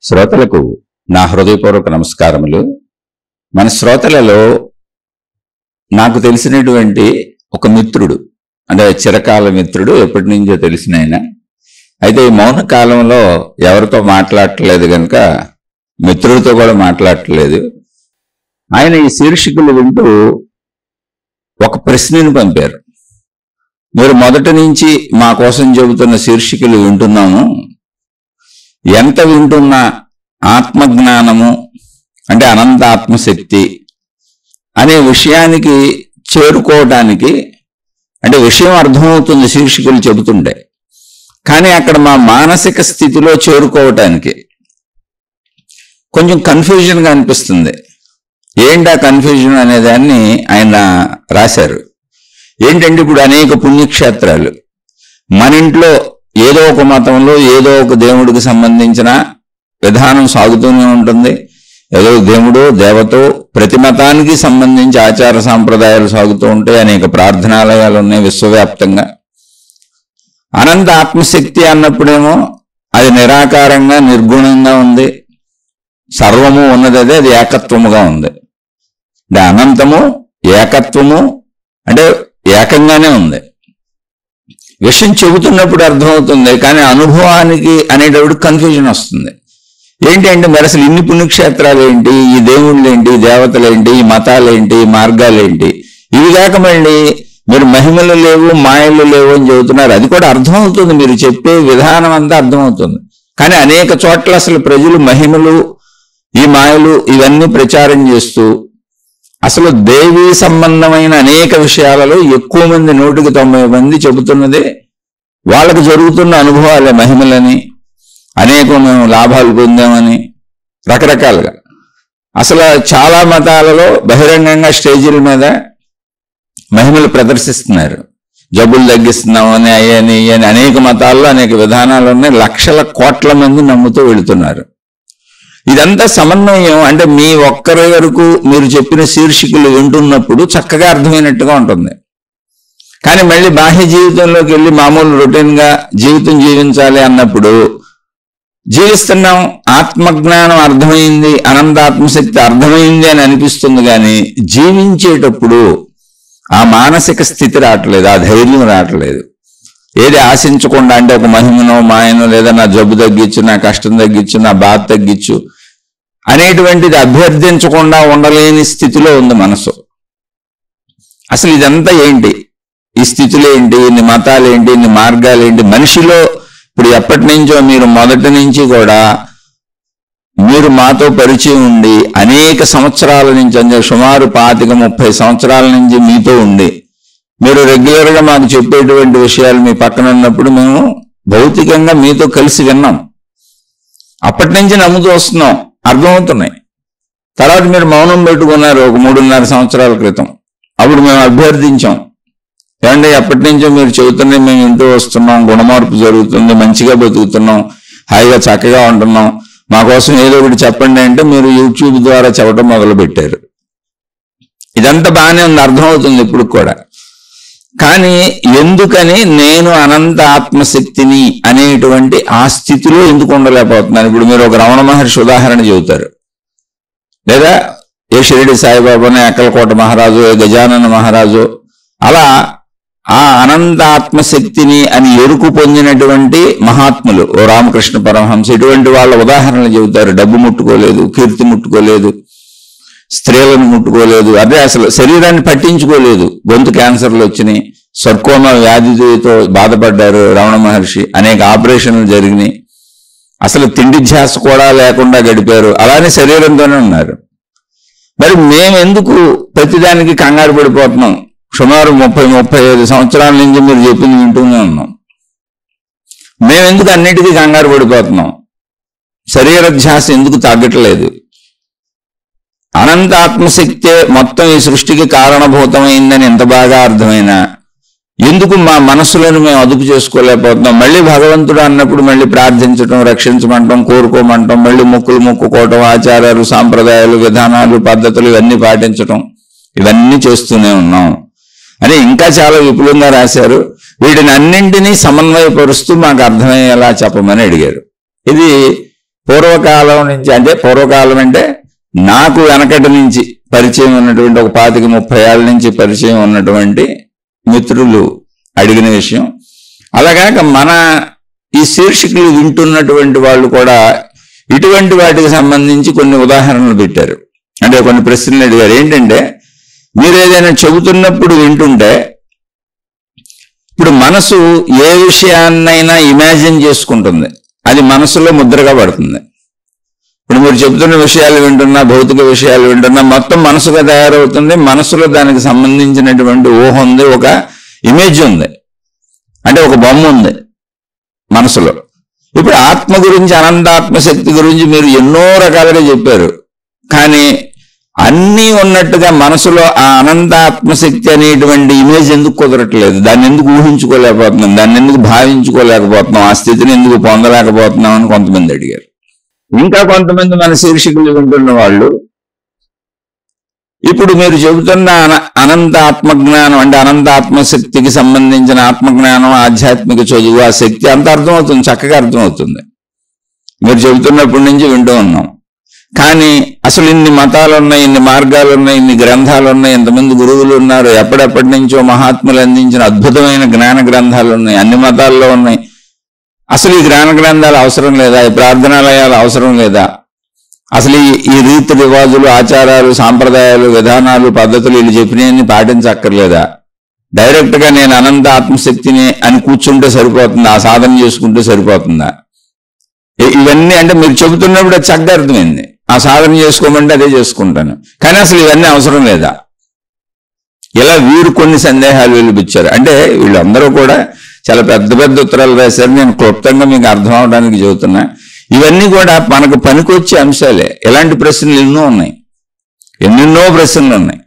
శ్రోతలకు నా హృదయపూర్వక నమస్కారములు. మన శ్రోతలలో నాకు తెలిసినటువంటి ఒక మిత్రుడు, అంటే చిరకాల మిత్రుడు, ఎప్పటి నుంచో తెలిసిన ఆయన. అయితే ఈ మౌన కాలంలో ఎవరితో మాట్లాడట్లేదు కనుక మిత్రుడితో కూడా మాట్లాడట్లేదు. ఆయన ఈ శీర్షికలు వింటూ ఒక ప్రశ్నను పంపారు. మీరు మొదటి నుంచి మా కోసం చెబుతున్న శీర్షికలు వింటున్నాము, ఎంత వింటున్నా ఆత్మజ్ఞానము అంటే అనంత ఆత్మశక్తి అనే విషయానికి చేరుకోవడానికి, అంటే విషయం అర్థమవుతుంది శీర్షికలు చెబుతుండే, కానీ అక్కడ మా మానసిక స్థితిలో చేరుకోవటానికి కొంచెం కన్ఫ్యూజన్గా అనిపిస్తుంది. ఏంటి ఆ కన్ఫ్యూజన్ అనేదాన్ని ఆయన రాశారు. ఏంటంటే ఇప్పుడు అనేక పుణ్యక్షేత్రాలు, మన ఇంట్లో ఏదో ఒక మతంలో ఏదో ఒక దేవుడికి సంబంధించిన విధానం సాగుతూనే ఉంటుంది. ఏదో దేవుడు దేవతో ప్రతి మతానికి సంబంధించి ఆచార సాంప్రదాయాలు సాగుతూ ఉంటాయి. అనేక ప్రార్థనాలయాలు ఉన్నాయి విశ్వవ్యాప్తంగా. అనంత ఆత్మశక్తి అన్నప్పుడేమో అది నిరాకారంగా నిర్గుణంగా ఉంది, సర్వము ఉన్నది, అది ఏకత్వముగా ఉంది. అంటే అనంతము ఏకత్వము అంటే ఏకంగానే ఉంది. విషయం చెబుతున్నప్పుడు అర్థమవుతుంది, కానీ అనుభవానికి అనేటప్పుడు కన్ఫ్యూజన్ వస్తుంది. ఏంటి అంటే మరి అసలు ఇన్ని పుణ్యక్షేత్రాలు ఏంటి, ఈ దేవుళ్ళు ఏంటి, ఈ దేవతలు ఏంటి, ఈ మతాలు ఏంటి, ఈ మార్గాలు ఏంటి, ఇవి కాక మళ్ళీ మీరు మహిమలు లేవు మాయలు లేవు అని చెబుతున్నారు. అది కూడా అర్థమవుతుంది, మీరు చెప్పే విధానం అంతా అర్థమవుతుంది. కానీ అనేక చోట్ల అసలు ప్రజలు మహిమలు ఈ మాయలు ఇవన్నీ ప్రచారం చేస్తూ అసలు దేవీ సంబంధమైన అనేక విషయాలలో ఎక్కువ మంది 190 మంది చెబుతున్నదే వాళ్ళకు జరుగుతున్న అనుభవాలే మహిమలని, అనేక మేము లాభాలు పొందామని, రకరకాలుగా. అసలు చాలా మతాలలో బహిరంగంగా స్టేజీల మీద మహిమలు ప్రదర్శిస్తున్నారు. జబ్బులు తగ్గిస్తున్నామని, అయ్యని ఇయ్యని అనేక మతాల్లో అనేక విధానాలు ఉన్నాయి. లక్షల కోట్ల మంది నమ్ముతూ వెళుతున్నారు. ఇదంతా సమన్వయం. అంటే మీ ఒక్కరి వరకు మీరు చెప్పిన శీర్షికలు వింటున్నప్పుడు చక్కగా అర్థమైనట్టుగా ఉంటుంది. కానీ మళ్ళీ బాహ్య జీవితంలోకి వెళ్ళి మామూలు రొటీన్గా జీవితం జీవించాలి అన్నప్పుడు జీవిస్తున్నాం, ఆత్మజ్ఞానం అర్థమైంది, అనంతాత్మశక్తి అర్థమైంది అని అనిపిస్తుంది. కానీ జీవించేటప్పుడు ఆ మానసిక స్థితి రావట్లేదు, ఆ ధైర్యం రావట్లేదు. ఏది ఆశించకుండా, అంటే ఒక మహిమనో మాయనో, లేదా నా జబ్బు తగ్గించు, నా కష్టం తగ్గించు, నా బాధ తగ్గించు అనేటువంటిది అభ్యర్థించకుండా ఉండలేని స్థితిలో ఉంది మనసు. అసలు ఇదంతా ఏంటి, ఈ స్థితులు ఏంటి, ఇన్ని మతాలు ఏంటి, ఇన్ని మార్గాలు ఏంటి మనిషిలో? ఇప్పుడు ఎప్పటి నుంచో మీరు మొదటి నుంచి కూడా మీరు మాతో పరిచయం ఉండి అనేక సంవత్సరాల నుంచి, అంటే సుమారు 25-30 సంవత్సరాల నుంచి మీతో ఉండి మీరు రెగ్యులర్గా మాకు చెప్పేటువంటి విషయాలు మీ పక్కన ఉన్నప్పుడు మేము భౌతికంగా మీతో కలిసి విన్నాం. అప్పటి నుంచి నమ్ముతూ వస్తున్నాం, అర్థమవుతున్నాయి. తర్వాత మీరు మౌనం పెట్టుకున్నారు ఒక 3.5 సంవత్సరాల క్రితం. అప్పుడు మేము అభ్యర్థించాం, ఏమంటే ఎప్పటి నుంచో మీరు చెబుతున్నాయి మేము వింటూ వస్తున్నాం, గుణమార్పు జరుగుతుంది, మంచిగా బతుకుతున్నాం, హాయిగా చక్కగా ఉంటున్నాం, మా కోసం ఏదో ఒకటి చెప్పండి అంటే మీరు యూట్యూబ్ ద్వారా చెప్పడం మొదలుపెట్టారు. ఇదంతా బాగానే ఉంది, అర్థమవుతుంది ఇప్పుడు కూడా. కానీ ఎందుకని నేను అనంత ఆత్మశక్తిని అనేటువంటి ఆ స్థితిలో ఎందుకు ఉండలేకపోతున్నాను? ఇప్పుడు మీరు ఒక రమణ మహర్షి ఉదాహరణ చెబుతారు, లేదా ఏ షిరిడి సాయిబాబాను, అక్కలకోట మహారాజు, గజానన మహారాజు, అలా ఆ అనంత ఆత్మశక్తిని అని ఎరుకు పొందినటువంటి మహాత్ములు, ఓ రామకృష్ణ పరమహంస, ఇటువంటి వాళ్ళ ఉదాహరణలు చెబుతారు. డబ్బు ముట్టుకోలేదు, కీర్తి ముట్టుకోలేదు, స్త్రీలను ముట్టుకోలేదు, అదే అసలు శరీరాన్ని పట్టించుకోలేదు, గొంతు క్యాన్సర్లు వచ్చినాయి, సర్కోమా వ్యాధితో బాధపడ్డారు రమణ మహర్షి, అనేక ఆపరేషన్లు జరిగినాయి, అసలు తిండి ధ్యాస కూడా లేకుండా గడిపారు, అలానే శరీరంతోనే ఉన్నారు. మరి మేమెందుకు ప్రతిదానికి కంగారు పడిపోతున్నాం? సుమారు 30-35 సంవత్సరాల నుంచి మీరు చెప్పింది వింటూనే ఉన్నాం. మేమెందుకు అన్నిటికీ కంగారు పడిపోతున్నాం? శరీర ధ్యాస ఎందుకు తగ్గట్లేదు? అనంత ఆత్మశక్తే మొత్తం ఈ సృష్టికి కారణభూతమైందని ఎంత బాగా అర్థమైనా ఎందుకు మా మనసులను మేము అదుపు చేసుకోలేకపోతున్నాం? మళ్ళీ భగవంతుడు అన్నప్పుడు మళ్ళీ ప్రార్థించడం, రక్షించమంటాం, కోరుకోమంటాం, మళ్ళీ మొక్కులు మొక్కుకోవటం, ఆచారాలు సాంప్రదాయాలు విధానాలు పద్ధతులు ఇవన్నీ పాటించటం, ఇవన్నీ చేస్తూనే ఉన్నాం అని ఇంకా చాలా విపులంగా రాశారు. వీటిని అన్నింటినీ సమన్వయపరుస్తూ మాకు అర్థమయ్యేలా చెప్పమని అడిగారు. ఇది పూర్వకాలం నుంచి, అంటే పూర్వకాలం అంటే నాకు వెనకటి నుంచి పరిచయం ఉన్నటువంటి ఒక 25-30 ఏళ్ళ నుంచి పరిచయం ఉన్నటువంటి మిత్రులు అడిగిన విషయం. అలాగనక మన ఈ శీర్షికలు వింటున్నటువంటి వాళ్ళు కూడా ఇటువంటి వాటికి సంబంధించి కొన్ని ఉదాహరణలు పెట్టారు. అంటే కొన్ని ప్రశ్నలు అడిగారు. ఏంటంటే, మీరు ఏదైనా చెబుతున్నప్పుడు వింటుంటే ఇప్పుడు మనసు ఏ విషయాన్నైనా ఇమాజిన్ చేసుకుంటుంది, అది మనసులో ముద్రగా పడుతుంది. ఇప్పుడు మీరు చెబుతున్న విషయాలు వింటున్నా, భౌతిక విషయాలు వింటున్నా, మొత్తం మనసుగా తయారవుతుంది. మనసులో దానికి సంబంధించినటువంటి ఊహ ఉంది, ఒక ఇమేజ్ ఉంది, అంటే ఒక బొమ్మ ఉంది మనసులో. ఇప్పుడు ఆత్మ గురించి, అనంతాత్మశక్తి గురించి మీరు ఎన్నో రకాలుగా చెప్పారు. కానీ అన్నీ ఉన్నట్టుగా మనసులో ఆ అనంతాత్మశక్తి అనేటువంటి ఇమేజ్ ఎందుకు కుదరట్లేదు? దాన్ని ఎందుకు ఊహించుకోలేకపోతున్నాం? దాన్ని ఎందుకు భావించుకోలేకపోతున్నాం? ఆ స్థితిని ఎందుకు పొందలేకపోతున్నాం అని కొంతమంది అడిగారు. ఇంకా కొంతమంది మన శీర్షికలు వింటున్న వాళ్ళు, ఇప్పుడు మీరు చెబుతున్న అనంత ఆత్మజ్ఞానం, అంటే అనంత ఆత్మశక్తికి సంబంధించిన ఆత్మజ్ఞానం, ఆధ్యాత్మిక చదువు, ఆ శక్తి అంత అర్థమవుతుంది, చక్కగా అర్థమవుతుంది. మీరు చెబుతున్నప్పటి నుంచి వింటూ ఉన్నాం. కానీ అసలు ఇన్ని మతాలు ఉన్నాయి, ఇన్ని మార్గాలు ఉన్నాయి, ఇన్ని గ్రంథాలు ఉన్నాయి, ఎంతమంది గురువులు ఉన్నారు, ఎప్పటి నుంచో మహాత్ములు అందించిన అద్భుతమైన జ్ఞాన గ్రంథాలు ఉన్నాయి, అన్ని మతాల్లో ఉన్నాయి. అసలు ఈ జ్ఞాన గ్రంథాలు అవసరం లేదా? ఈ ప్రార్థనాలయాలు అవసరం లేదా? అసలు ఈ రీతి రివాజులు, ఆచారాలు, సాంప్రదాయాలు, విధానాలు, పద్ధతులు వీళ్ళు చెప్పినవన్నీ పాటించక్కర్లేదా? డైరెక్ట్గా నేను అనంత ఆత్మశక్తిని అని కూర్చుంటే సరిపోతుందా? ఆ సాధన చేసుకుంటే సరిపోతుందా? ఇవన్నీ అంటే మీరు చెబుతున్నప్పుడు అది చక్కగా అర్థమైంది. ఆ సాధన చేసుకోమంటే అదే చేసుకుంటాను. కానీ అసలు ఇవన్నీ అవసరం లేదా? ఇలా వీరు కొన్ని సందేహాలు వెలిపించారు. అంటే వీళ్ళందరూ కూడా చాలా పెద్ద పెద్ద ఉత్తరాలు రాశారు. నేను క్లుప్తంగా మీకు అర్థం అవడానికి చెబుతున్నా. ఇవన్నీ కూడా మనకు పనికొచ్చే అంశాలే. ఇలాంటి ప్రశ్నలు ఎన్నో ఉన్నాయి, ఎన్నెన్నో ప్రశ్నలు ఉన్నాయి.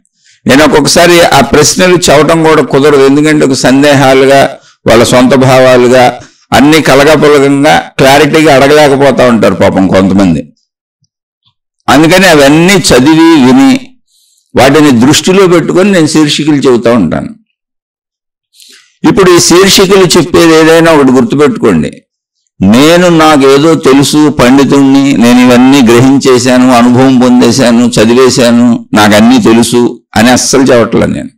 నేను ఒక్కొక్కసారి ఆ ప్రశ్నలు చదవటం కూడా కుదరదు. ఎందుకంటే ఒక సందేహాలుగా, వాళ్ళ సొంత భావాలుగా, అన్ని కలగపులగంగా క్లారిటీగా అడగలేకపోతా ఉంటారు పాపం కొంతమంది. అందుకని అవన్నీ చదివి విని వాటిని దృష్టిలో పెట్టుకొని నేను శీర్షికలు చెబుతూ ఉంటాను. ఇప్పుడు ఈ శీర్షికలు చెప్పేది ఏదైనా ఒకటి గుర్తుపెట్టుకోండి. నాకేదో తెలుసు, పండితుణ్ణి, నేను ఇవన్నీ గ్రహించేశాను, అనుభవం పొందేశాను, చదివేశాను, నాకన్నీ తెలుసు అని అస్సలు చెప్పట్లేదు నేను.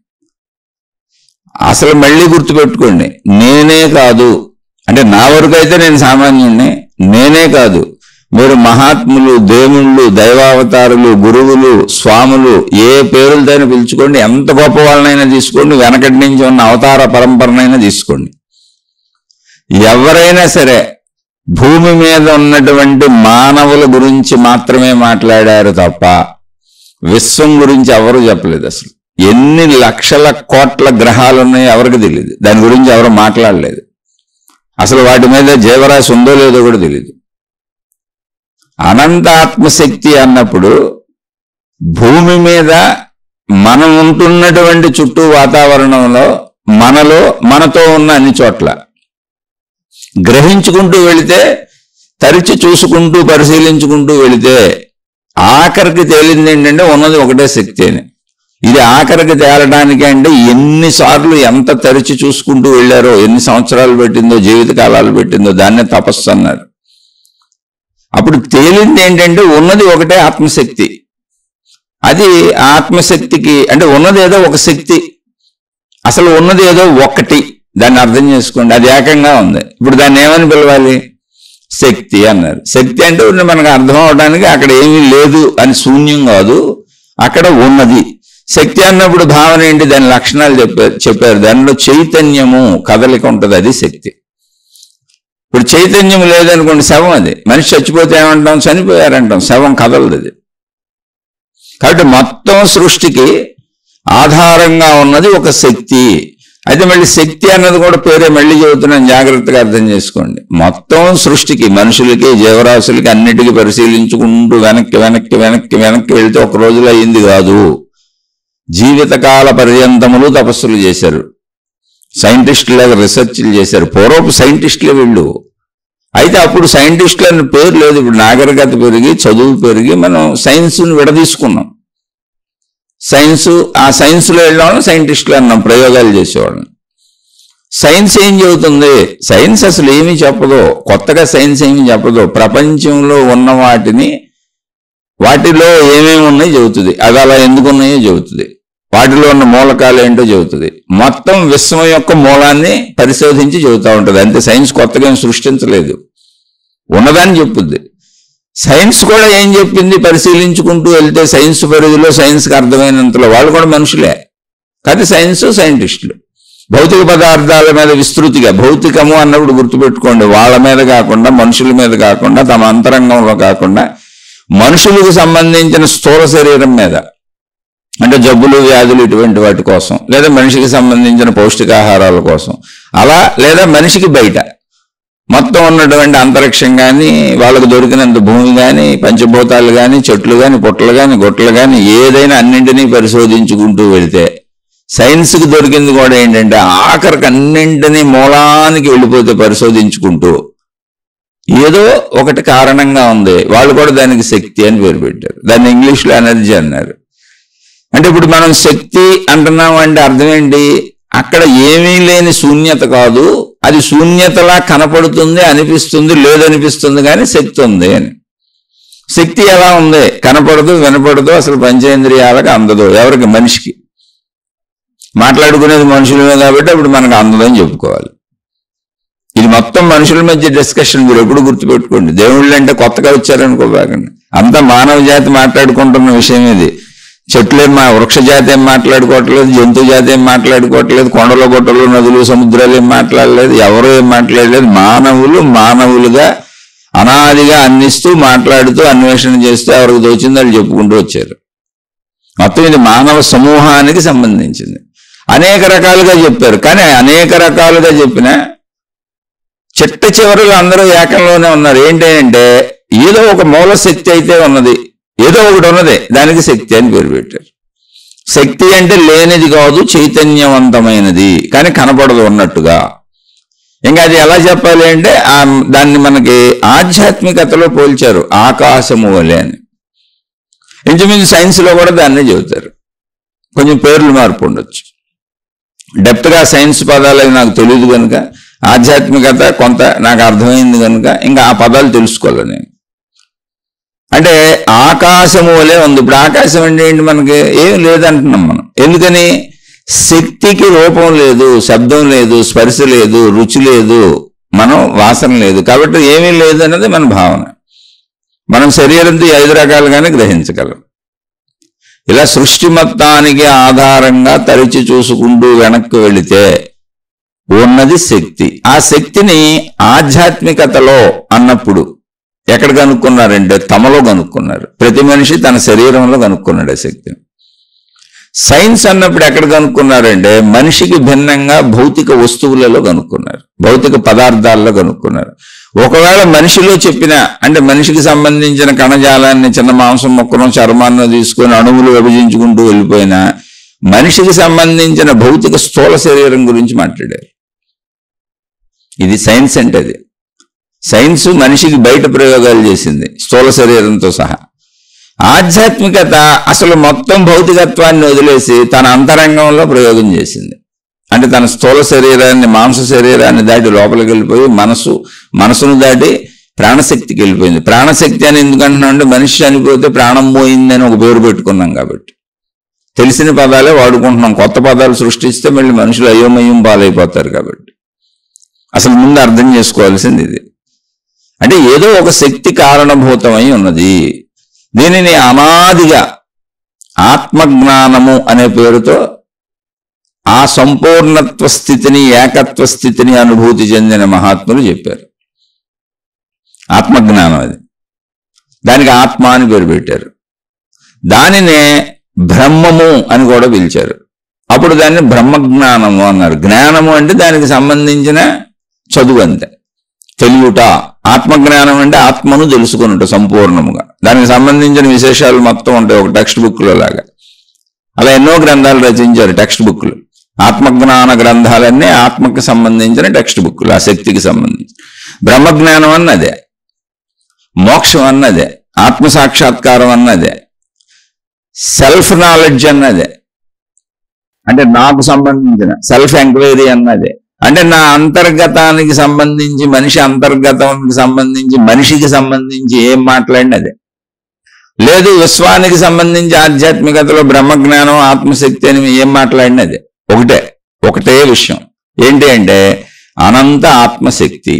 అసలు మళ్ళీ గుర్తుపెట్టుకోండి, నేనే కాదు, అంటే నా వరకు అయితే నేను సామాన్యుణ్ణి, నేనే కాదు, మీరు మహాత్ములు, దేవుళ్ళు, దైవావతారులు, గురువులు, స్వాములు, ఏ పేరులతోనే పిలుచుకోండి, ఎంత గొప్ప వాళ్ళనైనా తీసుకోండి, వెనకటి నుంచి ఉన్న అవతార పరంపరనైనా తీసుకోండి, ఎవరైనా సరే భూమి మీద ఉన్నటువంటి మానవుల గురించి మాత్రమే మాట్లాడారు తప్ప విశ్వం గురించి ఎవరు చెప్పలేదు. అసలు ఎన్ని లక్షల కోట్ల గ్రహాలు ఉన్నాయో ఎవరికి తెలియదు, దాని గురించి ఎవరు మాట్లాడలేదు. అసలు వాటి మీద జీవరాశి ఉందో లేదో కూడా తెలియదు. అనంత ఆత్మశక్తి అన్నప్పుడు భూమి మీద మనం ఉంటున్నటువంటి చుట్టూ వాతావరణంలో, మనతో ఉన్న అన్ని చోట్ల గ్రహించుకుంటూ వెళితే, తరిచి చూసుకుంటూ పరిశీలించుకుంటూ వెళితే ఆఖరికి తేలింది ఏంటంటే ఉన్నది ఒకటే శక్తి అని. ఇది ఆఖరికి తేలడానికి అంటే ఎన్నిసార్లు ఎంత తరిచి చూసుకుంటూ వెళ్ళారో, ఎన్ని సంవత్సరాలు పెట్టిందో, జీవితకాలాలు పెట్టిందో, దాన్నే తపస్సు అన్నారు. అప్పుడు తేలింది ఏంటంటే ఉన్నది ఒకటే ఆత్మశక్తి. అది ఆత్మశక్తికి అంటే ఉన్నది ఏదో ఒక శక్తి, అసలు ఉన్నది ఏదో ఒకటి, దాన్ని అర్థం చేసుకోండి. అది ఏకంగా ఉంది. ఇప్పుడు దాన్ని ఏమని పిలవాలి? శక్తి అన్నారు. శక్తి అంటే మనకు అర్థం అవడానికి అక్కడ ఏమీ లేదు అని శూన్యం కాదు, అక్కడ ఉన్నది. శక్తి అన్నప్పుడు భావన ఏంటి? దాని లక్షణాలు చెప్పారు. దానిలో చైతన్యము, కదలిక ఉంటుంది, అది శక్తి. ఇప్పుడు చైతన్యం లేదనుకోండి, శవం. అది మనిషి చచ్చిపోతే ఏమంటాం? చనిపోయారంటాం. శవం కదలదు అది. కాబట్టి మొత్తం సృష్టికి ఆధారంగా ఉన్నది ఒక శక్తి. అయితే మళ్ళీ శక్తి అన్నది కూడా పేరే మళ్ళీ చెబుతున్నాను, జాగ్రత్తగా అర్థం చేసుకోండి. మొత్తం సృష్టికి, మనుషులకి, జీవరాశులకి అన్నిటికీ పరిశీలించుకుంటూ వెనక్కి వెళితే ఒక రోజులో అయింది కాదు. జీవితకాల పర్యంతములు తపస్సులు చేశారు, సైంటిస్టులాగా రీసెర్చ్లు చేశారు. పూర్వపు సైంటిస్టులే వీళ్ళు. అయితే అప్పుడు సైంటిస్టులు అనే పేరు లేదు. ఇప్పుడు నాగరికత పెరిగి, చదువు పెరిగి మనం సైన్స్ని విడదీసుకున్నాం. ఆ సైన్స్లో వెళ్ళేవాళ్ళం సైంటిస్టులు అన్నాం, ప్రయోగాలు చేసేవాళ్ళం. సైన్స్ ఏం చెబుతుంది? సైన్స్ అసలు ఏమీ చెప్పదు, కొత్తగా సైన్స్ ఏమీ చెప్పదు. ప్రపంచంలో ఉన్న వాటిలో ఏమేమి ఉన్నాయో చెబుతుంది, అవి అలా ఎందుకు ఉన్నాయో చెబుతుంది, వాటిలో ఉన్న మూలకాలు ఏంటో చెబుతుంది. మొత్తం విశ్వం యొక్క మూలాన్ని పరిశోధించి చెబుతూ ఉంటుంది. అంతే, సైన్స్ కొత్తగా ఏం సృష్టించలేదు, ఉన్నదాన్ని చెప్పుద్ది. సైన్స్ కూడా ఏం చెప్పింది పరిశీలించుకుంటూ వెళ్తే సైన్స్ పరిధిలో సైన్స్కి అర్థమైనంతలో వాళ్ళు కూడా మనుషులే కాదు, సైన్స్ సైంటిస్టులు. భౌతిక పదార్థాల మీద విస్తృతిగా, భౌతికము అన్నప్పుడు గుర్తుపెట్టుకోండి, వాళ్ళ మీద కాకుండా, మనుషుల మీద కాకుండా, తమ అంతరంగంలో కాకుండా, మనుషులకు సంబంధించిన స్థూల శరీరం మీద, అంటే జబ్బులు వ్యాధులు ఇటువంటి వాటి కోసం, లేదా మనిషికి సంబంధించిన పౌష్టికాహారాల కోసం, అలా లేదా మనిషికి బయట మొత్తం ఉన్నటువంటి అంతరిక్షం కానీ, వాళ్ళకు దొరికినంత భూమి కానీ, పంచభూతాలు కానీ, చెట్లు కానీ, పుట్టలు కానీ, గుట్టలు కానీ, ఏదైనా అన్నింటినీ పరిశోధించుకుంటూ వెళితే సైన్స్కి దొరికింది కూడా ఏంటంటే ఆఖరికి అన్నింటినీ మూలానికి వెళ్ళిపోతే పరిశోధించుకుంటూ ఏదో ఒకటి కారణంగా ఉంది. వాళ్ళు కూడా దానికి శక్తి అని పేరు పెట్టారు, దాన్ని ఇంగ్లీష్లో ఎనర్జీ అన్నారు. అంటే ఇప్పుడు మనం శక్తి అంటున్నాం అంటే అర్థం ఏంటి? అక్కడ ఏమీ లేని శూన్యత కాదు, అది శూన్యతలా కనపడుతుంది, అనిపిస్తుంది, లేదనిపిస్తుంది, కానీ శక్తి ఉంది అని. శక్తి ఎలా ఉంది? కనపడదు, వినపడదు, అసలు పంచేంద్రియాలకు అందదు. ఎవరికి? మనిషికి. మాట్లాడుకునేది మనుషులమే కాబట్టి అప్పుడు మనకు అందదని చెప్పుకోవాలి. ఇది మొత్తం మనుషుల మధ్య డిస్కషన్, మీరు ఎప్పుడు గుర్తుపెట్టుకోండి. దేవుళ్ళు అంటే కొత్తగా వచ్చారనుకోబాకండి, అంతా మానవ జాతి మాట్లాడుకుంటున్న విషయం ఇది. చెట్లేం వృక్ష జాతి ఏం మాట్లాడుకోవట్లేదు, జంతు జాతి ఏం మాట్లాడుకోవట్లేదు, కొండల గుట్టలు, నదులు, సముద్రాలు ఏం మాట్లాడలేదు, ఎవరు ఏం మాట్లాడలేదు. మానవులుగా అనాదిగా అందిస్తూ, మాట్లాడుతూ, అన్వేషణ చేస్తూ, ఎవరికి తోచింది వాళ్ళు చెప్పుకుంటూ వచ్చారు. మొత్తం ఇది మానవ సమూహానికి సంబంధించింది. అనేక రకాలుగా చెప్పారు, కానీ అనేక రకాలుగా చెప్పినా చిట్ట చివరిలో అందరూ ఏకంలోనే ఉన్నారు. ఏంటంటే ఏదో ఒక మూల శక్తి అయితే ఉన్నది, ఏదో ఒకటి ఉన్నది, దానికి శక్తి అని పేరు పెట్టారు. శక్తి అంటే లేనిది కాదు, చైతన్యవంతమైనది, కానీ కనపడదు ఉన్నట్టుగా. ఇంకా అది ఎలా చెప్పాలి అంటే దాన్ని మనకి ఆధ్యాత్మికతలో పోల్చారు, ఆకాశము వలె అని. ఇంచుమించు సైన్స్లో కూడా దాన్నే చెబుతారు, కొంచెం పేర్లు మార్పు ఉండొచ్చు. డెప్త్గా సైన్స్ పదాలు అవి నాకు తెలియదు కనుక, ఆధ్యాత్మికత కొంత నాకు అర్థమైంది కనుక ఇంకా ఆ పదాలు తెలుసుకోవాలి నేను. అంటే ఆకాశము వలె ఉంది. ఇప్పుడు ఆకాశం అంటే ఏంటి? మనకి ఏం లేదంటున్నాం మనం. ఎందుకని? శక్తికి రూపం లేదు, శబ్దం లేదు, స్పర్శ లేదు, రుచి లేదు, మనం వాసన లేదు, కాబట్టి ఏమీ లేదు అన్నది మన భావన. మనం శరీరంతో 5 రకాలుగానే గ్రహించగలం. ఇలా సృష్టి మొత్తానికి ఆధారంగా తరిచి చూసుకుంటూ వెనక్కి వెళితే ఉన్నది శక్తి. ఆ శక్తిని ఆధ్యాత్మికతలో అన్నప్పుడు ఎక్కడ కనుక్కున్నారంటే తమలో కనుక్కున్నారు. ప్రతి మనిషి తన శరీరంలో కనుక్కున్నాడు ఆ శక్తిని. సైన్స్ అన్నప్పుడు ఎక్కడ కనుక్కున్నారంటే మనిషికి భిన్నంగా భౌతిక వస్తువులలో కనుక్కున్నారు, భౌతిక పదార్థాల్లో కనుక్కున్నారు. ఒకవేళ మనిషిలో చెప్పిన, అంటే మనిషికి సంబంధించిన కణజాలాన్ని, చిన్న మాంసం మొక్కను, చర్మాన్ని తీసుకొని అణువులు విభజించుకుంటూ వెళ్ళిపోయినా మనిషికి సంబంధించిన భౌతిక స్థూల శరీరం గురించి మాట్లాడారు. ఇది సైన్స్ అంటే. అది సైన్స్ మనిషికి బయట ప్రయోగాలు చేసింది స్థూల శరీరంతో సహా. ఆధ్యాత్మికత అసలు మొత్తం భౌతికత్వాన్ని వదిలేసి తన అంతరంగంలో ప్రయోగం చేసింది. అంటే తన స్థూల శరీరాన్ని, మాంస శరీరాన్ని దాటి లోపలికి వెళ్ళిపోయి మనసును దాటి ప్రాణశక్తికి వెళ్ళిపోయింది. ప్రాణశక్తి అని ఎందుకంటున్నాం అంటే మనిషి చనిపోతే ప్రాణం పోయిందని ఒక పేరు పెట్టుకున్నాం కాబట్టి తెలిసిన పదాలే వాడుకుంటున్నాం. కొత్త పదాలు సృష్టిస్తే మళ్ళీ మనుషులు అయోమయం పాలైపోతారు. కాబట్టి అసలు ముందు అర్థం చేసుకోవాల్సింది ఇది. అంటే ఏదో ఒక శక్తి కారణభూతమై ఉన్నది. దీనిని అనాదిగా ఆత్మజ్ఞానము అనే పేరుతో ఆ సంపూర్ణత్వ స్థితిని, ఏకత్వ స్థితిని అనుభూతి చెందిన మహాత్ములు చెప్పారు. ఆత్మజ్ఞానం అది. దానికి ఆత్మ అని పేరు పెట్టారు. దానినే బ్రహ్మము అని కూడా పిలిచారు. అప్పుడు దాన్ని బ్రహ్మజ్ఞానము అన్నారు. జ్ఞానము అంటే దానికి సంబంధించిన చదువు అంతే, తెలియట. ఆత్మజ్ఞానం అంటే ఆత్మను తెలుసుకున్నట్టు సంపూర్ణముగా. దానికి సంబంధించిన విశేషాలు మొత్తం ఉంటాయి ఒక టెక్స్ట్ బుక్లో లాగా. అలా ఎన్నో గ్రంథాలు రచించారు టెక్స్ట్ బుక్లు. ఆత్మజ్ఞాన గ్రంథాలన్నీ ఆత్మకు సంబంధించిన టెక్స్ట్ బుక్లు, ఆ శక్తికి సంబంధించి. బ్రహ్మజ్ఞానం అన్నదే, మోక్షం అన్నదే, ఆత్మసాక్షాత్కారం అన్నదే, సెల్ఫ్ నాలెడ్జ్ అన్నదే, అంటే నాకు సంబంధించిన సెల్ఫ్ ఎంక్వైరీ అన్నదే, అంటే నా అంతర్గతానికి సంబంధించి, మనిషి అంతర్గతానికి సంబంధించి, మనిషికి సంబంధించి ఏం మాట్లాడినదే. లేదు విశ్వానికి సంబంధించి ఆధ్యాత్మికతలో బ్రహ్మజ్ఞానం, ఆత్మశక్తి అని ఏం మాట్లాడినదే. ఒకటే విషయం ఏంటి అంటే అనంత ఆత్మశక్తి.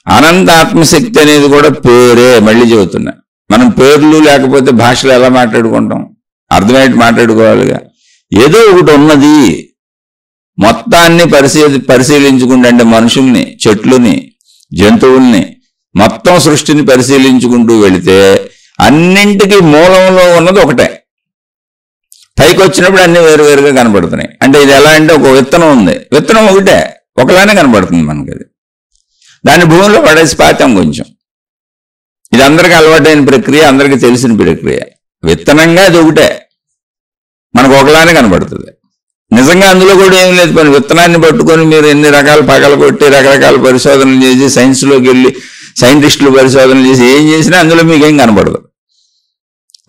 అనంత ఆత్మశక్తి అనేది కూడా పేరే. మళ్ళీ చెబుతున్నా, మనం పేర్లు లేకపోతే భాషలు ఎలా మాట్లాడుకుంటాం? అర్థమయ్యేట్టు మాట్లాడుకోవాలిగా. ఏదో ఒకటి ఉన్నది. మొత్తాన్ని పరిశీలించుకుంటే, అంటే మనుషుల్ని, చెట్లుని, జంతువుల్ని, మొత్తం సృష్టిని పరిశీలించుకుంటూ వెళితే అన్నింటికి మూలంలో ఉన్నది ఒకటే. పైకి వచ్చినప్పుడు అన్ని వేరువేరుగా కనబడుతున్నాయి. అంటే ఇది ఎలా అంటే ఒక విత్తనం ఉంది, విత్తనం ఒకటే, ఒకలానే కనబడుతుంది మనకి. అది దాన్ని భూమిలో పడేసి పాతాం కొంచెం. ఇది అందరికీ అలవాటైన ప్రక్రియ, అందరికీ తెలిసిన ప్రక్రియ. విత్తనంగా అది ఒకటే, మనకు ఒకలానే కనబడుతుంది. నిజంగా అందులో కూడా ఏం లేదు. పని విత్తనాన్ని పట్టుకొని మీరు ఎన్ని రకాల పగలు కొట్టి రకరకాల పరిశోధనలు చేసి సైన్స్లోకి వెళ్ళి సైంటిస్టులు పరిశోధనలు చేసి ఏం చేసినా అందులో మీకేం కనపడదు.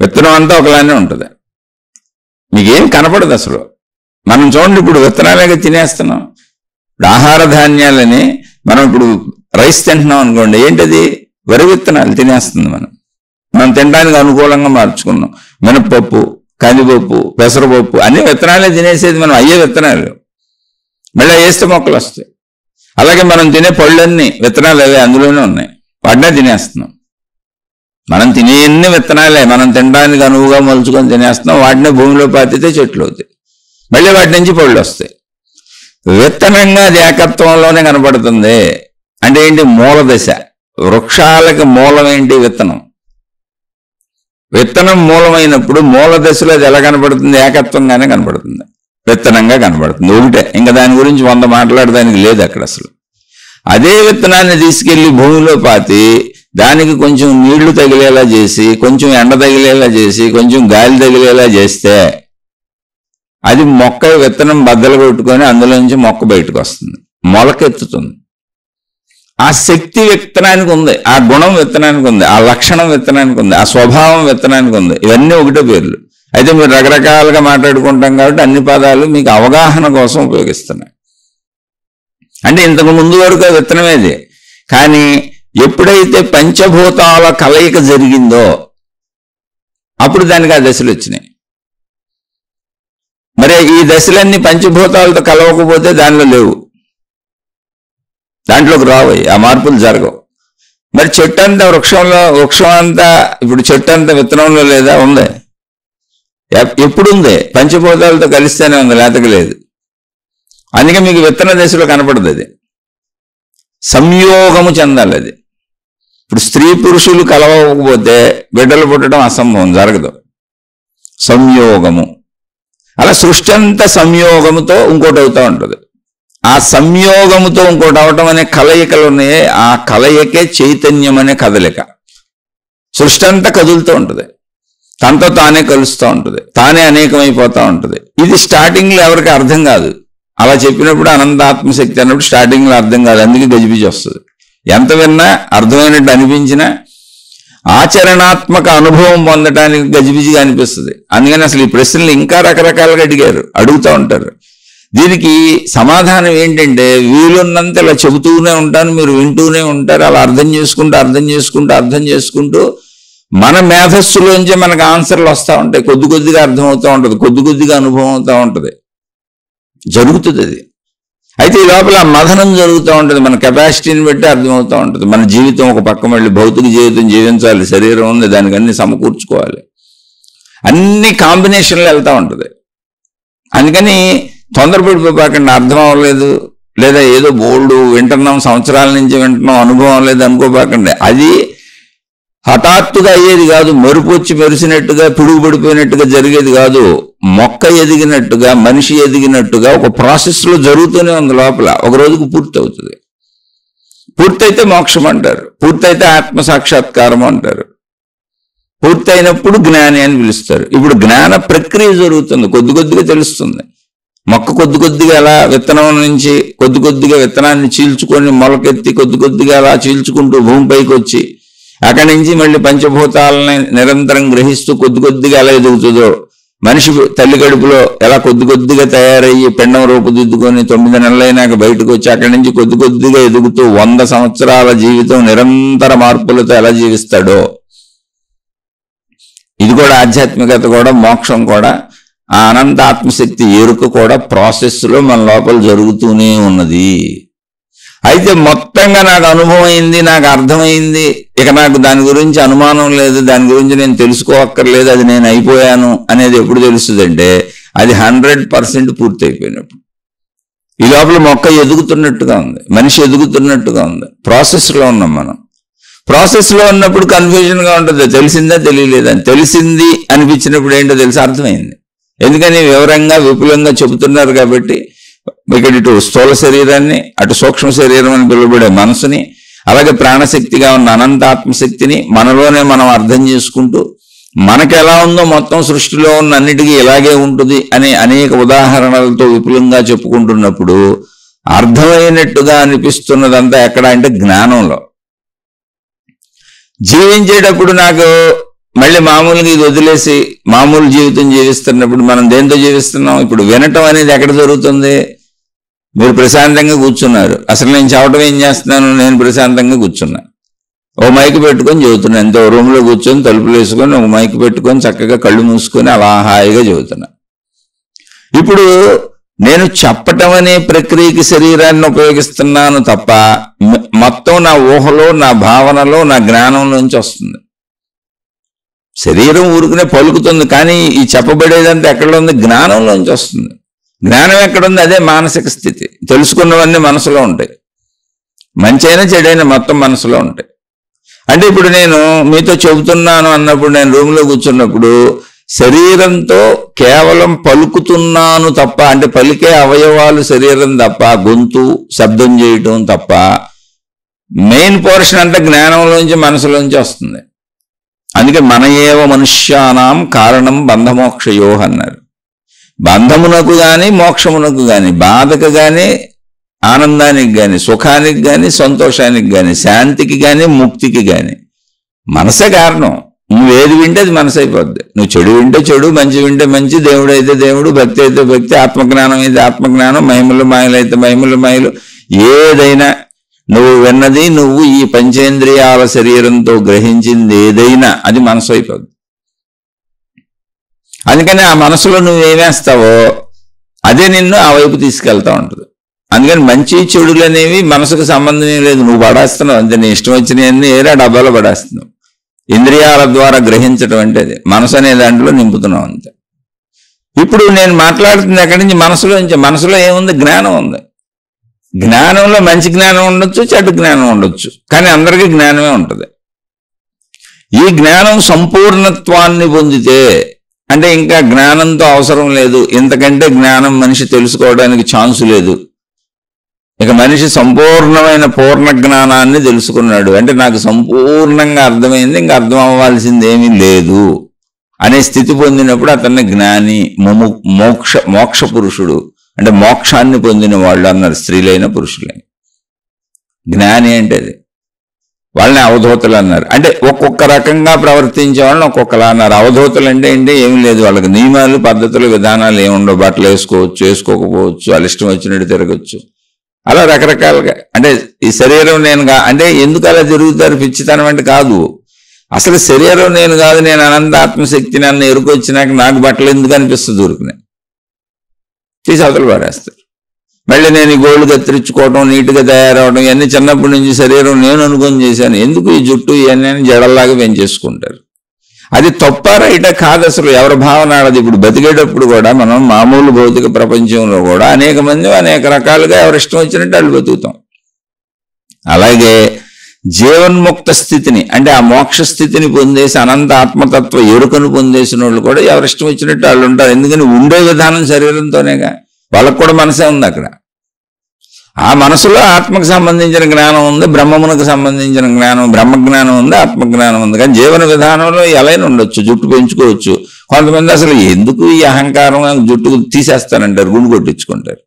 విత్తనం అంతా ఒకలానే ఉంటుంది, మీకేం కనపడదు అసలు. మనం చూడండి, ఇప్పుడు విత్తనాలుగా తినేస్తున్నాం. ఇప్పుడు ఆహార ధాన్యాలని మనం ఇప్పుడు రైస్ తింటున్నాం అనుకోండి, ఏంటది? వరి విత్తనాలు తినేస్తుంది. మనం తినడానికి అనుకూలంగా మార్చుకున్నాం. మినపప్పు, కందిపప్పు, పెసరపప్పు అన్ని విత్తనాలే తినేసేది మనం. అయ్యే విత్తనాలు మళ్ళీ వేస్తే మొక్కలు వస్తాయి. అలాగే మనం తినే పళ్ళన్నీ విత్తనాలు అవే అందులోనే ఉన్నాయి, వాటినే తినేస్తున్నాం. మనం తినేన్ని విత్తనాలే, మనం తినడానికి అనువుగా మలుచుకొని తినేస్తున్నాం. వాటినే భూమిలో పాతితే చెట్లు అవుతాయి, మళ్ళీ వాటి నుంచి పళ్ళు వస్తాయి. విత్తనంగా అది ఏకత్వంలోనే కనపడుతుంది. అంటే ఏంటి? మూల దశ. వృక్షాలకి మూలం ఏంటి? విత్తనం. విత్తనం మూలమైనప్పుడు మూల దశలో అది ఎలా కనబడుతుంది? ఏకత్వంగానే కనబడుతుంది, విత్తనంగా కనబడుతుంది, ఒకటే. ఇంకా దాని గురించి 100 మాట్లాడడానికి లేదు అక్కడ అసలు. అదే విత్తనాన్ని తీసుకెళ్లి భూమిలో పాతి దానికి కొంచెం నీళ్లు తగిలేలా చేసి, కొంచెం ఎండ తగిలేలా చేసి, కొంచెం గాలి తగిలేలా చేస్తే అది మొక్క, విత్తనం బద్దలు కొట్టుకొని అందులో నుంచి మొక్క బయటకు వస్తుంది, మొలకెత్తుతుంది. ఆ శక్తి విత్తనానికి ఉంది, ఆ గుణం విత్తనానికి ఉంది, ఆ లక్షణం విత్తనానికి ఉంది, ఆ స్వభావం విత్తనానికి ఉంది. ఇవన్నీ ఒకటే పేర్లు. అయితే మీరు రకరకాలుగా మాట్లాడుకుంటాం కాబట్టి అన్ని పదాలు మీకు అవగాహన కోసం ఉపయోగిస్తున్నాయి. అంటే ఇంతకు ముందు వరకు విత్తనమేది. కానీ ఎప్పుడైతే పంచభూతాల కలయిక జరిగిందో అప్పుడు దానికి ఆ దశలు వచ్చినాయి. మరి ఈ దశలన్నీ పంచభూతాలతో కలవకపోతే దానిలో లేవు, దాంట్లోకి రావు, ఆ మార్పులు జరగవు. మరి చెట్టు అంతా వృక్షం అంతా ఇప్పుడు చెట్టు అంతా విత్తనంలో లేదా? ఉంది. ఎప్పుడుంది? పంచభూతాలతో కలిస్తేనే ఉంది, లేతకు లేదు. అందుకే మీకు విత్తన దశలో కనపడదు. అది సంయోగము చెందాలి. అది ఇప్పుడు స్త్రీ పురుషులు కలవకపోతే బిడ్డలు పుట్టడం అసంభవం, జరగదు. సంయోగము. అలా సృష్టి అంతా సంయోగముతో ఇంకోటి అవుతూ ఉంటుంది. ఆ సంయోగముతో ఇంకోటి అవటం అనే కలయికలు ఉన్నాయే, ఆ కలయికే చైతన్యం అనే కదలిక. సృష్టి అంతా కదులుతూ ఉంటుంది, తనతో తానే కలుస్తూ ఉంటుంది, తానే అనేకమైపోతూ ఉంటుంది. ఇది స్టార్టింగ్లో ఎవరికి అర్థం కాదు. అలా చెప్పినప్పుడు అనంతాత్మశక్తి అన్నప్పుడు స్టార్టింగ్లో అర్థం కాదు, అందుకే గజిబిజి వస్తుంది. ఎంత విన్నా అర్థమైనట్టు అనిపించినా ఆచరణాత్మక అనుభవం పొందడానికి గజిబిజిగా అనిపిస్తుంది. అందుకని అసలు ఈ ప్రశ్నలు ఇంకా రకరకాలుగా అడుగుతూ ఉంటారు. దీనికి సమాధానం ఏంటంటే, వీలున్నంత ఇలా చెబుతూనే ఉంటాను, మీరు వింటూనే ఉంటారు. అలా అర్థం చేసుకుంటూ మన మేధస్సులోంచే మనకు ఆన్సర్లు వస్తూ ఉంటాయి. కొద్దిగా అర్థమవుతూ ఉంటుంది, కొద్దిగా అనుభవం అవుతూ ఉంటుంది, జరుగుతుంది అది. అయితే ఈ లోపల మథనం జరుగుతూ ఉంటుంది, మన కెపాసిటీని బట్టి అర్థమవుతూ ఉంటుంది. మన జీవితం ఒక పక్క మళ్ళీ భౌతిక జీవితం జీవించాలి, శరీరం ఉంది, దానికి అన్ని సమకూర్చుకోవాలి, అన్ని కాంబినేషన్లు వెళ్తూ ఉంటుంది. అందుకని తొందరపడిపోకండి, అర్థం అవ్వలేదు లేదా ఏదో బోల్డు వింటున్నాం, సంవత్సరాల నుంచి వింటున్నాం, అనుభవం లేదు అనుకోపాకండి. అది హఠాత్తుగా అయ్యేది కాదు, మెరుపు వచ్చి మెరిసినట్టుగా పిడుగు పడిపోయినట్టుగా జరిగేది కాదు. మొక్క ఎదిగినట్టుగా, మనిషి ఎదిగినట్టుగా ఒక ప్రాసెస్లో జరుగుతూనే ఉంది. లోపల ఒక రోజుకు పూర్తి అవుతుంది. పూర్తయితే మోక్షం అంటారు, పూర్తయితే ఆత్మ సాక్షాత్కారం అంటారు, పూర్తయినప్పుడు జ్ఞాని అని పిలుస్తారు. ఇప్పుడు జ్ఞాన ప్రక్రియ జరుగుతుంది, కొద్దిగా తెలుస్తుంది. మొక్క కొద్దిగా అలా విత్తనం నుంచి కొద్దిగా విత్తనాన్ని చీల్చుకొని మొలకెత్తి కొద్దిగా అలా చీల్చుకుంటూ భూమిపైకి వచ్చి అక్కడి నుంచి మళ్ళీ పంచభూతాలని నిరంతరం గ్రహిస్తూ కొద్దిగా ఎలా ఎదుగుతుందో మనిషి తల్లి కడుపులో ఎలా కొద్ది కొద్దిగా తయారయ్యి పిండం రూపుదిద్దుకొని 9 నెలలైనాక బయటకు వచ్చి అక్కడి నుంచి కొద్ది కొద్దిగా ఎదుగుతూ 100 సంవత్సరాల జీవితం నిరంతర మార్పులతో ఎలా జీవిస్తాడో, ఇది కూడా ఆధ్యాత్మికత కూడా మోక్షం కూడా ఆ అనంత ఆత్మశక్తి ఎరుక కూడా ప్రాసెస్లో మన లోపల జరుగుతూనే ఉన్నది. అయితే మొత్తంగా నాకు అనుభవం అయింది, నాకు అర్థమైంది, ఇక నాకు దాని గురించి అనుమానం లేదు, దాని గురించి నేను తెలుసుకోవక్కర్లేదు, అది నేను అయిపోయాను అనేది ఎప్పుడు తెలుస్తుందంటే అది 100% పూర్తి అయిపోయినప్పుడు. ఈ లోపల మొక్క ఎదుగుతున్నట్టుగా ఉంది, మనిషి ఎదుగుతున్నట్టుగా ఉంది, ప్రాసెస్లో ఉన్నాం మనం. ప్రాసెస్లో ఉన్నప్పుడు కన్ఫ్యూజన్గా ఉంటుంది, తెలిసిందా తెలియలేదా. తెలిసింది అనిపించినప్పుడు ఏంటో తెలిసి అర్థమైంది. ఎందుకని వివరంగా విపులంగా చెబుతున్నారు కాబట్టి. ఇక్కడ ఇటు స్థూల శరీరాన్ని, అటు సూక్ష్మ శరీరం అని పిలువబడే మనసుని, అలాగే ప్రాణశక్తిగా ఉన్న అనంతాత్మశక్తిని మనలోనే మనం అర్థం చేసుకుంటూ మనకు ఎలా ఉందో మొత్తం సృష్టిలో ఉన్న అన్నిటికీ ఇలాగే ఉంటుంది అనే అనేక ఉదాహరణలతో విపులంగా చెప్పుకుంటున్నప్పుడు అర్థమైనట్టుగా అనిపిస్తున్నదంతా ఎక్కడ అంటే జ్ఞానంలో. జీవించేటప్పుడు నాకు మళ్ళీ మామూలుగా ఇది వదిలేసి మామూలు జీవితం జీవిస్తున్నప్పుడు మనం దేంతో జీవిస్తున్నాం? ఇప్పుడు వినటం అనేది ఎక్కడ జరుగుతుంది? మీరు ప్రశాంతంగా కూర్చున్నారు, అసలు నేను చెప్పడం ఏం చేస్తున్నాను? నేను ప్రశాంతంగా కూర్చున్నా, ఓ మైక్ పెట్టుకొని చెబుతున్నా. ఎంతో రూమ్లో కూర్చొని తలుపులు వేసుకొని ఒక మైక్ పెట్టుకొని చక్కగా కళ్ళు మూసుకొని అలా హాయిగా చెబుతున్నా. ఇప్పుడు నేను చెప్పటం అనే ప్రక్రియకి శరీరాన్ని ఉపయోగిస్తున్నాను తప్ప మొత్తం నా ఊహలో, నా భావనలో, నా జ్ఞానంలోంచి వస్తుంది. శరీరం ఊరుకునే పలుకుతుంది, కానీ ఈ చెప్పబడేదంతా ఎక్కడ ఉంది? జ్ఞానంలోంచి వస్తుంది. జ్ఞానం ఎక్కడుంది? అదే మానసిక స్థితి. తెలుసుకున్నవన్నీ మనసులో ఉంటాయి, మంచైనా చెడైనా మొత్తం మనసులో ఉంటాయి. అంటే ఇప్పుడు నేను మీతో చెబుతున్నాను అన్నప్పుడు, నేను రూమ్లో కూర్చున్నప్పుడు శరీరంతో కేవలం పలుకుతున్నాను తప్ప, అంటే పలికే అవయవాలు శరీరం తప్ప, గొంతు శబ్దం చేయటం తప్ప మెయిన్ పోర్షన్ అంతా జ్ఞానంలోంచి మనసులోంచి వస్తుంది. అందుకే మన ఏవ మనుష్యానాం కారణం బంధమోక్షయో అన్నారు. బంధమునకు కానీ మోక్షమునకు కానీ, బాధకు కానీ ఆనందానికి కానీ, సుఖానికి కానీ సంతోషానికి కానీ, శాంతికి కానీ ముక్తికి కానీ మనసే కారణం. నువ్వు ఏది వింటే అది మనసు అయిపోద్ది. నువ్వు చెడు వింటే చెడు, మంచి వింటే మంచి, దేవుడు అయితే దేవుడు, భక్తి అయితే భక్తి, ఆత్మజ్ఞానం అయితే ఆత్మజ్ఞానం, మహిమలు మాయలు అయితే మహిమలు మాయలు. ఏదైనా నువ్వు విన్నది, నువ్వు ఈ పంచేంద్రియాల శరీరంతో గ్రహించింది ఏదైనా అది మనసు అయిపోద్ది. అందుకని ఆ మనసులో నువ్వేమేస్తావో అదే నిన్ను ఆ వైపు తీసుకెళ్తా ఉంటుంది. అందుకని మంచి చెడులు అనేవి మనసుకు సంబంధం లేదు, నువ్వు పడేస్తున్నావు అంతే. నీ ఇష్టం వచ్చినవన్నీ ఏరా డబ్బాలో పడేస్తున్నావు. ఇంద్రియాల ద్వారా గ్రహించడం అంటే అది మనసు అనే దాంట్లో నింపుతున్నావు అంతే. ఇప్పుడు నేను మాట్లాడుతుంది ఎక్కడి నుంచి? మనసులోంచి. మనసులో ఏముంది? జ్ఞానం ఉంది. జ్ఞానంలో మంచి జ్ఞానం ఉండొచ్చు, చెడ్డ జ్ఞానం ఉండొచ్చు, కానీ అందరికీ జ్ఞానమే ఉంటుంది. ఈ జ్ఞానం సంపూర్ణత్వాన్ని పొందితే, అంటే ఇంకా జ్ఞానంతో అవసరం లేదు, ఇంతకంటే జ్ఞానం మనిషి తెలుసుకోవడానికి ఛాన్స్ లేదు, ఇక మనిషి సంపూర్ణమైన పూర్ణ జ్ఞానాన్ని తెలుసుకున్నాడు అంటే నాకు సంపూర్ణంగా అర్థమైంది, ఇంకా అర్థం అవ్వాల్సింది ఏమీ లేదు అనే స్థితి పొందినప్పుడు అతన్ని జ్ఞాని, మోక్ష పురుషుడు, అంటే మోక్షాన్ని పొందిన వాళ్ళు అన్నారు, స్త్రీలైన పురుషులైన. జ్ఞాని అంటే అది. వాళ్ళని అవధూతలు అన్నారు. అంటే ఒక్కొక్క రకంగా ప్రవర్తించే వాళ్ళని ఒక్కొక్కలా అన్నారు. అవధూతలు అంటే ఏంటి? ఏమి లేదు, వాళ్ళకి నియమాలు, పద్ధతులు, విధానాలు ఏముండవు. బట్టలు వేసుకోవచ్చు, వేసుకోకపోవచ్చు, వాళ్ళ ఇష్టం వచ్చినట్టు తిరగచ్చు, అలా రకరకాలుగా. అంటే ఈ శరీరం నేనుగా అంటే ఎందుకు అలా తిరుగుతారు? పిచ్చితనం అంటే కాదు. అసలు శరీరం నేను కాదు, నేను అనంత ఆత్మశక్తి, నన్ను ఎరుకొచ్చినాక నాకు బట్టలు ఎందుకు అనిపిస్తుంది? దొరికినాయి తీసి అవతలు పారేస్తారు. మళ్ళీ నేను ఈ గోళ్ళు కత్తిరించుకోవడం, నీట్గా తయారవడం, ఇవన్నీ చిన్నప్పటి నుంచి శరీరం నేను అనుకొని చేశాను. ఎందుకు ఈ జుట్టు ఇవన్నీ జడల్లాగా పెంచేసుకుంటారు. అది తప్ప రైట కాదు అసలు. ఎవరి భావన ఆడదు. ఇప్పుడు బతికేటప్పుడు కూడా మనం మామూలు భౌతిక ప్రపంచంలో కూడా అనేక మంది అనేక రకాలుగా ఎవరిష్టం వచ్చినట్టు వాళ్ళు బతుకుతాం. అలాగే జీవన్ముక్త స్థితిని, అంటే ఆ మోక్ష స్థితిని పొందేసి అనంత ఆత్మతత్వ ఎరుకను పొందేసిన వాళ్ళు కూడా ఎవరిష్టం వచ్చినట్టు వాళ్ళు ఉంటారు. ఎందుకని ఉండే విధానం శరీరంతోనేగా, వాళ్ళకు కూడా మనసే ఉంది అక్కడ. ఆ మనసులో ఆత్మకు సంబంధించిన జ్ఞానం ఉంది, బ్రహ్మమునకు సంబంధించిన జ్ఞానం, బ్రహ్మజ్ఞానం ఉంది, ఆత్మజ్ఞానం ఉంది. కానీ జీవన విధానంలో ఎలాగైనా ఉండొచ్చు, జుట్టు పెంచుకోవచ్చు. కొంతమంది అసలు ఎందుకు ఈ అహంకారం, జుట్టు తీసేస్తానంటారు, గుండు కొట్టించుకుంటారు.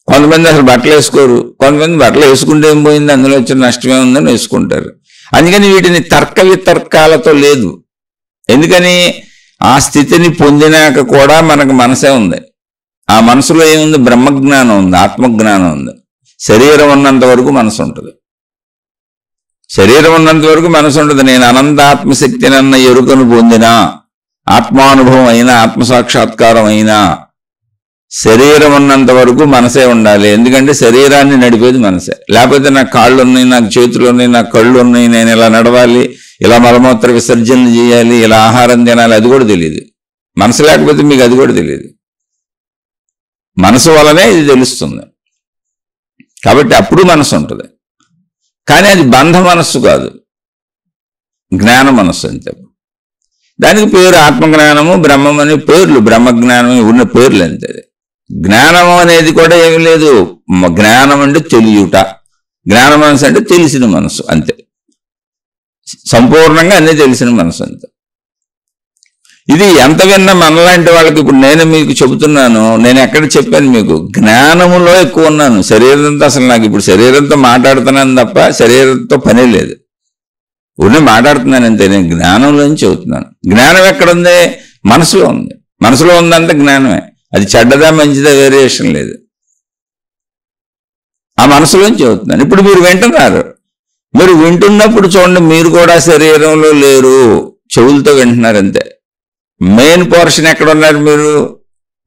కొంతమంది అసలు బట్టలు వేసుకోరు. కొంతమంది బట్టలు వేసుకుంటే ఏం పోయింది, అందులో వచ్చిన నష్టమే ఉందని వేసుకుంటారు. అందుకని వీటిని తర్క వితర్కాలతో లేదు. ఎందుకని ఆ స్థితిని పొందినాక కూడా మనకు మనసే ఉంది. ఆ మనసులో ఏముంది? బ్రహ్మజ్ఞానం ఉంది, ఆత్మజ్ఞానం ఉంది. శరీరం ఉన్నంత వరకు మనసు ఉంటుంది. శరీరం ఉన్నంత వరకు మనసు ఉంటుంది. నేను అనంత ఆత్మశక్తినన్న ఎరుకను పొందినా, ఆత్మానుభవం అయినా, ఆత్మసాక్షాత్కారం అయినా, శరీరం ఉన్నంత వరకు మనసే ఉండాలి. ఎందుకంటే శరీరాన్ని నడిపేది మనసే. లేకపోతే నాకు కాళ్ళు ఉన్నాయి, నాకు చేతులు ఉన్నాయి, నాకు కళ్ళు ఉన్నాయి, నేను ఇలా నడవాలి, ఇలా మలమూత్ర విసర్జనలు చేయాలి, ఇలా ఆహారం తినాలి, అది కూడా తెలియదు. మనసు లేకపోతే మీకు అది కూడా తెలియదు. మనసు వలనే ఇది తెలుస్తుంది. కాబట్టి అప్పుడు మనసు ఉంటుంది. కానీ అది బంధ మనస్సు కాదు, జ్ఞాన మనస్సు అంతే. దానికి పేరు ఆత్మజ్ఞానము, బ్రహ్మం అనే పేర్లు, బ్రహ్మజ్ఞానం ఉన్న పేర్లు అంతే. జ్ఞానం అనేది కూడా ఏమి లేదు. జ్ఞానం అంటే తెలియుట, జ్ఞాన మనసు అంటే తెలిసిన మనసు అంతే. సంపూర్ణంగా అన్నీ తెలిసిన మనసు అంతే. ఇది ఎంత విన్నా మనలాంటి వాళ్ళకి, ఇప్పుడు నేను మీకు చెబుతున్నాను, నేను ఎక్కడ చెప్పాను మీకు, జ్ఞానములో ఎక్కువ ఉన్నాను. శరీరంతో అసలు నాకు ఇప్పుడు శరీరంతో మాట్లాడుతున్నాను తప్ప శరీరంతో పనే లేదు. ఊరినే మాట్లాడుతున్నాను అంతే. నేను జ్ఞానంలోంచి చెబుతున్నాను. జ్ఞానం ఎక్కడుంది? మనసులో ఉంది. మనసులో ఉందంటే జ్ఞానమే. అది చెడ్డదా మంచిదా వేరియేషన్ లేదు. ఆ మనసులోంచి చెబుతున్నాను. ఇప్పుడు మీరు వింటున్నారు. మీరు వింటున్నప్పుడు చూడండి, మీరు కూడా శరీరంలో లేరు, చెవులతో వింటున్నారు అంతే. మెయిన్ పోర్షన్ ఎక్కడ ఉన్నారు?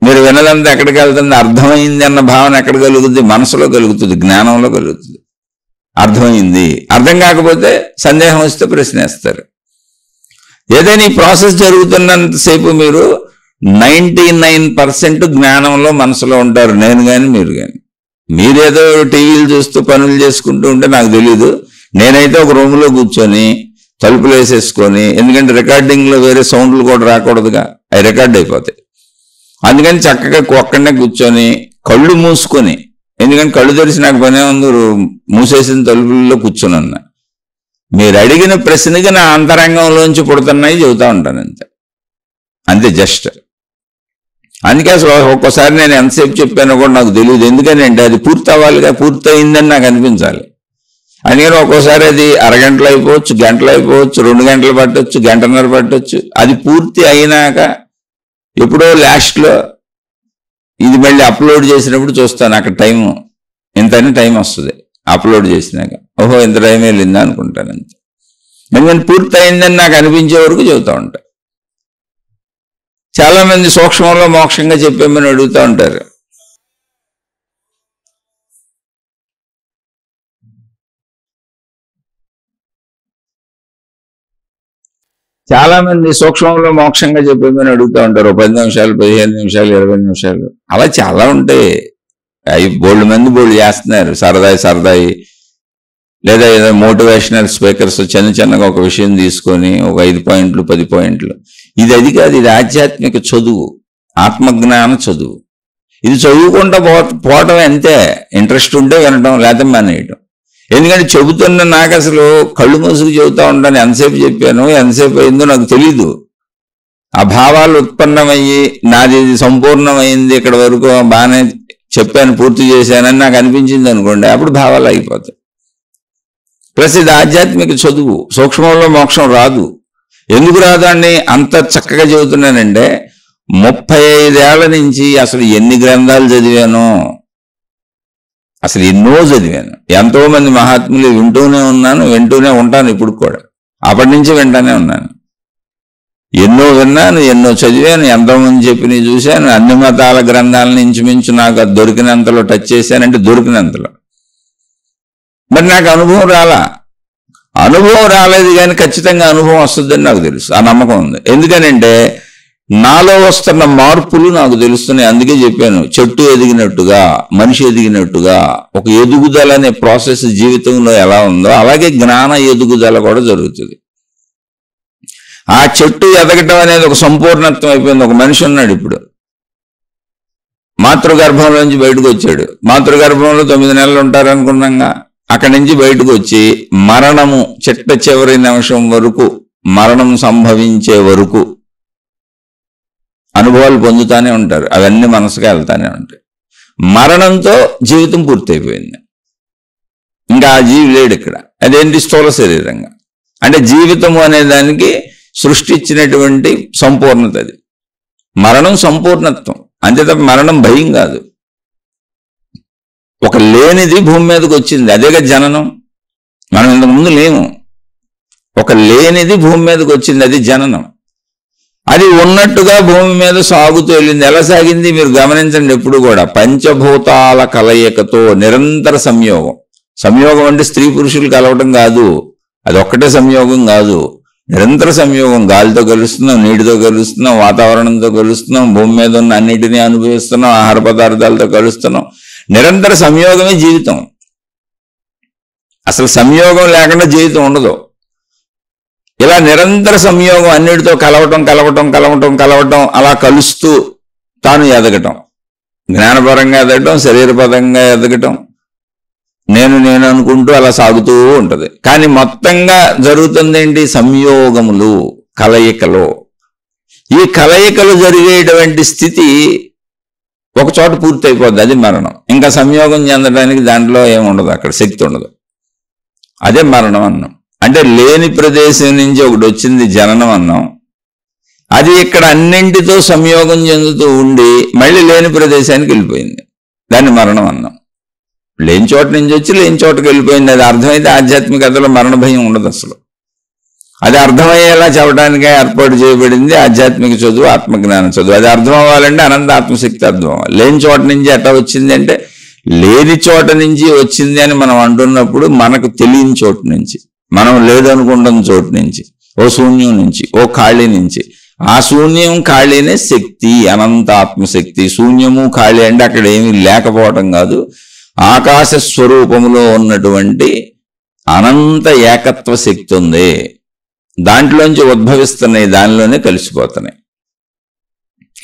మీరు వినదంతా ఎక్కడికి వెళ్తుంది? అర్థమైంది అన్న భావన ఎక్కడ కలుగుతుంది? మనసులో కలుగుతుంది, జ్ఞానంలో కలుగుతుంది. అర్థమైంది. అర్థం కాకపోతే సందేహం వస్తే ప్రశ్నిస్తారు. ఏదైనా ఈ ప్రాసెస్ జరుగుతున్నంతసేపు మీరు 99% జ్ఞానంలో మనసులో ఉంటారు. నేను కానీ మీరు కానీ. మీరేదో టీవీలు చూస్తూ పనులు చేసుకుంటూ ఉంటే నాకు తెలీదు. నేనైతే ఒక రూమ్లో కూర్చొని తలుపులు వేసేసుకొని, ఎందుకంటే రికార్డింగ్లో వేరే సౌండ్లు కూడా రాకూడదుగా, అవి రికార్డ్ అయిపోతాయి. అందుకని చక్కగా ఒక్కడనే కూర్చొని కళ్ళు మూసుకొని, ఎందుకంటే కళ్ళు తెరిచి నాకు పనే ఉంది, మూసేసిన తలుపుల్లో కూర్చొని ఉన్నా. మీరు అడిగిన ప్రశ్నకి నా అంతరంగంలోంచి పుడుతున్నాయి చెబుతా ఉంటాను అంతే. అంతే జస్ట్. అందుకే అసలు ఒక్కోసారి నేను ఎంతసేపు చెప్పానో కూడా నాకు తెలియదు. ఎందుకని అంటే అది పూర్తి అవ్వాలిగా, పూర్తి అయిందని నాకు అనిపించాలి. అందుకని ఒక్కోసారి అది అరగంటలు అయిపోవచ్చు, గంటలు అయిపోవచ్చు, 2 గంటలు పట్టవచ్చు, గంటన్నర పట్టవచ్చు. అది పూర్తి అయినాక ఎప్పుడో లాస్ట్లో ఇది మళ్ళీ అప్లోడ్ చేసినప్పుడు చూస్తాను, అక్కడ టైము ఇంతని టైం వస్తుంది. అప్లోడ్ చేసినాక ఓహో ఇంత టైం వెళ్ళిందా అనుకుంటాను అంతే. ఎందుకంటే పూర్తి అయిందని నాకు అనిపించే వరకు చెబుతూ ఉంటాను. చాలా మంది సూక్ష్మంలో మోక్షంగా చెప్పేమని అడుగుతూ ఉంటారు. చాలా మంది సూక్ష్మంలో మోక్షంగా చెప్పేమని అడుగుతూ ఉంటారు. 10 నిమిషాలు, 15 నిమిషాలు, 20 నిమిషాలు, అలా చాలా ఉంటాయి. అవి బోల్డ్ మంది బోల్డ్ చేస్తున్నారు, సరదాయి. లేదా ఏదో మోటివేషనల్ స్పీకర్స్ చిన్నగా ఒక విషయం తీసుకొని ఒక 5 పాయింట్లు 10 పాయింట్లు. అది కాదు. ఇది ఆధ్యాత్మిక చదువు, ఆత్మజ్ఞాన చదువు. ఇది చదువుకుంటా పోవటం అంతే. ఇంట్రెస్ట్ ఉంటే వినటం, లేకపోతే మానేయటం. ఎందుకంటే చెబుతున్న నాకు అసలు కళ్ళు మూసుకు చెబుతూ ఉంటాను. ఎంతసేపు చెప్పాను, ఎంతసేపు అయిందో నాకు తెలీదు. ఆ భావాలు ఉత్పన్నమయ్యి నాది సంపూర్ణమైంది, ఇక్కడ వరకు బాగానే చెప్పాను, పూర్తి చేశానని నాకు అనిపించింది అనుకోండి, అప్పుడు భావాలు అయిపోతాయి. ప్లస్ ఇది ఆధ్యాత్మిక చదువు. సూక్ష్మంలో మోక్షం రాదు. ఎందుకు రాదు అని అంత చక్కగా చెబుతున్నానంటే, 35 ఏళ్ల నుంచి అసలు ఎన్ని గ్రంథాలు చదివానో, అసలు ఎన్నో చదివాను. ఎంతో మంది మహాత్ములు వింటూనే ఉంటాను. ఇప్పుడు కూడా అప్పటి నుంచి వింటానే ఉన్నాను. ఎన్నో విన్నాను, ఎన్నో చదివాను, ఎంతోమంది చెప్పి చూశాను. అన్ని మతాల గ్రంథాలను ఇంచుమించు నాకు అది దొరికినంతలో టచ్ చేశానంటే దొరికినంతలో. మరి నాకు అనుభవం రాలేదు కానీ ఖచ్చితంగా అనుభవం వస్తుందని నాకు తెలుసు. ఆ నమ్మకం ఉంది. ఎందుకనంటే నాలో వస్తున్న మార్పులు నాకు తెలుస్తున్నాయి. అందుకే చెప్పాను, చెట్టు ఎదిగినట్టుగా, మనిషి ఎదిగినట్టుగా ఒక ఎదుగుదల అనే ప్రాసెస్ జీవితంలో ఎలా ఉందో అలాగే జ్ఞాన ఎదుగుదల కూడా జరుగుతుంది. ఆ చెట్టు ఎదగటం అనేది ఒక సంపూర్ణత్వం అయిపోయింది. ఒక మనిషి ఉన్నాడు, ఇప్పుడు మాతృగర్భంలోంచి బయటకు వచ్చాడు. మాతృగర్భంలో 9 నెలలు ఉంటారనుకున్నాగా, అక్కడి నుంచి బయటకు వచ్చి మరణము చిట్ట నిమిషం వరకు, మరణం సంభవించే వరకు అనుభవాలు పొందుతానే ఉంటారు. అవన్నీ మనసుగా వెళ్తానే ఉంటాయి. మరణంతో జీవితం పూర్తయిపోయింది. ఇంకా ఆ జీవి లేడు ఇక్కడ. అదేంటి? స్థూల శరీరంగా. అంటే జీవితము అనే దానికి సృష్టి ఇచ్చినటువంటి సంపూర్ణత అది. మరణం సంపూర్ణత్వం, అంతే తప్ప మరణం భయం కాదు. ఒక లేనిది భూమి మీదకి వచ్చింది, అదేగా జననం. మనం ఇంతకుముందు లేము, ఒక లేనిది భూమి మీదకి వచ్చింది, అది జననం. అది ఉన్నట్టుగా భూమి మీద సాగుతూ వెళ్ళింది. ఎలా సాగింది మీరు గమనించండి. ఎప్పుడు కూడా పంచభూతాల కలయికతో నిరంతర సంయోగం. సంయోగం అంటే స్త్రీ పురుషులు కలవటం కాదు, అది ఒక్కటే సంయోగం కాదు, నిరంతర సంయోగం. గాలితో కలుస్తున్నాం, నీటితో కలుస్తున్నాం, వాతావరణంతో కలుస్తున్నాం, భూమి మీద ఉన్న అన్నిటినీ అనుభవిస్తున్నాం, ఆహార పదార్థాలతో కలుస్తున్నాం. నిరంతర సంయోగమే జీవితం. అసలు సంయోగం లేకుండా జీవితం ఉండదు. ఇలా నిరంతర సంయోగం, అన్నిటితో కలవటం కలవటం కలవటం కలవటం, అలా కలుస్తూ తాను ఎదగటం, జ్ఞానపరంగా ఎదగటం, శరీరపరంగా ఎదగటం, నేను నేను అనుకుంటూ అలా సాగుతూ ఉంటది. కానీ మొత్తంగా జరుగుతుంది ఏంటి? సంయోగములు, కలయికలు. ఈ కలయికలు జరిగేటువంటి స్థితి ఒక చోట పూర్తయిపోద్ది, అది మరణం. ఇంకా సంయోగం చెందడానికి దాంట్లో ఏముండదు, అక్కడ శక్తి ఉండదు. అదే మరణం అన్నాం. అంటే లేని ప్రదేశం నుంచి ఒకటి వచ్చింది జననం అన్నాం. అది ఇక్కడ అన్నింటితో సంయోగం చెందుతూ ఉండి మళ్ళీ లేని ప్రదేశానికి వెళ్ళిపోయింది, దాన్ని మరణం అన్నాం. లేని చోట నుంచి వచ్చి లేని చోటకి వెళ్ళిపోయింది. అది అర్థమైతే ఆధ్యాత్మికతలో మరణ భయం ఉండదు అసలు. అది అర్థమయ్యేలా చెప్పడానికే ఏర్పాటు చేయబడింది ఆధ్యాత్మిక చదువు, ఆత్మజ్ఞాన చదువు. అది అర్థం అవ్వాలంటే అనంత ఆత్మశక్తి అర్థం అవ్వాలి. లేని చోట నుంచి ఎట్లా వచ్చింది అంటే, లేని చోట నుంచి వచ్చింది అని మనం అంటున్నప్పుడు మనకు తెలియని చోటు నుంచి, మనం లేదనుకుంటున్న చోటు నుంచి, ఓ శూన్యం నుంచి, ఓ ఖాళీ నుంచి. ఆ శూన్యం ఖాళీనే శక్తి, అనంత ఆత్మశక్తి. శూన్యము ఖాళీ అంటే అక్కడ ఏమీ లేకపోవటం కాదు, ఆకాశ స్వరూపములో ఉన్నటువంటి అనంత ఏకత్వ శక్తి ఉంది. దాంట్లోంచి ఉద్భవిస్తున్నాయి, దానిలోనే కలిసిపోతున్నాయి.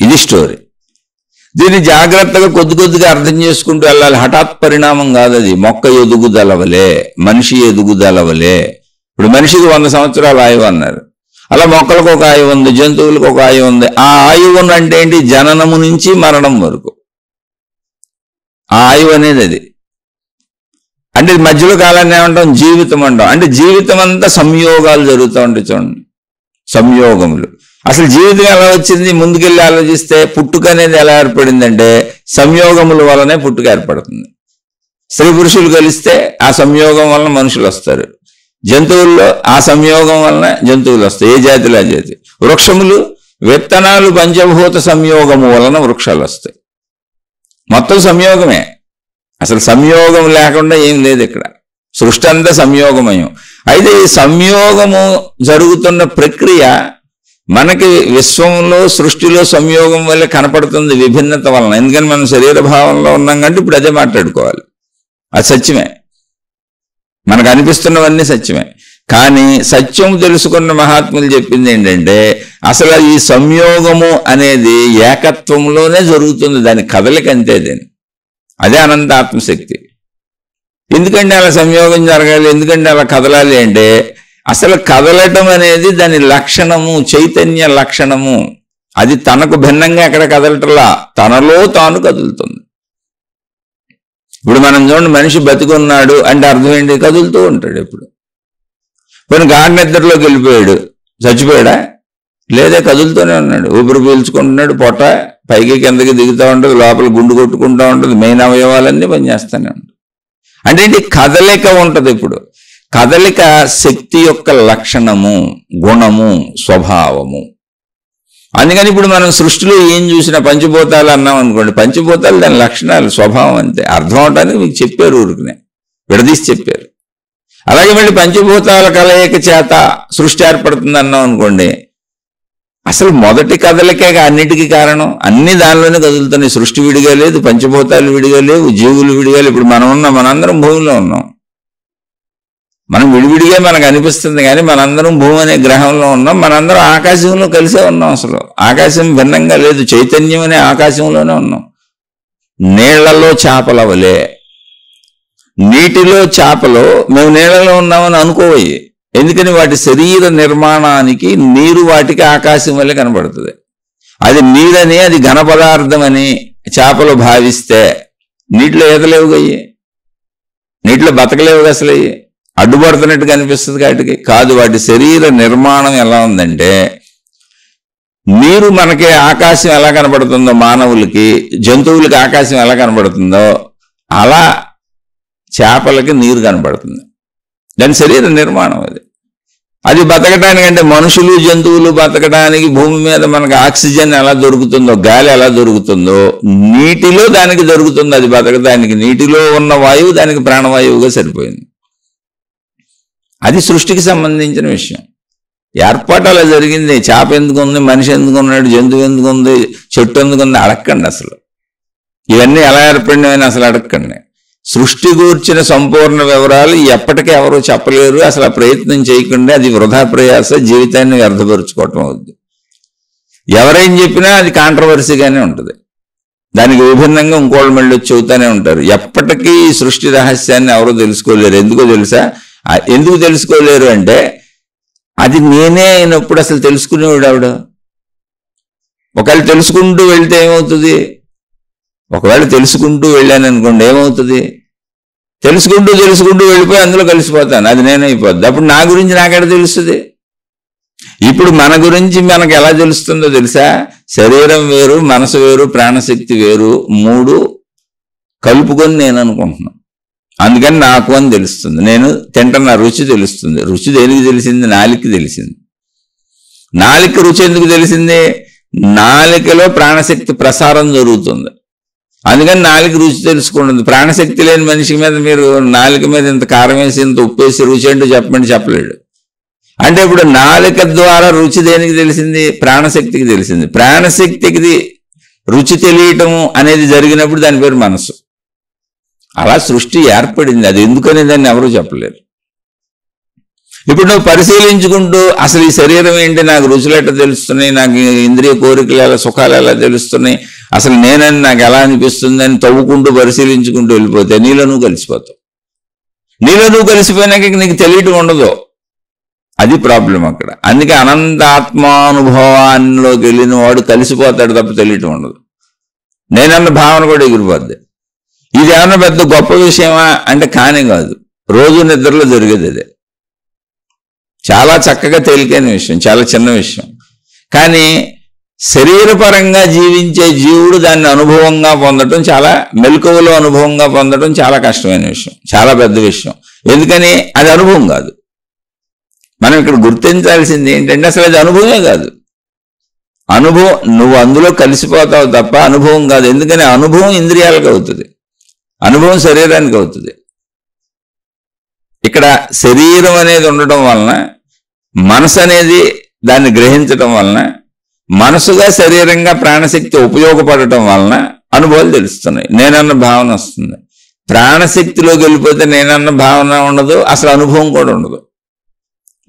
ఇది స్టోరీ. దీన్ని జాగ్రత్తగా కొద్ది కొద్దిగా అర్థం చేసుకుంటూ వెళ్ళాలి. హఠాత్ పరిణామం కాదు అది. మొక్క ఎదుగుదలవలే, మనిషి ఎదుగుదలవలే. ఇప్పుడు మనిషికి 100 సంవత్సరాలు ఆయువు అన్నారు. అలా మొక్కలకు ఒక ఆయువు ఉంది, జంతువులకు ఒక ఆయువు ఉంది. ఆ ఆయువు అంటే ఏంటి? జననము నుంచి మరణం వరకు ఆ ఆయువు అనేది అది. అంటే మధ్యలో కాలాన్ని ఏమంటాం? జీవితం అంటాం. అంటే జీవితం అంతా సంయోగాలు జరుగుతూ ఉంటాయి. చూడండి, సంయోగములు. అసలు జీవితం ఎలా వచ్చింది? ముందుకెళ్ళి ఆలోచిస్తే పుట్టుక అనేది ఎలా ఏర్పడిందంటే సంయోగముల వల్లనే పుట్టుక ఏర్పడుతుంది. స్త్రీ పురుషులు కలిస్తే ఆ సంయోగం వలన మనుషులు వస్తారు. జంతువుల్లో ఆ సంయోగం వలన జంతువులు వస్తాయి, ఏ జాతిలో ఆ జాతి. వృక్షములు, విత్తనాలు పంచభూత సంయోగము వలన వృక్షాలు వస్తాయి. మొత్తం సంయోగమే. అసలు సంయోగం లేకుండా ఏం లేదు ఇక్కడ. సృష్టి అంతా సంయోగమయం. అయితే ఈ సంయోగము జరుగుతున్న ప్రక్రియ మనకి విశ్వంలో, సృష్టిలో సంయోగం వల్ల కనపడుతుంది, విభిన్నత వలన. ఎందుకని మనం శరీర భావంలో ఉన్నాం కంటే ఇప్పుడు అదే మాట్లాడుకోవాలి. అది సత్యమే, మనకు అనిపిస్తున్నవన్నీ సత్యమే. కానీ సత్యం తెలుసుకున్న మహాత్ములు చెప్పింది ఏంటంటే, అసలు ఈ సంయోగము అనేది ఏకత్వంలోనే జరుగుతుంది, దాని కదలిక అంతే. అదే అనంత ఆత్మశక్తి. ఎందుకంటే అలా సంయోగం జరగాలి, ఎందుకంటే అలా కదలాలి అంటే, అసలు కదలటం అనేది దాని లక్షణము, చైతన్య లక్షణము. అది తనకు భిన్నంగా ఎక్కడ కదలటలా, తనలో తాను కదులుతుంది. ఇప్పుడు మనం చూడండి, మనిషి బతికున్నాడు అంటే అర్థం ఏంటి? కదులుతూ ఉంటాడు ఎప్పుడు. ఇప్పుడు గాఢ నిద్రలోకి వెళ్ళిపోయాడు, చచ్చిపోయాడా? లేదా, కదులుతూనే ఉన్నాడు. ఊపిరి పీల్చుకుంటున్నాడు, పొట్ట పైకి కిందకి దిగుతూ ఉంటుంది, లోపల గుండు కొట్టుకుంటూ ఉంటుంది, మెయిన్ అవయవాలన్నీ పనిచేస్తూనే ఉంటుంది. అంటే ఏంటి? కదలిక ఉంటుంది. ఇప్పుడు కదలిక శక్తి యొక్క లక్షణము, గుణము, స్వభావము. అందుకని ఇప్పుడు మనం సృష్టిలో ఏం చూసినా పంచభూతాలు అన్నాం అనుకోండి, పంచభూతాలు దాని లక్షణాలు, స్వభావం అంతే. అర్థం అవడానికి మీకు చెప్పారు, ఊరికనే విడదీసి చెప్పారు. అలాగే మళ్ళీ పంచభూతాల కలయిక చేత సృష్టి ఏర్పడుతుంది అన్నాం అనుకోండి, అసలు మొదటి కదలికే అన్నిటికీ కారణం. అన్ని దానిలోనే కదులుతున్నాయి. సృష్టి విడిగా లేదు, పంచభూతాలు విడిగా లేవు, జీవులు విడిగా లేవు. ఇప్పుడు మనం ఉన్నాం, మనందరం భూమిలో ఉన్నాం. మనం విడివిడిగా మనకు అనిపిస్తుంది, కానీ మనందరం భూమి అనే గ్రహంలో ఉన్నాం. మనందరం ఆకాశంలో కలిసే ఉన్నాం. అసలు ఆకాశం భిన్నంగా లేదు, చైతన్యం అనే ఆకాశంలోనే ఉన్నాం. నీళ్లలో చేపలవలే, నీటిలో చేపలు మేము నీళ్ళలో ఉన్నామని అనుకోవయ్యి. ఎందుకని? వాటి శరీర నిర్మాణానికి నీరు వాటికి ఆకాశం వల్లే కనబడుతుంది. అది నీరని, అది ఘన పదార్థం అని చేపలు భావిస్తే నీటిలో ఈతలేవు, అయ్యి నీటిలో బతకలేవు అసలు. అడ్డుపడుతున్నట్టు కనిపిస్తుంది వాటికి కాదు. వాటి శరీర నిర్మాణం ఎలా ఉందంటే, నీరు మనకి ఆకాశం ఎలా కనబడుతుందో, మానవులకి జంతువులకి ఆకాశం ఎలా కనబడుతుందో అలా చేపలకి నీరు కనబడుతుంది. దాని శరీర నిర్మాణం అది. అది బతకడానికంటే మనుషులు జంతువులు బతకడానికి భూమి మీద మనకు ఆక్సిజన్ ఎలా దొరుకుతుందో, గాలి ఎలా దొరుకుతుందో, నీటిలో దానికి దొరుకుతుంది. అది బతకడానికి నీటిలో ఉన్న వాయువు దానికి ప్రాణవాయువుగా సరిపోయింది. అది సృష్టికి సంబంధించిన విషయం. ఏర్పాటు అలా జరిగింది. చేప ఎందుకు ఉంది, మనిషి ఎందుకు ఉన్నాడు, జంతువు ఎందుకు ఉంది, చెట్టు ఎందుకు ఉంది అడగండి. అసలు ఇవన్నీ ఎలా ఏర్పడినవని అసలు అడగండి. సృష్టి గూర్చిన సంపూర్ణ వివరాలు ఎప్పటికీ ఎవరూ చెప్పలేరు. అసలు ఆ ప్రయత్నం చేయకుండా అది వృధా ప్రయాస, జీవితాన్ని వ్యర్థపరుచుకోవటం అవుద్ది. ఎవరేం చెప్పినా అది కాంట్రవర్సీగానే ఉంటుంది. దానికి విభిన్నంగా ఇంకోళ్ళు మళ్ళీ వచ్చి చెబుతూనే ఉంటారు. ఎప్పటికీ ఈ సృష్టి రహస్యాన్ని ఎవరూ తెలుసుకోలేరు. ఎందుకో తెలుసా? ఎందుకు తెలుసుకోలేరు అంటే, అది నేనే అయినప్పుడు అసలు తెలుసుకునేవాడు ఆవిడ. ఒకవేళ తెలుసుకుంటూ వెళ్తే ఏమవుతుంది? ఒకవేళ తెలుసుకుంటూ వెళ్ళాను అనుకోండి, ఏమవుతుంది? తెలుసుకుంటూ వెళ్ళిపోయి అందులో కలిసిపోతాను, అది నేనైపోద్ది. అప్పుడు నా గురించి నాకెడ తెలుస్తుంది? ఇప్పుడు మన గురించి మనకు ఎలా తెలుస్తుందో తెలుసా? శరీరం వేరు, మనసు వేరు, ప్రాణశక్తి వేరు, మూడు కలుపుకొని నేను అనుకుంటున్నాను. అందుకని నాకు అని తెలుస్తుంది. నేను తింటున్న రుచి తెలుస్తుంది. రుచి దేనికి తెలిసింది? నాలికి తెలిసింది. నాలిక రుచి ఎందుకు తెలిసింది? నాలికలో ప్రాణశక్తి ప్రసారం జరుగుతుంది. అందుకని నాలుక రుచి తెలుసుకుంటుంది. ప్రాణశక్తి లేని మనిషి మీద మీరు నాలుక మీద ఇంత కారం వేసి ఇంత ఉప్పు వేసి రుచి అంటూ చెప్పమని చెప్పలేడు. అంటే ఇప్పుడు నాలుక ద్వారా రుచి దేనికి తెలిసింది? ప్రాణశక్తికి తెలిసింది. ప్రాణశక్తికి రుచి తెలియటం అనేది జరిగినప్పుడు దాని పేరు మనసు. అలా సృష్టి ఏర్పడింది. అది ఎందుకనే దాన్ని ఎవరూ చెప్పలేరు. ఇప్పుడు నువ్వు పరిశీలించుకుంటూ అసలు ఈ శరీరం ఏంటి, నాకు రుచులు ఎట్లా తెలుస్తున్నాయి, నాకు ఇంద్రియ కోరికలు ఎలా, సుఖాలు ఎలా తెలుస్తున్నాయి, అసలు నేనని నాకు ఎలా అనిపిస్తుంది అని తవ్వుకుంటూ పరిశీలించుకుంటూ వెళ్ళిపోతే నీలో నువ్వు కలిసిపోతావు. నీలో నువ్వు కలిసిపోయినాక నీకు తెలియటం ఉండదు. అది ప్రాబ్లం అక్కడ. అందుకే అనంత ఆత్మానుభవాల్లోకి వెళ్ళిన వాడు కలిసిపోతాడు తప్ప తెలియటం ఉండదు. నేనన్న భావన కూడా ఎగిరిపోద్ది. ఇది ఏమన్నా పెద్ద గొప్ప విషయమా అంటే కానే కాదు. రోజు నిద్రలో జరిగేది అదే. చాలా చక్కగా తేలికైన విషయం, చాలా చిన్న విషయం. కానీ శరీరపరంగా జీవించే జీవుడు దాన్ని అనుభవంగా పొందడం, చాలా మెలకువలో అనుభవంగా పొందడం చాలా కష్టమైన విషయం, చాలా పెద్ద విషయం. ఎందుకని? అది అనుభవం కాదు. మనం ఇక్కడ గుర్తించాల్సింది ఏంటంటే అసలు అది అనుభవమే కాదు. అనుభవం నువ్వు అందులో కలిసిపోతావు తప్ప అనుభవం కాదు. ఎందుకని? అనుభవం ఇంద్రియాలకు అవుతుంది, అనుభవం శరీరానికి అవుతుంది. ఇక్కడ శరీరం అనేది ఉండటం వలన, మనసు అనేది దాన్ని గ్రహించటం వలన, మనసుగా శరీరంగా ప్రాణశక్తి ఉపయోగపడటం వలన అనుభవాలు తెలుస్తున్నాయి. నేనన్న భావన వస్తుంది. ప్రాణశక్తిలోకి వెళ్ళిపోతే నేనన్న భావన ఉండదు, అసలు అనుభవం కూడా ఉండదు.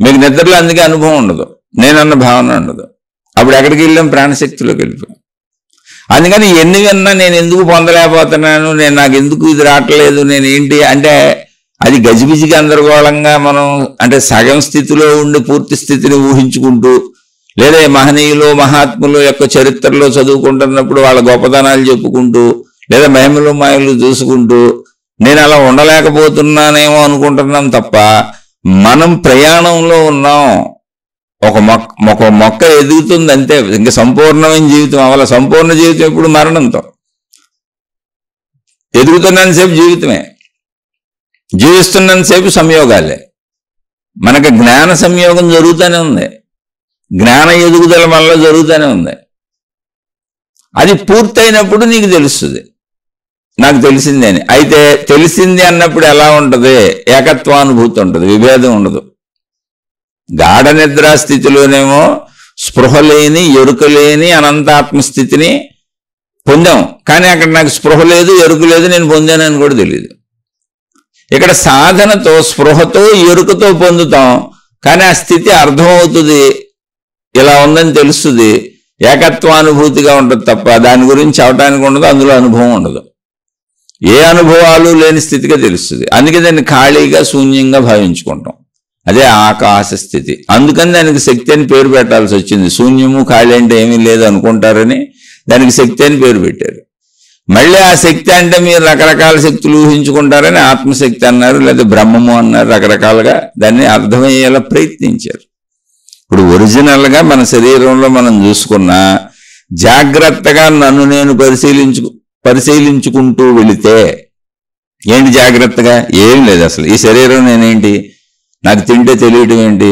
మీకు నిద్రలో అందుకే అనుభవం ఉండదు, నేనన్న భావన ఉండదు. అప్పుడు ఎక్కడికి వెళ్ళాం? ప్రాణశక్తిలోకి వెళ్ళిపోయాం. అందుకని ఎన్ని విన్నా నేను ఎందుకు పొందలేకపోతున్నాను, నాకు ఎందుకు ఇది రావట్లేదు, నేను ఏంటి అంటే అది గజిబిజి గందరగోళంగా మనం అంటే సగం స్థితిలో ఉండి పూర్తి స్థితిని ఊహించుకుంటూ, లేదా మహనీయులు మహాత్ములు యొక్క చరిత్రలో చదువుకుంటున్నప్పుడు వాళ్ళ గొప్పతనాలు చెప్పుకుంటూ, లేదా మహిమలు మాయలు చూసుకుంటూ నేను అలా ఉండలేకపోతున్నానేమో అనుకుంటున్నాం తప్ప మనం ప్రయాణంలో ఉన్నాం. ఒక మొక్క ఎదుగుతుంది అంతే, ఇంకా సంపూర్ణమైన జీవితం అవ్వాలి. సంపూర్ణ జీవితం ఎప్పుడు? మరణంతో. ఎదుగుతున్నంతసేపు జీవితమే, జీవిస్తున్నంతసేపు సంయోగాలే. మనకు జ్ఞాన సంయోగం జరుగుతూనే ఉంది, జ్ఞాన ఎదుగుదల వల్ల జరుగుతూనే ఉంది. అది పూర్తయినప్పుడు నీకు తెలుస్తుంది, నాకు తెలిసింది అని. అయితే తెలిసింది అన్నప్పుడు ఎలా ఉంటుంది? ఏకత్వానుభూతి ఉంటుంది, విభేదం ఉండదు. గాఢ నిద్రా స్థితిలోనేమో స్పృహ లేని, ఎరుక లేని అనంతాత్మస్థితిని పొందాం. కానీ అక్కడ నాకు స్పృహ లేదు, ఎరుక లేదు, నేను పొందానని కూడా తెలియదు. ఇక్కడ సాధనతో స్పృహతో ఎరుకతో పొందుతాం, కానీ ఆ స్థితి అర్థమవుతుంది, ఇలా ఉందని తెలుస్తుంది, ఏకత్వానుభూతిగా ఉంటుంది తప్ప దాని గురించి అవటానికి ఉండదు, అందులో అనుభవం ఉండదు. ఏ అనుభవాలు లేని స్థితిగా తెలుస్తుంది. అందుకే దాన్ని ఖాళీగా శూన్యంగా భావించుకుంటాం. అదే ఆకాశ స్థితి. అందుకని దానికి శక్తి అని పేరు పెట్టాల్సి వచ్చింది. శూన్యము ఖాళీ అంటే ఏమీ లేదు అనుకుంటారని దానికి శక్తి అని పేరు పెట్టారు. మళ్ళీ ఆ శక్తి అంటే మీరు రకరకాల శక్తులు ఊహించుకుంటారని ఆత్మశక్తి అన్నారు, లేదా బ్రహ్మము అన్నారు, రకరకాలుగా దాన్ని అర్థమయ్యేలా ప్రయత్నించారు. ఇప్పుడు ఒరిజినల్గా మన శరీరంలో మనం చూసుకున్నా జాగ్రత్తగా నన్ను నేను పరిశీలించుకుంటూ వెళితే ఏంటి జాగ్రత్తగా? ఏం లేదు అసలు. ఈ శరీరం నేనేంటి, నాకు తింటే తెలియటం ఏంటి,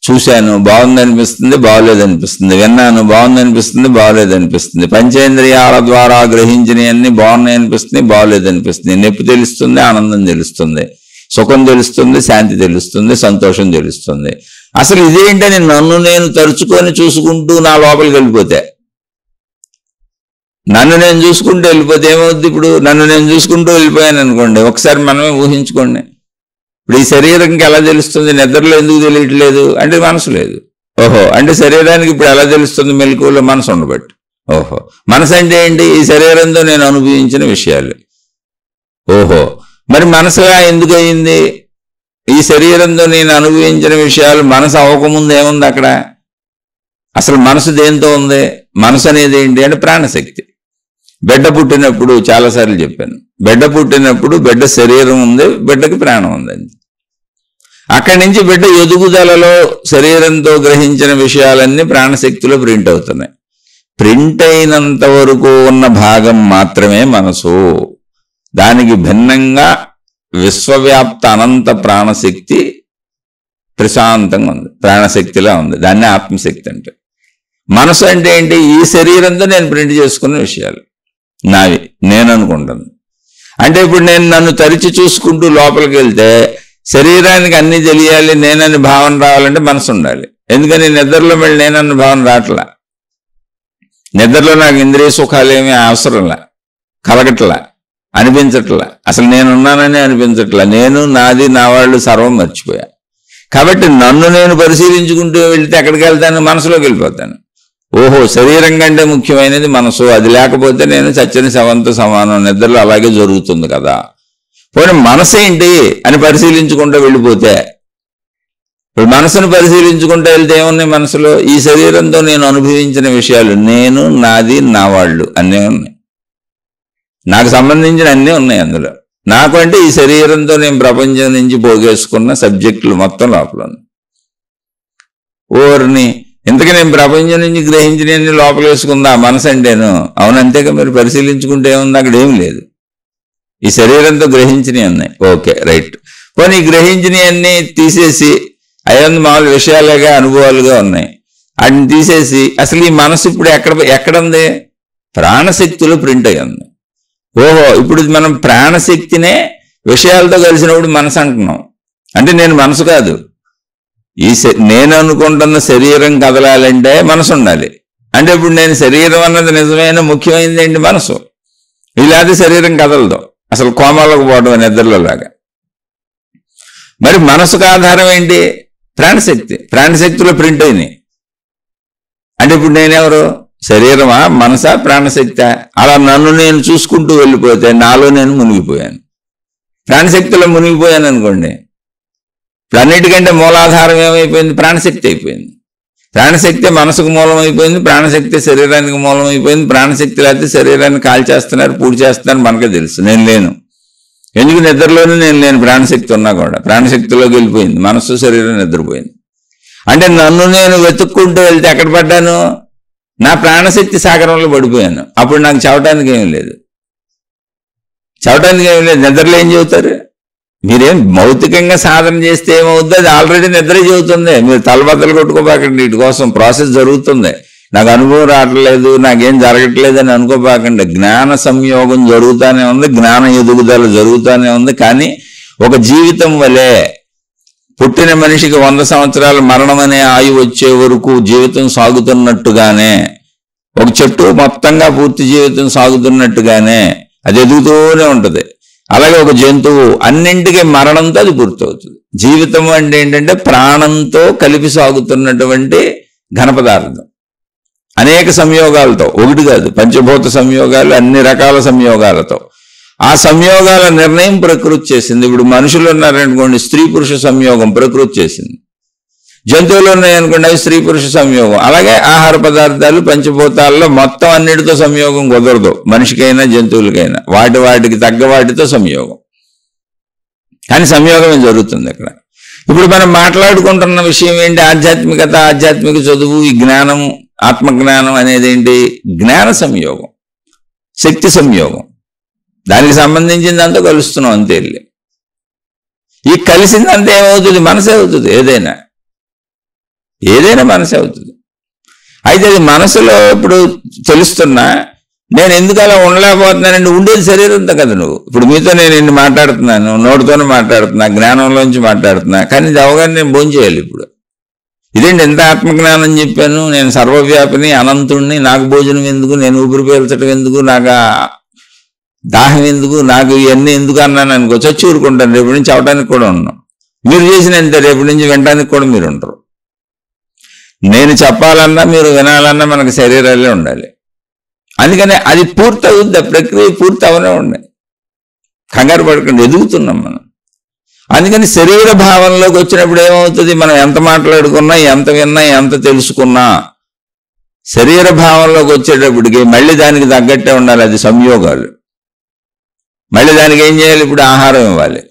చూశాను బాగుందనిపిస్తుంది, బాగోలేదనిపిస్తుంది, విన్నాను బాగుందనిపిస్తుంది, బాగోలేదనిపిస్తుంది, పంచేంద్రియాల ద్వారా గ్రహించినవన్నీ బాగున్నాయి అనిపిస్తుంది, బాగోలేదనిపిస్తుంది, నొప్పి తెలుస్తుంది, ఆనందం తెలుస్తుంది, సుఖం తెలుస్తుంది, శాంతి తెలుస్తుంది, సంతోషం తెలుస్తుంది. అసలు ఇదేంటని నన్ను నేను తరుచుకొని చూసుకుంటూ నా లోపలికి వెళ్ళిపోతే, నన్ను నేను చూసుకుంటూ వెళ్ళిపోతే ఏమవుద్ది? ఇప్పుడు నన్ను నేను చూసుకుంటూ వెళ్ళిపోయాను అనుకోండి, ఒకసారి మనమే ఊహించుకోండి. ఇప్పుడు ఈ శరీరంకి ఎలా తెలుస్తుంది? నిద్రలో ఎందుకు తెలియట్లేదు అంటే మనసు లేదు. ఓహో, అంటే శరీరానికి ఇప్పుడు ఎలా తెలుస్తుంది? మెలకువలో మనసు ఉండబట్టి. ఓహో, మనసు అంటే ఏంటి? ఈ శరీరంతో నేను అనుభవించిన విషయాలు. ఓహో, మరి మనసుగా ఎందుకు అయింది? ఈ శరీరంతో నేను అనుభవించిన విషయాలు మనసు అవ్వకముందు ఏముంది అక్కడ? అసలు మనసు దేంతో ఉంది? మనసు అనేది ఏంటి అంటే ప్రాణశక్తి. బిడ్డ పుట్టినప్పుడు చాలాసార్లు చెప్పాను, బిడ్డ పుట్టినప్పుడు బిడ్డ శరీరం ఉంది, బిడ్డకి ప్రాణం ఉందండి. అక్కడి నుంచి బిడ్డ ఎదుగుదలలో శరీరంతో గ్రహించిన విషయాలన్నీ ప్రాణశక్తిలో ప్రింట్ అవుతున్నాయి. ప్రింట్ అయినంత వరకు ఉన్న భాగం మాత్రమే మనసు. దానికి భిన్నంగా విశ్వవ్యాప్త అనంత ప్రాణశక్తి ప్రశాంతంగా ఉంది, ప్రాణశక్తిలా ఉంది. దాన్ని ఆత్మశక్తి అంటే. మనసు అంటే ఏంటి? ఈ శరీరంతో నేను ప్రింట్ చేసుకున్న విషయాలు నావి, నేను అనుకుంటాను. అంటే ఇప్పుడు నేను నన్ను తరిచి చూసుకుంటూ లోపలికి వెళ్తే శరీరానికి అన్నీ తెలియాలి, నేనని భావన రావాలంటే మనసు ఉండాలి. ఎందుకని నిద్రలో మళ్ళీ నేనన్న భావన రావట్లా. నిద్రలో నాకు ఇంద్రియ సుఖాలేమీ అవసరంలా, కలగట్లా, అనిపించట్లా, అసలు నేనున్నానని అనిపించట్లా. నేను, నాది, నా వాళ్ళు సర్వం మర్చిపోయా. కాబట్టి నన్ను నేను పరిశీలించుకుంటూ వెళ్తే ఎక్కడికి వెళ్తాను? మనసులోకి వెళ్ళిపోతాను. ఓహో, శరీరం కంటే ముఖ్యమైనది మనసు, అది లేకపోతే నేను చచ్చని శవంతో సమానం, నిద్రలో అలాగే జరుగుతుంది కదా. పోనీ మనసు ఏంటి అని పరిశీలించుకుంటూ వెళ్ళిపోతే, ఇప్పుడు మనసును పరిశీలించుకుంటూ వెళ్తే ఏమున్నాయి మనసులో? ఈ శరీరంతో నేను అనుభవించిన విషయాలు, నేను, నాది, నా వాళ్ళు అన్నీ ఉన్నాయి. నాకు సంబంధించిన అన్నీ ఉన్నాయి అందులో. నాకు అంటే ఈ శరీరంతో నేను ప్రపంచం నుంచి పోగేసుకున్న సబ్జెక్టులు మొత్తం లోపల ఉంది. ఓర్ని ఇంతకీ నేను ప్రపంచం నుంచి గ్రహించినవన్నీ లోపల వేసుకుందా మనసు అంటేను? అవునంతేగా. మీరు పరిశీలించుకుంటే ఏముంది? అక్కడ ఏం లేదు. ఈ శరీరంతో గ్రహించినవి ఉన్నాయి. Okay, right. పోనీ గ్రహించినవన్నీ తీసేసి అవన్నీ మామూలు విషయాలుగా అనుభవాలుగా ఉన్నాయి, వాటిని తీసేసి అసలు ఈ మనసు ఇప్పుడు ఎక్కడుంది? ప్రాణశక్తిలో ప్రింట్ అయ్యి ఉంది. ఓహో, ఇప్పుడు మనం ప్రాణశక్తినే విషయాలతో కలిసినప్పుడు మనసు అంటున్నాం. అంటే నేను మనసు కాదు, నేను అనుకుంటున్న శరీరం కదలాలంటే మనసు ఉండాలి. అంటే ఇప్పుడు నేను శరీరం అన్నది నిజమైన ముఖ్యమైనది ఏంటి? మనసు. ఇలాంటి శరీరం కదలదు, అసలు కోమాలకు పోవడం నిద్రలో లాగా. మరి మనసుకు ఆధారం ఏంటి? ప్రాణశక్తి. ప్రాణశక్తిలో ప్రింట్ అయినాయి. అంటే ఇప్పుడు నేనెవరు? శరీరమా, మనసా, ప్రాణశక్తా? అలా నన్ను నేను చూసుకుంటూ వెళ్ళిపోతే నాలో నేను మునిగిపోయాను. ప్రాణశక్తిలో మునిగిపోయాను అనుకోండి, ఇప్పుడు అన్నిటికంటే మూలాధారం ఏమైపోయింది? ప్రాణశక్తి అయిపోయింది. ప్రాణశక్తి మనసుకు మూలం అయిపోయింది, ప్రాణశక్తి శరీరానికి మూలం అయిపోయింది. ప్రాణశక్తి లేకపోతే శరీరాన్ని కాల్చేస్తున్నారు, పూడి చేస్తున్నారు, మనకే తెలుసు. నేను లేను. ఎందుకు? నిద్రలోనే నేను లేను. ప్రాణశక్తి ఉన్నా కూడా ప్రాణశక్తిలోకి వెళ్ళిపోయింది, మనసు శరీరం నిద్రపోయింది. అంటే నన్ను నేను వెతుక్కుంటూ వెళ్తే ఎక్కడ పడ్డాను? నా ప్రాణశక్తి సాగరంలో పడిపోయాను. అప్పుడు నాకు చవటానికి ఏం లేదు, చవటానికి ఏం లేదు. నిద్రలో ఏం చెబుతారు? మీరేం భౌతికంగా సాధన చేస్తే ఏమవుద్ది? అది ఆల్రెడీ నిద్ర చెబుతుంది. మీరు తలబద్దలు కొట్టుకోబాకండి. వీటి కోసం ప్రాసెస్ జరుగుతుంది. నాకు అనుభవం రావట్లేదు, నాకేం జరగట్లేదు అని అనుకోబాకండి. జ్ఞాన సంయోగం జరుగుతూనే ఉంది, జ్ఞాన ఎదుగుదల జరుగుతూనే ఉంది. కానీ ఒక జీవితం వలె పుట్టిన మనిషికి 100 సంవత్సరాల మరణం అనే ఆయువు వచ్చే వరకు జీవితం సాగుతున్నట్టుగానే, ఒక చెట్టు మొత్తంగా పూర్తి జీవితం సాగుతున్నట్టుగానే అది ఎదుగుతూనే ఉంటుంది. అలాగే ఒక జంతువు అన్నింటికీ మరణంతో అది పూర్తవుతుంది. జీవితం అంటే ఏంటంటే ప్రాణంతో కలిపి సాగుతున్నటువంటి ఘన పదార్థం. అనేక సంయోగాలతో, ఒకటి కాదు, పంచభూత సంయోగాలు, అన్ని రకాల సంయోగాలతో. ఆ సంయోగాల నిర్ణయం ప్రకృతి చేసింది. ఇప్పుడు మనుషులు ఉన్నారనుకోండి, స్త్రీ పురుష సంయోగం ప్రకృతి చేసింది. జంతువులు ఉన్నాయనుకోండి, అవి స్త్రీ పురుష సంయోగం. అలాగే ఆహార పదార్థాలు పంచభూతాల్లో మొత్తం అన్నిటితో సంయోగం కుదరదు, మనిషికైనా జంతువులకైనా. వాటికి తగ్గ వాటితో సంయోగం, కానీ సంయోగమే జరుగుతుంది అక్కడ. ఇప్పుడు మనం మాట్లాడుకుంటున్న విషయం ఏంటి? ఆధ్యాత్మికత, ఆధ్యాత్మిక చదువు, ఈ జ్ఞానం, ఆత్మజ్ఞానం అనేది ఏంటి? జ్ఞాన సంయోగం, శక్తి సంయోగం. దానికి సంబంధించిందంతా కలుస్తున్నాం అంతే. ఈ కలిసిందంతా ఏమవుతుంది? మనసే అవుతుంది. ఏదైనా మనసే అవుతుంది. అయితే అది మనసులో ఇప్పుడు తెలుస్తున్నా నేను ఎందుకు అలా ఉండలేకపోతున్నానండి? ఉండేది శరీరంతో కదా. నువ్వు ఇప్పుడు మీతో నేను ఇన్ని మాట్లాడుతున్నాను, నోటితోనే మాట్లాడుతున్నా, జ్ఞానంలోంచి మాట్లాడుతున్నా, కానీ ఇది అవగానే నేను భోంచేయాలి. ఇప్పుడు ఇదేంటి ఎంత ఆత్మజ్ఞానం చెప్పాను, నేను సర్వవ్యాపిని, అనంతుణ్ణి, నాకు భోజనం ఎందుకు, నేను ఊపిరి పీల్చడం ఎందుకు, నాకు దాహం ఎందుకు, నాకు ఇవన్నీ ఎందుకు అన్నాను అనుకో, చచ్చి ఊరుకుంటాను. రేపు నుంచి అవడానికి కూడా ఉన్నాం. మీరు చేసినంత రేపు నుంచి వినడానికి కూడా మీరు ఉంటారు. నేను చెప్పాలన్నా మీరు వినాలన్నా మనకు శరీరాలే ఉండాలి. అందుకని అది పూర్తి అవుద్ది, ప్రక్రియ పూర్తి అవనే ఉన్నాయి. కంగారు పడకుండా ఎదుగుతున్నాం మనం. అందుకని శరీర భావంలోకి వచ్చినప్పుడు ఏమవుతుంది? మనం ఎంత మాట్లాడుకున్నా, ఎంత విన్నా, ఎంత తెలుసుకున్నా, శరీర భావంలోకి వచ్చేటప్పటికి మళ్ళీ దానికి తగ్గట్టే ఉండాలి. అది సంయోగాలు. మళ్ళీ దానికి ఏం చేయాలి? ఇప్పుడు ఆహారం ఇవ్వాలి,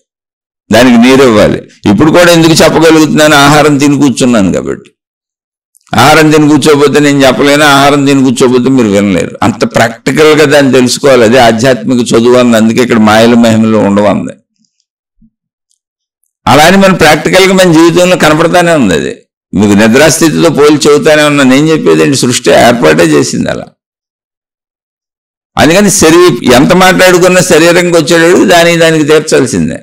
దానికి నీరు ఇవ్వాలి. ఇప్పుడు కూడా ఎందుకు చెప్పగలుగుతున్నాను? ఆహారం తిని కూర్చున్నాను కాబట్టి. ఆహారం తిని కూర్చోపోతే నేను చెప్పలేను, ఆహారం తిని కూర్చోపోతే మీరు వినలేరు. అంత ప్రాక్టికల్గా దాన్ని తెలుసుకోవాలి. అదే ఆధ్యాత్మిక చదువు అంది. అందుకే ఇక్కడ మాయల మహిమలు ఉండవంది. అలానే మన ప్రాక్టికల్గా మన జీవితంలో కనపడతానే ఉంది. అది మీకు నిద్రాస్థితితో పోలి చెబుతానే ఉన్నా. నేను చెప్పేది ఏంటి? సృష్టి ఏర్పాటే చేసింది అలా. అందుకని ఎంత మాట్లాడుకున్న శరీరంకి వచ్చేటప్పుడు దానికి తీర్చాల్సిందే.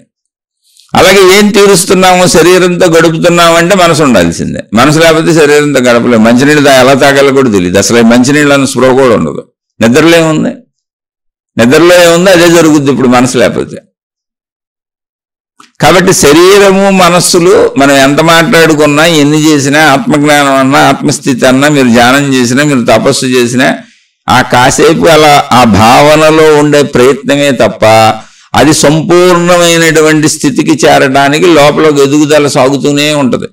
అలాగే ఏం తీరుస్తున్నామో, శరీరంతో గడుపుతున్నాము అంటే మనసు ఉండాల్సిందే. మనసు లేకపోతే శరీరంతో గడపలేము. మంచినీళ్ళు ఎలా తాగాలో కూడా తెలియదు. అసలు మంచినీళ్ళు అన్న స్పృహ కూడా ఉండదు. నిద్రలో ఏముంది? అదే జరుగుద్ది ఇప్పుడు మనసు లేకపోతే. కాబట్టి శరీరము, మనస్సులు మనం ఎంత మాట్లాడుకున్నా, ఎన్ని చేసినా, ఆత్మజ్ఞానం అన్నా, ఆత్మస్థితి అన్నా, మీరు ధ్యానం చేసినా, మీరు తపస్సు చేసినా, ఆ కాసేపు అలా ఆ భావనలో ఉండే ప్రయత్నమే తప్ప అది సంపూర్ణమైనటువంటి స్థితికి చేరడానికి లోపల ఎదుగుదల సాగుతూనే ఉంటుంది.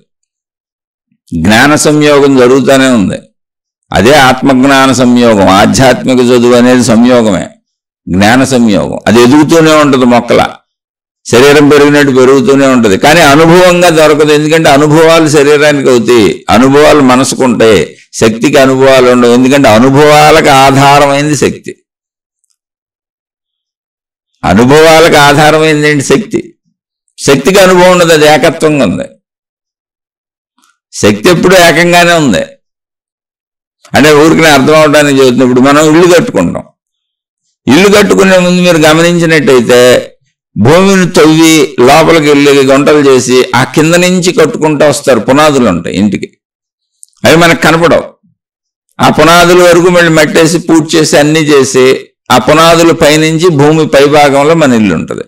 జ్ఞాన సంయోగం జరుగుతూనే ఉంది. అదే ఆత్మజ్ఞాన సంయోగం. ఆధ్యాత్మిక చదువు అనేది సంయోగమే, జ్ఞాన సంయోగం. అది ఎదుగుతూనే ఉంటుంది. మొక్కల శరీరం పెరిగినట్టు పెరుగుతూనే ఉంటుంది, కానీ అనుభవంగా దొరకదు. ఎందుకంటే అనుభవాలు శరీరానికి అవుతాయి, అనుభవాలు మనసుకుంటాయి. శక్తికి అనుభవాలు ఉండవు. ఎందుకంటే అనుభవాలకు ఆధారమైంది శక్తి. అనుభవాలకు ఆధారమైంది ఏంటి? శక్తి. శక్తికి అనుభవం ఉండదు, అది ఏకత్వంగా ఉంది. శక్తి ఎప్పుడు ఏకంగానే ఉంది. అంటే ఊరికి అర్థం అవడానికి చెబుతుంది. ఇప్పుడు మనం ఇల్లు కట్టుకుంటాం. ఇల్లు కట్టుకునే ముందు మీరు గమనించినట్టయితే భూమిని తవ్వి లోపలికి వెళ్ళి గుంటలు చేసి ఆ కింద నుంచి కట్టుకుంటూ వస్తారు. పునాదులు ఉంటాయి ఇంటికి, అవి మనకు కనపడవు. ఆ పునాదుల వరకు మళ్ళీ మట్టేసి పూర్తి చేసి అన్నీ చేసి ఆ పునాదుల పైనుంచి భూమి పైభాగంలో మన ఇల్లు ఉంటుంది.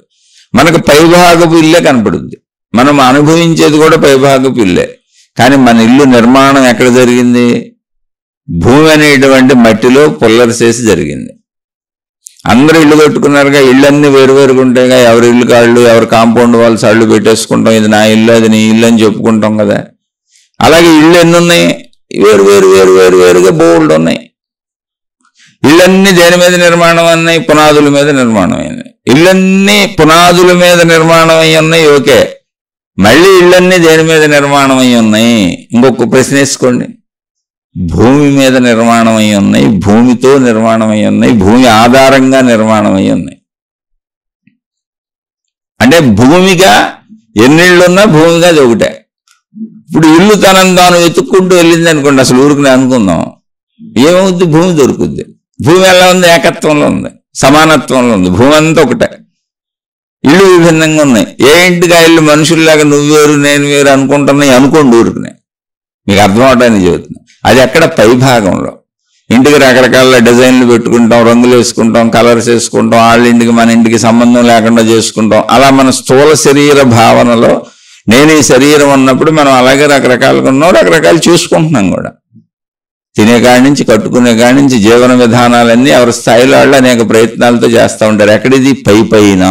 మనకు పైభాగపు ఇల్లే కనపడుద్ది. మనం అనుభవించేది కూడా పైభాగపు ఇల్లే. కానీ మన ఇల్లు నిర్మాణం ఎక్కడ జరిగింది? భూమి అనేటువంటి మట్టిలో పుల్లరసేసి జరిగింది. అందరూ ఇల్లు కట్టుకున్నారుగా, ఇళ్ళన్నీ వేరువేరుగా ఉంటాయిగా. ఎవరి ఇల్లు కాళ్ళు, ఎవరి కాంపౌండ్ వాళ్ళు సళ్ళు పెట్టేసుకుంటాం. ఇది నా ఇల్లు, అది నీ ఇల్లు అని చెప్పుకుంటాం కదా. అలాగే ఇళ్ళు ఎన్ని ఉన్నాయి? వేరువేరుగా బోల్డ్ ఉన్నాయి. ఇళ్ళన్నీ దేని మీద నిర్మాణం అన్నాయి? పునాదుల మీద నిర్మాణం అయినాయి. ఇళ్ళన్నీ పునాదుల మీద నిర్మాణం అయి ఉన్నాయి, ఓకే. మళ్ళీ ఇళ్ళన్నీ దేని మీద నిర్మాణం అయి ఉన్నాయి? ఇంకొక ప్రశ్న వేసుకోండి. భూమి మీద నిర్మాణం అయి ఉన్నాయి, భూమితో నిర్మాణం అయి ఉన్నాయి, భూమి ఆధారంగా నిర్మాణం అయి ఉన్నాయి. అంటే భూమిగా ఎన్నిళ్ళున్నా భూమిగా అది ఒకటే. ఇప్పుడు ఇల్లు తనను తాను వెతుక్కుంటూ వెళ్ళింది అనుకోండి, అసలు ఊరికి అనుకుందాం, ఏమవుద్ది? భూమి దొరుకుద్ది. భూమి ఎలా ఉంది? ఏకత్వంలో ఉంది, సమానత్వంలో ఉంది. భూమి అంతా ఒకటే, ఇళ్ళు విభిన్నంగా ఉన్నాయి. ఏ ఇంటికి ఆ ఇల్లు మనుషుల్లాగా నువ్వు వేరు నేను వేరు అనుకుంటున్నాయి అనుకోండి, ఊరుకునే మీకు అర్థం అవడానికి చెబుతున్నా. అది ఎక్కడ? పైభాగంలో. ఇంటికి రకరకాల డిజైన్లు పెట్టుకుంటాం, రంగులు వేసుకుంటాం, కలర్స్ వేసుకుంటాం, వాళ్ళ ఇంటికి మన ఇంటికి సంబంధం లేకుండా చేసుకుంటాం. అలా మన స్థూల శరీర భావనలో నేను ఈ శరీరం ఉన్నప్పుడు మనం అలాగే రకరకాలుగా ఉన్నాం, రకరకాలు చూసుకుంటున్నాం కూడా. తినే కాడి నుంచి, కట్టుకునే కాడి నుంచి, జీవన విధానాలన్నీ ఎవరి స్థాయిలో వాళ్ళు అనేక ప్రయత్నాలతో చేస్తూ ఉంటారు. ఎక్కడిది? పైన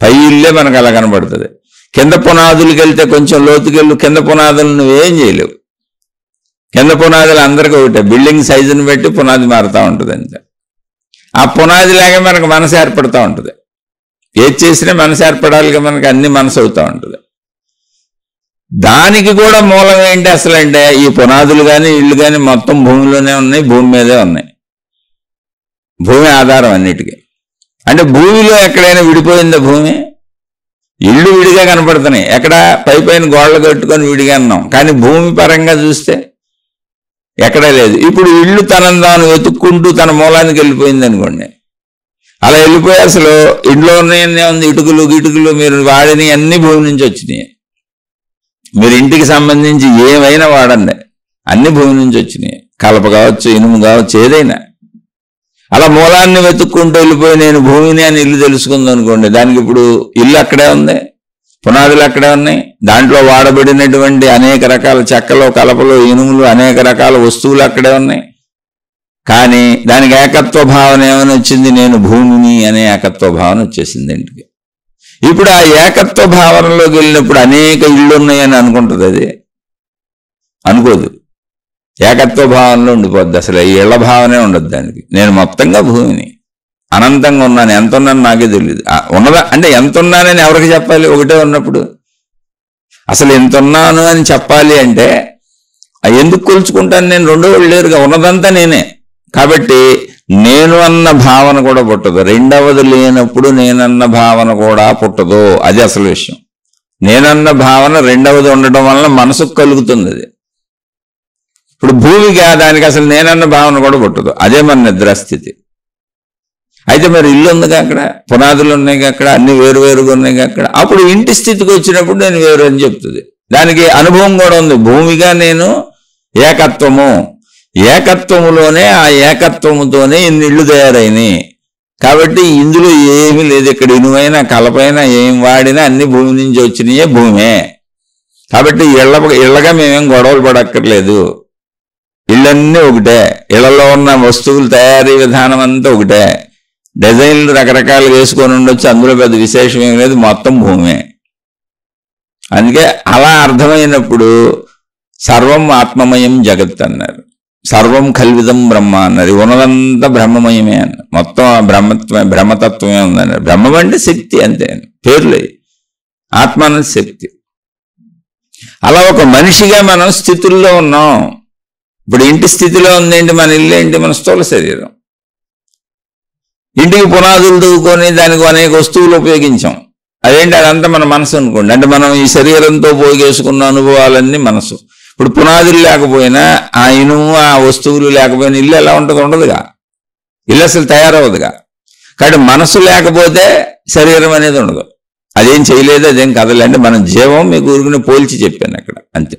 పై ఇల్లే మనకు అలా కనబడుతుంది. కింద పునాదులకి వెళ్తే కొంచెం లోతుకెళ్ళు, కింద పునాదులు నువ్వేం చేయలేవు. కింద పునాదులు అందరికీ ఒకటే, బిల్డింగ్ సైజుని బట్టి పునాది మారుతూ ఉంటుంది అంతే. ఆ పునాది లాగే మనకు మనసు ఏర్పడుతూ ఉంటుంది. ఏది చేసినా మనసు ఏర్పడాలిగా, మనకి అన్ని మనసు అవుతూ ఉంటుంది. దానికి కూడా మూలం ఏంటి అసలు అంటే, ఈ పునాదులు కానీ ఇళ్ళు కానీ మొత్తం భూమిలోనే ఉన్నాయి, భూమి మీదే ఉన్నాయి. భూమి ఆధారం అన్నిటికీ. అంటే భూమిలో ఎక్కడైనా విడిపోయిందా భూమి? ఇళ్ళు విడిగా కనపడుతున్నాయి, ఎక్కడ పైపైన గోడలు కట్టుకొని విడిగా అన్నాం, కానీ భూమి పరంగా చూస్తే ఎక్కడా లేదు. ఇప్పుడు ఇళ్ళు తనను తాను వెతుక్కుంటూ తన మూలానికి వెళ్ళిపోయింది అనుకోండి. అలా వెళ్ళిపోయి అసలు ఇంట్లో ఉన్నాయన్నీ ఉంది, ఇటుకలు గిటుకలు మీరు వాడిని అన్ని భూమి నుంచి వచ్చినాయి. మీరు ఇంటికి సంబంధించి ఏమైనా వాడండి, అన్ని భూమి నుంచి వచ్చినాయి. కలప కావచ్చు, ఇనుము కావచ్చు, ఏదైనా. అలా మూలాన్ని వెతుక్కుంటూ వెళ్ళిపోయి నేను భూమిని అని ఇల్లు తెలుసుకుంది అనుకోండి, దానికి ఇప్పుడు ఇల్లు అక్కడే ఉంది, పునాదులు అక్కడే ఉన్నాయి, దాంట్లో వాడబడినటువంటి అనేక రకాల చెక్కలు, కలపలు, ఇనుములు, అనేక రకాల వస్తువులు అక్కడే ఉన్నాయి. కానీ దానికి ఏకత్వ భావన ఏమైనా వచ్చింది, నేను భూమిని అనే ఏకత్వ భావన వచ్చేసింది ఇంటికి. ఇప్పుడు ఆ ఏకత్వ భావనలోకి వెళ్ళినప్పుడు అనేక ఇళ్ళు ఉన్నాయని అనుకుంటుంది, అది అనుకోదు. ఏకత్వ భావనలో ఉండిపోద్ది, అసలు ఈ ఇళ్ల భావనే ఉండదు దానికి. నేను మొత్తంగా భూమిని, అనంతంగా ఉన్నాను, ఎంత ఉన్నాను నాకే తెలియదు. ఉన్నదా అంటే ఎంత ఉన్నానని ఎవరికి చెప్పాలి? ఒకటే ఉన్నప్పుడు అసలు ఎంత ఉన్నాను అని చెప్పాలి అంటే ఎందుకు కొలుచుకుంటాను నేను? రెండో వాళ్ళు లేరుగా, ఉన్నదంతా నేనే. కాబట్టి నేను అన్న భావన కూడా పుట్టదు. రెండవది లేనప్పుడు నేనన్న భావన కూడా పుట్టదు. అది అసలు విషయం. నేనన్న భావన రెండవది ఉండటం వలన మనసుకు కలుగుతుంది అది. ఇప్పుడు భూమిగా దానికి అసలు నేనన్న భావన కూడా పుట్టదు. అదే మన నిద్రాస్థితి. అయితే మరి ఇల్లు ఉందిగా అక్కడ, పునాదులు ఉన్నాయి అక్కడ, అన్ని వేరువేరుగా ఉన్నాయి అక్కడ. అప్పుడు ఇంటి స్థితికి వచ్చినప్పుడు నేను వేరు అని చెప్తుంది. దానికి అనుభవం కూడా ఉంది. భూమిగా నేను ఏకత్వము, ఏకత్వములోనే ఆ ఏకత్వముతోనే ఇన్ని ఇళ్ళు తయారైనాయి. కాబట్టి ఇందులో ఏమీ లేదు. ఇక్కడ ఇనువైనా కలపైనా ఏం వాడినా అన్ని భూమి నుంచి వచ్చినాయే, భూమే. కాబట్టి ఇళ్ళగా మేమేం గొడవలు పడక్కర్లేదు. ఇళ్ళన్నీ ఒకటే, ఇళ్లలో ఉన్న వస్తువుల తయారీ విధానం అంతా ఒకటే, డిజైన్లు రకరకాలు వేసుకొని ఉండొచ్చు, అందులో పెద్ద విశేషం ఏం లేదు, మొత్తం భూమే. అందుకే అలా అర్థమైనప్పుడు సర్వం ఆత్మమయం జగత్ అన్నారు, సర్వం కల్విదం బ్రహ్మ అన్నారు. ఉన్నదంతా బ్రహ్మమయమే అన్నారు. మొత్తం బ్రహ్మతత్వమే ఉందన్నారు. బ్రహ్మం అంటే శక్తి అంతే, పేర్లే. ఆత్మ అన్నది శక్తి. అలా ఒక మనిషిగా మనం స్థితుల్లో ఉన్నాం. ఇప్పుడు ఇంటి స్థితిలో ఉందేంటి? మన ఇల్లు ఏంటి? మన స్థూల శరీరం. ఇంటికి పునాదులు తవ్వుకొని దానికి అనేక వస్తువులు ఉపయోగించాం. అదేంటి? అదంతా మన మనసు అనుకోండి. అంటే మనం ఈ శరీరంతో పోగేసుకున్న అనుభవాలన్నీ మనసు. ఇప్పుడు పునాదులు లేకపోయినా, ఆ ఇనుము, ఆ వస్తువులు లేకపోయినా ఇల్లు ఎలా ఉంటుంది? ఉండదుగా. ఇల్లు అసలు తయారవదుగా. కాబట్టి మనసు లేకపోతే శరీరం అనేది ఉండదు. అదేం చేయలేదు, అదేం కదలే. అంటే మనం జీవం మీకు ఊరుకుని పోల్చి చెప్పాను అక్కడ, అంతే.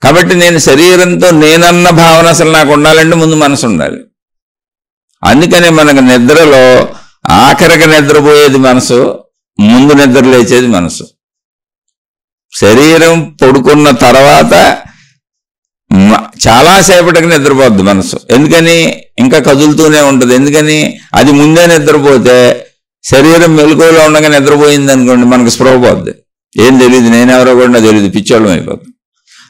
కాబట్టి నేను శరీరంతో నేనన్న భావన అసలు నాకు ఉండాలంటే ముందు మనసు ఉండాలి. అందుకనే మనకు నిద్రలో ఆఖరికి నిద్రపోయేది మనసు, ముందు నిద్ర లేచేది మనసు. శరీరం పడుకున్న తర్వాత చాలాసేపటికి నిద్రపోద్ది మనసు. ఎందుకని? ఇంకా కదులుతూనే ఉంటుంది. ఎందుకని? అది ముందే నిద్రపోతే శరీరం మెలకువలో ఉండగా నిద్రపోయింది అనుకోండి, మనకు స్పృహ పోద్ది. ఏం తెలియదు, నేనెవరో కూడా తెలియదు, పిచ్చోళ్ళం అయిపోతుంది.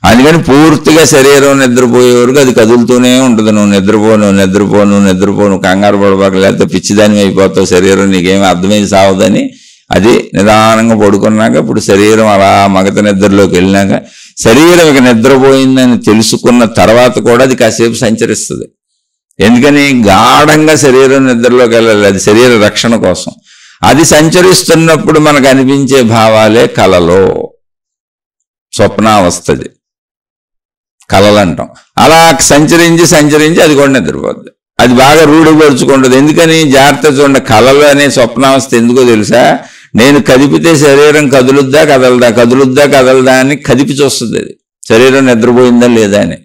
అందుకని పూర్తిగా శరీరం నిద్రపోయే వరకు అది కదులుతూనే ఉంటుంది. నువ్వు నిద్రపోను, కంగారు పడబాక, లేకపోతే పిచ్చిదాని అయిపోతావు, శరీరం నీకేమీ అర్థమై సావదని అది నిదానంగా పడుకున్నాక ఇప్పుడు శరీరం అలా మగత నిద్రలోకి వెళ్ళినాక శరీరం ఇక నిద్రపోయిందని తెలుసుకున్న తర్వాత కూడా అది కాసేపు సంచరిస్తుంది. ఎందుకని? గాఢంగా శరీరం నిద్రలోకి వెళ్ళాలి, అది శరీర రక్షణ కోసం. అది సంచరిస్తున్నప్పుడు మనకు అనిపించే భావాలే కలలో స్వప్నావస్థది, కలలు అంటాం. అలా సంచరించి అది కూడా నిద్రపోద్ది. అది బాగా రూఢిపరుచుకుంటుంది. ఎందుకని? జాగ్రత్త చూడండి, కలలు అనే స్వప్నావస్థ ఎందుకో తెలుసా? నేను కదిపితే శరీరం కదులుద్దా కదలదా అని కదిపి చూస్తుంది అది, శరీరం నిద్రపోయిందా లేదా అని.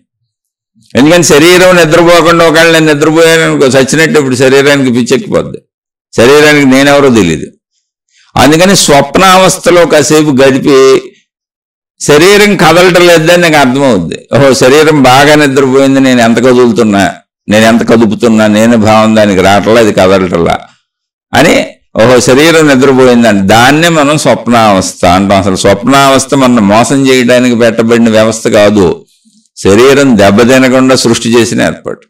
ఎందుకని? శరీరం నిద్రపోకుండా ఒకవేళ నేను నిద్రపోయాను చచ్చినట్టు ఇప్పుడు శరీరానికి పిచ్చెక్కిపోద్ది, శరీరానికి నేనెవరో తెలియదు. అందుకని స్వప్నావస్థలో కాసేపు గడిపి శరీరం కదలటం లేదని నాకు అర్థమవుద్ది. ఓహో, శరీరం బాగా నిద్రపోయింది, నేను ఎంత కదులుతున్నా, నేను ఎంత కదుపుతున్నా, నేను భావం దానికి రావట్లా, అది కదలటల్లా అని ఓహో శరీరం నిద్రపోయిందండి, దాన్నే మనం స్వప్నావస్థ అంటాం. అసలు స్వప్నావస్థ మనం మోసం చేయడానికి పెట్టబడిన వ్యవస్థ కాదు, శరీరం దెబ్బతినకుండా సృష్టి చేసిన ఏర్పాటు.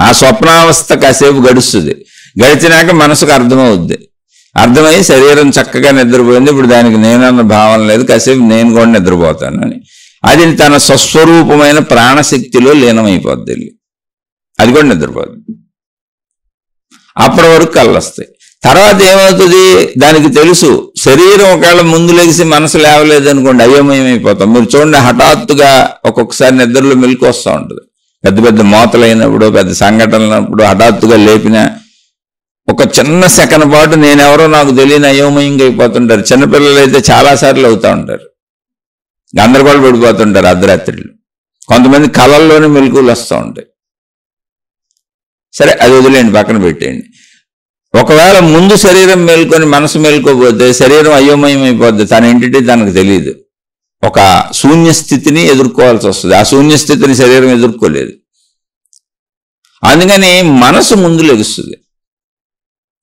ఆ స్వప్నావస్థ కాసేపు గడుస్తుంది, గడిచినాక మనసుకు అర్థమవుద్ది, అర్థమై శరీరం చక్కగా నిద్రపోయింది, ఇప్పుడు దానికి నేనన్న భావన లేదు, కాసేపు నేను కూడా నిద్రపోతాను అని అది తన స్వస్వరూపమైన ప్రాణశక్తిలో లీనమైపోద్ది, అది కూడా నిద్రపోద్ది. అప్పటి వరకు కళ్ళు వస్తాయి. తర్వాత ఏమవుతుంది దానికి తెలుసు, శరీరం ఒకవేళ ముందు లేచి మనసు లేవలేదు అనుకోండి, అయోమయం అయిపోతాం. మీరు చూడండి, హఠాత్తుగా ఒక్కొక్కసారి నిద్రలో మెలకు వస్తూ ఉంటుంది, పెద్ద పెద్ద మోతలైనప్పుడు, పెద్ద సంఘటనలప్పుడు హఠాత్తుగా లేపిన ఒక చిన్న సెకండ్ పాటు నేనెవరో నాకు తెలియని అయోమయంగా అయిపోతుంటారు. చిన్నపిల్లలు అయితే చాలాసార్లు అవుతూ ఉంటారు, గందరగోళం పడిపోతుంటారు అర్ధరాత్రులు. కొంతమంది కళల్లోనే మెలకువలు వస్తూ ఉంటాయి. సరే అది వదిలేండి, పక్కన పెట్టేయండి. ఒకవేళ ముందు శరీరం మేల్కొని మనసు మేల్కోపోతే శరీరం అయోమయం అయిపోద్ది, తన ఎంటిటీ తనకు తెలియదు, ఒక శూన్యస్థితిని ఎదుర్కోవాల్సి వస్తుంది. ఆ శూన్యస్థితిని శరీరం ఎదుర్కోలేదు, అందుకని మనసు ముందు లెగుస్తుంది.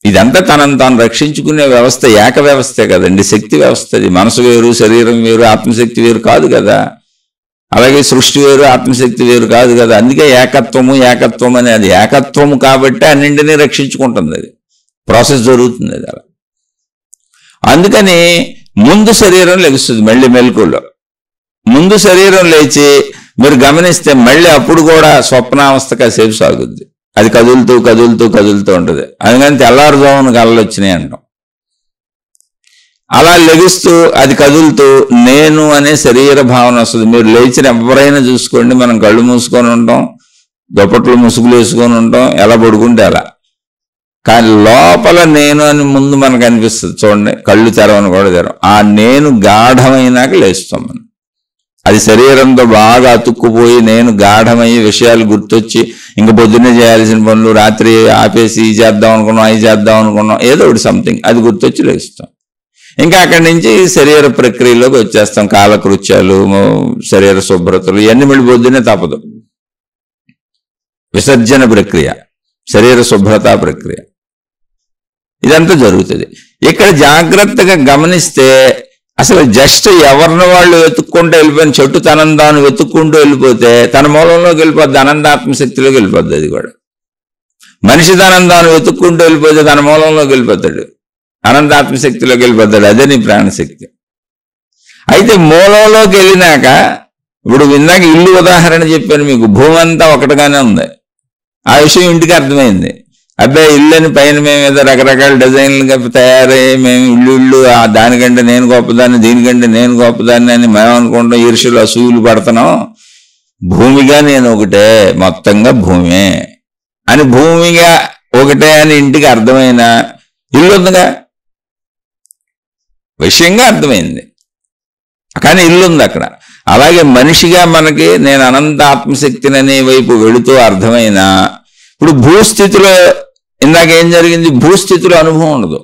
ఇదంతా తనను తాను రక్షించుకునే వ్యవస్థ, ఏక వ్యవస్థే కదండి, శక్తి వ్యవస్థ. ఇది మనసు వేరు, శరీరం వేరు, ఆత్మశక్తి వేరు కాదు కదా. అలాగే సృష్టి వేరు, ఆత్మశక్తి వేరు కాదు కదా. అందుకే ఏకత్వం అని, అది ఏకత్వము కాబట్టి అన్నింటినీ రక్షించుకుంటుంది, అది ప్రాసెస్ జరుగుతుంది అది అలా. అందుకని ముందు శరీరం లెగుస్తుంది, మళ్ళీ మెలకువలో ముందు శరీరం లేచి మీరు గమనిస్తే మళ్ళీ అప్పుడు కూడా స్వప్నావస్థ కాసేపు సాగుద్ది, అది కదులుతూ కదులుతూ కదులుతూ ఉంటుంది. అందుకని తెల్లారుజామున కళ్ళు వచ్చినాయి అంటాం. అలా లెగుస్తూ అది కదులుతూ నేను అనే శరీర భావన వస్తుంది. మీరు లేచిన ఎవరైనా చూసుకోండి, మనం కళ్ళు మూసుకొని ఉంటాం, దుప్పట్లు ముసుగులు వేసుకొని ఉంటాం, ఎలా పడుకుంటే అలా. కానీ లోపల నేను అని ముందు మనకు అనిపిస్తుంది. చూడండి, కళ్ళు తెరవని కూడా తెరవం. ఆ నేను గాఢమైనాక లేస్తాం మనం. అది శరీరంతో బాగా అతుక్కుపోయి నేను గాఢమయ్యి విషయాలు గుర్తొచ్చి ఇంక పొద్దున్నే చేయాల్సిన పనులు రాత్రి ఆపేసి ఈ చేద్దాం అనుకున్నాం, అవి చేద్దాం అనుకున్నాం, ఏదో ఒకటి సంథింగ్ అది గుర్తొచ్చి లేస్తాం. ఇంకా అక్కడి నుంచి శరీర ప్రక్రియలోకి వచ్చేస్తాం. కాలకృత్యాలు, శరీర శుభ్రతలు ఇవన్నీ మళ్ళీ పొద్దున్నే తప్పదు. విసర్జన ప్రక్రియ, శరీర శుభ్రత ప్రక్రియ, ఇదంతా జరుగుతుంది. ఇక్కడ జాగ్రత్తగా గమనిస్తే అసలు జస్ట్ ఎవరిని వాళ్ళు వెతుక్కుంటూ వెళ్ళిపోయిన చెట్టు తనను తాను వెతుక్కుంటూ వెళ్ళిపోతే తన మూలంలోకి వెళ్ళిపోద్ది, అనంతాత్మశక్తిలోకి వెళ్ళిపోద్ది. అది కూడా మనిషి తనను తాను వెతుక్కుంటూ వెళ్ళిపోతే తన మూలంలోకి వెళ్ళిపోతాడు, అనంతాత్మశక్తిలోకి వెళ్ళిపోతాడు. అదే నీ ప్రాణశక్తి. అయితే మూలంలోకి వెళ్ళినాక ఇప్పుడు ఇందాక ఇల్లు ఉదాహరణ చెప్పాను మీకు, భూమి అంతా ఒకటిగానే ఉంది. ఆ విషయం ఇంటికి అర్థమైంది. అబ్బాయి ఇల్లుని పైన మేము ఏదో రకరకాల డిజైన్లుగా తయారయ్యి మేము ఇల్లు దానికంటే నేను గొప్పదాన్ని, దీనికంటే నేను గొప్పదాన్ని అని మేము అనుకుంటాం, ఈర్ష్యలు అసూయులు పడుతున్నాం. భూమిగా నేను ఒకటే, మొత్తంగా భూమే అని, భూమిగా ఒకటే అని ఇంటికి అర్థమైన ఇల్లు ఉందిగా, విషయంగా అర్థమైంది, కానీ ఇల్లు ఉంది అక్కడ. అలాగే మనిషిగా మనకి నేను అనంత ఆత్మశక్తిని అనే వైపు వెళుతూ అర్థమైన ఇప్పుడు భూస్థితిలో ఇందాక ఏం జరిగింది, భూస్థితిలో అనుభవం ఉండదు.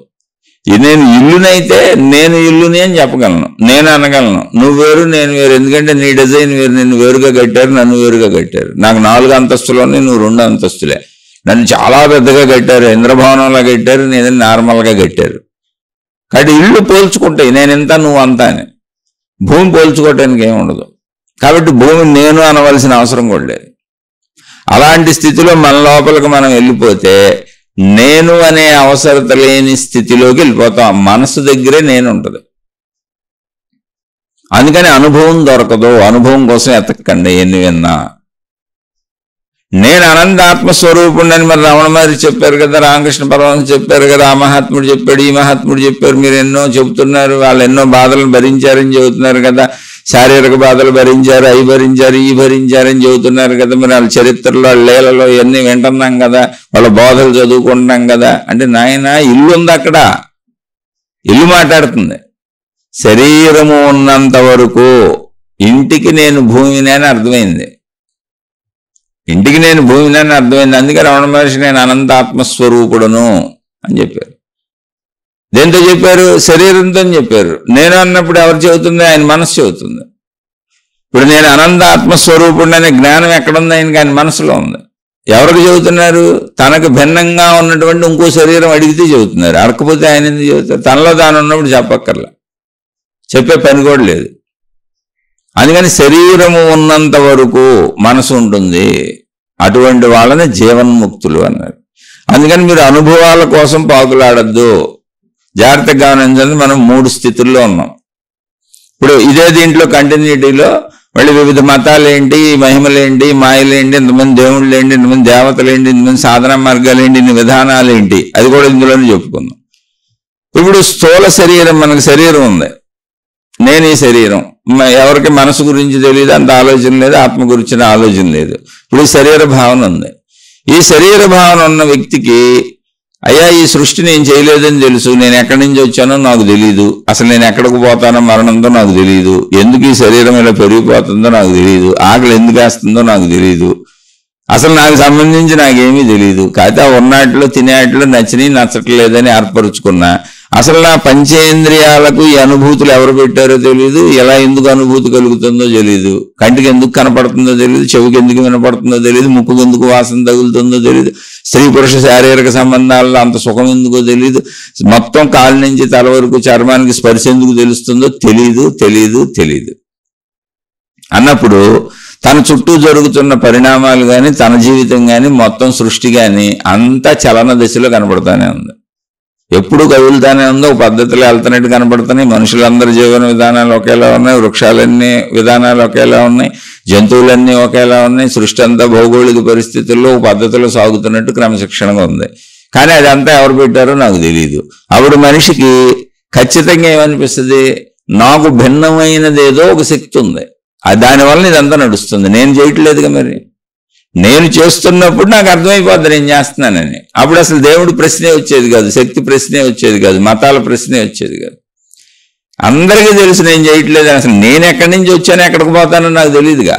నేను ఇల్లునైతే నేను ఇల్లుని అని చెప్పగలను, నేను అనగలను, నువ్వు వేరు నేను వేరు, ఎందుకంటే నీ డిజైన్ వేరు, నిన్ను వేరుగా కట్టారు, నన్ను వేరుగా కట్టారు. నాకు 4 అంతస్తులోనే, నువ్వు 2 అంతస్తులే. నన్ను చాలా పెద్దగా కట్టారు, ఇంద్రభవనంలో కట్టారు, నేను నార్మల్గా కట్టారు. కాబట్టి ఇల్లు పోల్చుకుంటాయి, నేను ఎంత నువ్వు అంతా అని. భూమి పోల్చుకోవటానికి ఏమి ఉండదు. కాబట్టి భూమి నేను అనవలసిన అవసరం కూడా లేదు. అలాంటి స్థితిలో మన లోపలికి మనం వెళ్ళిపోతే నేను అనే అవసరత లేని స్థితిలోకి వెళ్ళిపోతాం. మనసు దగ్గరే నేను ఉంటుంది. అందుకని అనుభవం దొరకదు, అనుభవం కోసం ఎతకండి ఎన్ని విన్నా. నేను అనంత ఆత్మస్వరూపుణ్ణి మరి రమణ మహర్షి చెప్పారు కదా, రామకృష్ణ పరమహంస చెప్పారు కదా, ఆ మహాత్ముడు చెప్పాడు, ఈ మహాత్ముడు చెప్పారు, మీరు ఎన్నో చెబుతున్నారు, వాళ్ళు ఎన్నో బాధలను భరించారని చెబుతున్నారు కదా, శారీరక బాధలు భరించారు, అవి భరించారు, ఈ భరించారని చెబుతున్నారు కదా, మరి వాళ్ళ చరిత్రలో వాళ్ళ లీలలో ఇవన్నీ వింటున్నాం కదా, వాళ్ళ బోధలు చదువుకుంటున్నాం కదా. అంటే నాయన ఇల్లు ఉంది అక్కడ, ఇల్లు మాట్లాడుతుంది. శరీరము ఉన్నంత వరకు ఇంటికి నేను భూమిని అని అర్థమైంది, ఇంటికి నేను భూమిని అని అర్థమైంది. అందుకే రమణ మహర్షి నేను అనంత ఆత్మస్వరూపుడును అని చెప్పారు. దేంతో చెప్పారు? శరీరంతో చెప్పారు. నేను అన్నప్పుడు ఎవరు చెబుతుంది? ఆయన మనసు చెబుతుంది. ఇప్పుడు నేను అనంత ఆత్మస్వరూపుడు అనే జ్ఞానం ఎక్కడుంది? ఆయనకి ఆయన మనసులో ఉంది. ఎవరికి చెబుతున్నారు? తనకు భిన్నంగా ఉన్నటువంటి ఇంకో శరీరం అడిగితే చెబుతున్నారు. అడగకపోతే ఆయన ఎందుకు చెబుతారు? తనలో తాను ఉన్నప్పుడు చెప్పక్కర్లా, చెప్పే పని కూడా లేదు. అందుకని శరీరము ఉన్నంత వరకు మనసు ఉంటుంది, అటువంటి వాళ్ళని జీవన్ముక్తులు అన్నారు. అందుకని మీరు అనుభవాల కోసం పాకులాడద్దు, జాగ్రత్తగా గమనించండి. మనం 3 స్థితుల్లో ఉన్నాం. ఇప్పుడు ఇదే దీంట్లో కంటిన్యూటీలో మళ్ళీ వివిధ మతాలేంటి, మహిమలేంటి, మాయలేంటి, ఇంతమంది దేవుళ్ళేంటి, ఇంతమంది దేవతలేంటి, ఇంతమంది సాధన మార్గాలేంటి, ఇన్ని విధానాలేంటి, అది కూడా ఇందులోనే చెప్పుకుందాం. ఇప్పుడు స్థూల శరీరం, మనకు శరీరం ఉంది, నేను ఈ శరీరం. ఎవరికి మనసు గురించి తెలియదు, అంత ఆలోచన లేదు, ఆత్మ గురించిన ఆలోచన లేదు. ఇప్పుడు ఈ శరీర భావన ఉంది. ఈ శరీర భావన ఉన్న వ్యక్తికి అయ్యా ఈ సృష్టి నేను చేయలేదని తెలుసు, నేను ఎక్కడి నుంచి వచ్చానో నాకు తెలియదు, అసలు నేను ఎక్కడికి పోతానో మరణంతో నాకు తెలియదు, ఎందుకు ఈ శరీరం ఇలా పెరిగిపోతుందో నాకు తెలియదు, ఆకలి ఎందుకు వేస్తుందో నాకు తెలియదు, అసలు నాకు సంబంధించి నాకేమీ తెలియదు. కాకపోతే ఉన్నట్లో తినేట్లో నచ్చినవి నచ్చట్లేదని ఏర్పరుచుకున్నా. అసలు నా పంచేంద్రియాలకు ఈ అనుభూతులు ఎవరు పెట్టారో తెలియదు, ఎలా ఎందుకు అనుభూతి కలుగుతుందో తెలియదు, కంటికి ఎందుకు కనపడుతుందో తెలియదు, చెవికి ఎందుకు వినపడుతుందో తెలియదు, ముక్కుకు ఎందుకు వాసన తగులుతుందో తెలియదు, స్త్రీ పురుష శారీరక సంబంధాల్లో అంత సుఖం ఎందుకో తెలియదు, మొత్తం కాలు నుంచి తల వరకు చర్మానికి స్పర్శ ఎందుకు తెలుస్తుందో తెలియదు తెలియదు తెలియదు అన్నప్పుడు తన చుట్టూ జరుగుతున్న పరిణామాలు కానీ, తన జీవితం కానీ, మొత్తం సృష్టి కానీ అంతా చలన దశలో కనపడుతూనే ఉంది. ఎప్పుడు కదులుతానే ఉందో, ఒక పద్ధతిలో వెళ్తున్నట్టు కనపడుతున్నాయి. మనుషులందరి జీవన విధానాలు ఒకేలా ఉన్నాయి, వృక్షాలన్నీ విధానాలు ఒకేలా ఉన్నాయి, జంతువులన్నీ ఒకేలా ఉన్నాయి. సృష్టి అంతా భౌగోళిక పరిస్థితుల్లో ఒక పద్ధతిలో సాగుతున్నట్టు క్రమశిక్షణగా ఉంది. కానీ అదంతా ఎవరు పెట్టారో నాకు తెలియదు. అప్పుడు మనిషికి ఖచ్చితంగా ఏమనిపిస్తుంది? నాకు భిన్నమైనది ఏదో ఒక శక్తి ఉంది, దానివల్ల ఇదంతా నడుస్తుంది, నేను చేయట్లేదుగా. మరి నేను చేస్తున్నప్పుడు నాకు అర్థమైపోద్ది నేను చేస్తున్నానని. అప్పుడు అసలు దేవుడు ప్రశ్నే వచ్చేది కాదు, శక్తి ప్రశ్నే వచ్చేది కాదు, మతాల ప్రశ్నే వచ్చేది కాదు. అందరికీ తెలుసు నేను చేయట్లేదని. అసలు నేను ఎక్కడి నుంచి వచ్చానో ఎక్కడికి పోతానో నాకు తెలియదుగా,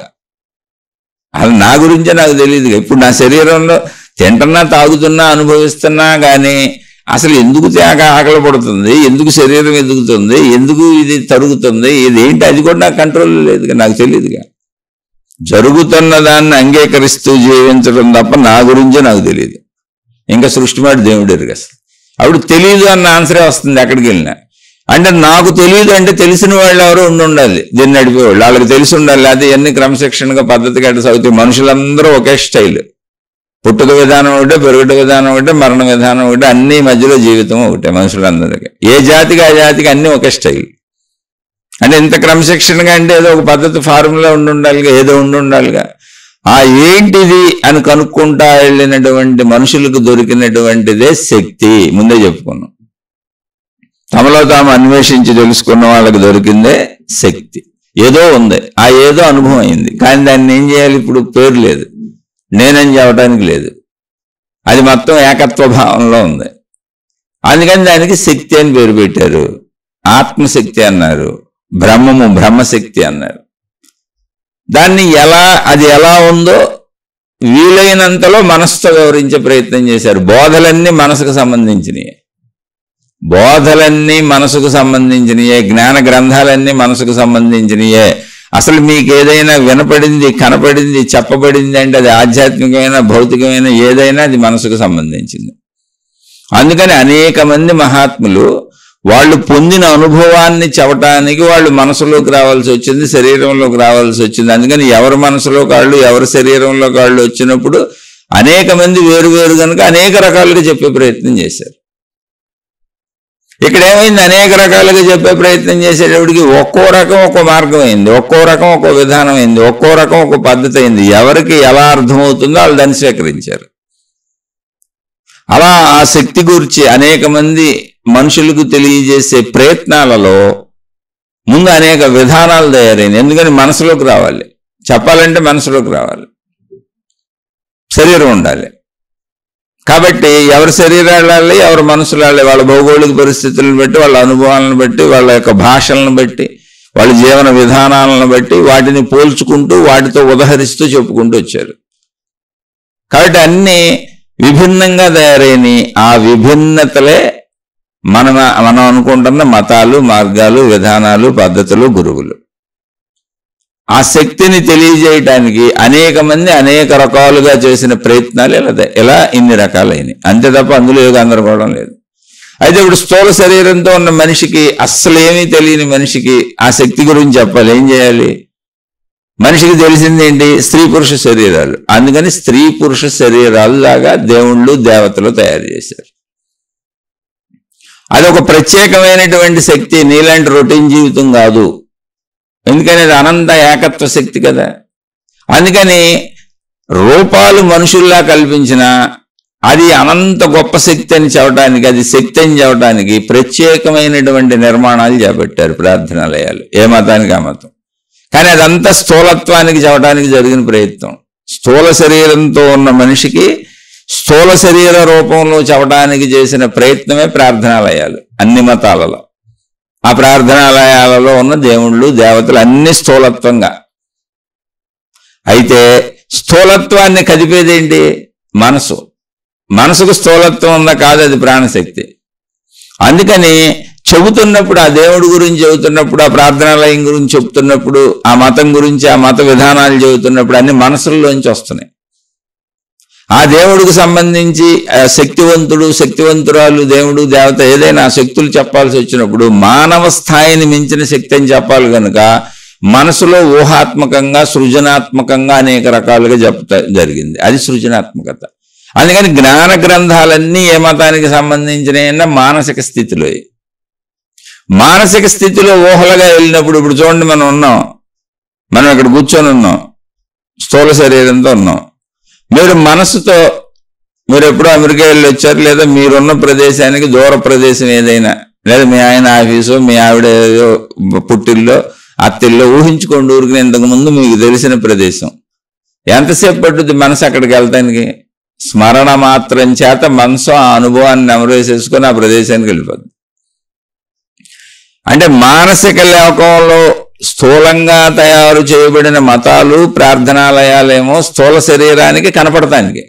అసలు నా గురించే నాకు తెలియదుగా. ఇప్పుడు నా శరీరంలో తింటున్నా, తాగుతున్నా, అనుభవిస్తున్నా కానీ అసలు ఎందుకు ఆకలి పడుతుంది, ఎందుకు శరీరం ఎదుగుతుంది, ఎందుకు ఇది తరుగుతుంది, ఇదేంటి, అది కూడా నాకు కంట్రోల్ లేదుగా, నాకు తెలియదుగా. జరుగుతున్న దాన్ని అంగీకరిస్తూ జీవించడం తప్ప నా గురించే నాకు తెలియదు. ఇంకా సృష్టి మాట దేవుడు ఎరుగు. అసలు అప్పుడు తెలియదు అన్న ఆన్సరే వస్తుంది ఎక్కడికి వెళ్ళినా. అంటే నాకు తెలియదు అంటే తెలిసిన వాళ్ళు ఎవరో ఉండాలి, దీన్ని నడిపేవాళ్ళు, వాళ్ళకి తెలిసి ఉండాలి. అది ఎన్ని క్రమశిక్షణగా పద్ధతిగా అటు సాగుతాయి. మనుషులందరూ ఒకే స్టైల్, పుట్టుక విధానం ఒకటే, పెరుగుట విధానం ఒకటే, మరణ విధానం ఒకటే, అన్ని మధ్యలో జీవితం ఒకటే మనుషులందరికీ. ఏ జాతికి ఆ జాతికి అన్ని ఒకే స్టైల్. అంటే ఇంత క్రమశిక్షణగా అంటే ఏదో ఒక పద్ధతి ఫార్ములా ఉండాలిగా, ఏదో ఉండాలిగా. ఆ ఏంటిది అని కనుక్కుంటా వెళ్ళినటువంటి మనుషులకు దొరికినటువంటిదే శక్తి. ముందే చెప్పుకున్నాం, తమలో తాము అన్వేషించి తెలుసుకున్న వాళ్ళకి దొరికిందే శక్తి. ఏదో ఉంది, ఆ ఏదో అనుభవం అయింది, కానీ దాన్ని ఏం చేయాలి? ఇప్పుడు పేరు లేదు, నేనని చెప్పడానికి లేదు, అది మొత్తం ఏకత్వ భావంలో ఉంది. అందుకని దానికి శక్తి అని పేరు పెట్టారు. ఆత్మశక్తి అన్నారు, బ్రహ్మము బ్రహ్మశక్తి అన్నారు. దాన్ని అది ఎలా ఉందో వీలైనంతలో మనసుతో వివరించే ప్రయత్నం చేశారు. బోధలన్నీ మనసుకు సంబంధించినయే, బోధలన్నీ మనసుకు సంబంధించినయే, జ్ఞాన గ్రంథాలన్నీ మనసుకు సంబంధించినయే. అసలు మీకు ఏదైనా వినపడింది, కనపడింది, చెప్పబడింది అంటే అది ఆధ్యాత్మికమైన, భౌతికమైన ఏదైనా అది మనసుకు సంబంధించింది. అందుకని అనేక మంది మహాత్ములు వాళ్ళు పొందిన అనుభవాన్ని చెప్పటానికి వాళ్ళు మనసులోకి రావాల్సి వచ్చింది, శరీరంలోకి రావాల్సి వచ్చింది. అందుకని ఎవరి మనసులో కాళ్ళు, ఎవరి శరీరంలో కాళ్ళు వచ్చినప్పుడు అనేక మంది వేరు కనుక అనేక రకాలుగా చెప్పే ప్రయత్నం చేశారు. ఇక్కడ ఏమైంది? అనేక రకాలుగా చెప్పే ప్రయత్నం చేసేటప్పటికి ఒక్కో రకం ఒక్కో మార్గం అయింది, ఒక్కో రకం ఒక్కో విధానం అయింది, ఒక్కో రకం ఒక్కో పద్ధతి అయింది. ఎవరికి ఎలా అర్థమవుతుందో వాళ్ళు దాన్ని స్వీకరించారు. అలా ఆ శక్తి గురించి అనేక మంది మనుషులకు తెలియజేసే ప్రయత్నాలలో ముందు అనేక విధానాలు తయారైంది. ఎందుకని మనసులోకి రావాలి, చెప్పాలంటే మనసులోకి రావాలి, శరీరం ఉండాలి. కాబట్టి ఎవరి శరీరాలు, ఎవరి మనసులు, వాళ్ళ భౌగోళిక పరిస్థితులను బట్టి, వాళ్ళ అనుభవాలను బట్టి, వాళ్ళ యొక్క భాషలను బట్టి, వాళ్ళ జీవన విధానాలను బట్టి వాటిని పోల్చుకుంటూ, వాటితో ఉదహరిస్తూ చెప్పుకుంటూ వచ్చారు. కాబట్టి అన్ని విభిన్నంగా తయారైన ఆ విభిన్నతలే మనం అనుకుంటున్న మతాలు, మార్గాలు, విధానాలు, పద్ధతులు, గురువులు. ఆ శక్తిని తెలియజేయటానికి అనేక మంది అనేక రకాలుగా చేసిన ప్రయత్నాలు ఇలా ఇన్ని రకాలైనవి, అంతే తప్ప అందులో ఏ గందరగోళం లేదు. అయితే ఇప్పుడు స్థూల శరీరంతో ఉన్న మనిషికి, అస్సలు ఏమీ తెలియని మనిషికి ఆ శక్తి గురించి చెప్పాలి. ఏం చేయాలి? మనిషికి తెలిసింది ఏంటి? స్త్రీ పురుష శరీరాలు. అందుకని స్త్రీ పురుష శరీరాలు లాగా దేవుళ్ళు దేవతలు తయారు చేశారు. అది ఒక ప్రత్యేకమైనటువంటి శక్తి, నీలాంటి రొటీన్ జీవితం కాదు. ఎందుకని అది అనంత ఏకత్వ శక్తి కదా. అందుకని రూపాలు మనుషుల్లా కల్పించిన అది అనంత గొప్ప శక్తి అని చెప్పడానికి, అది శక్తి అని చెప్పడానికి ప్రత్యేకమైనటువంటి నిర్మాణాలు చేపట్టారు ప్రార్థనాలయాలు, ఏ మతానికి ఆ మతం. కానీ అదంతా స్థూలత్వానికి చెప్పడానికి జరిగిన ప్రయత్నం. స్థూల శరీరంతో ఉన్న మనిషికి స్థూల శరీర రూపంలో చెప్పడానికి చేసిన ప్రయత్నమే ప్రార్థనాలయాలు అన్ని మతాలలో. ఆ ప్రార్థనాలయాలలో ఉన్న దేవుళ్ళు దేవతలు అన్ని స్థూలత్వంగా. అయితే స్థూలత్వాన్ని కదిపేదేంటి? మనసు. మనసుకు స్థూలత్వం ఉందా? కాదు, అది ప్రాణశక్తి. అందుకని చెబుతున్నప్పుడు, ఆ దేవుడి గురించి చెబుతున్నప్పుడు, ఆ ప్రార్థనాలయం గురించి చెబుతున్నప్పుడు, ఆ మతం గురించి, ఆ మత విధానాలు చెబుతున్నప్పుడు అన్ని మనసుల్లోంచి వస్తున్నాయి. ఆ దేవుడికి సంబంధించి శక్తివంతుడు శక్తివంతురాలు దేవుడు దేవత ఏదైనా శక్తులు చెప్పాల్సి వచ్చినప్పుడు మానవ స్థాయిని మించిన శక్తి అని చెప్పాలి కనుక మనసులో ఊహాత్మకంగా సృజనాత్మకంగా అనేక రకాలుగా చెప్తా జరిగింది. అది సృజనాత్మకత. అందుకని జ్ఞాన గ్రంథాలన్నీ ఏ మతానికి సంబంధించిన మానసిక స్థితిలో, మానసిక స్థితిలో ఊహలుగా వెళ్ళినప్పుడు, ఇప్పుడు చూడండి, మనం ఇక్కడ కూర్చొని ఉన్నాం, స్థూల శరీరంతో ఉన్నాం. మీరు మనసుతో, మీరు ఎప్పుడో అమెరికా వెళ్ళి వచ్చారు, లేదా మీరున్న ప్రదేశానికి దూర ప్రదేశం ఏదైనా, లేదా మీ ఆయన ఆఫీసు, మీ ఆవిడ పుట్టిల్లో అత్తిల్లో ఊహించుకోండి. ఊరికి ఇంతకుముందు మీకు తెలిసిన ప్రదేశం ఎంతసేపు పట్టుద్ది మనసు అక్కడికి వెళ్తానికి? స్మరణ మాత్రం చేత మనసు ఆ అనుభవాన్ని నెమరేసేసుకొని ఆ ప్రదేశానికి వెళ్ళిపోద్ది. అంటే మానసిక లోకంలో స్థూలంగా తయారు చేయబడిన మతాలు ప్రార్థనాలయాలేమో స్థూల శరీరానికి కనపడటానికి.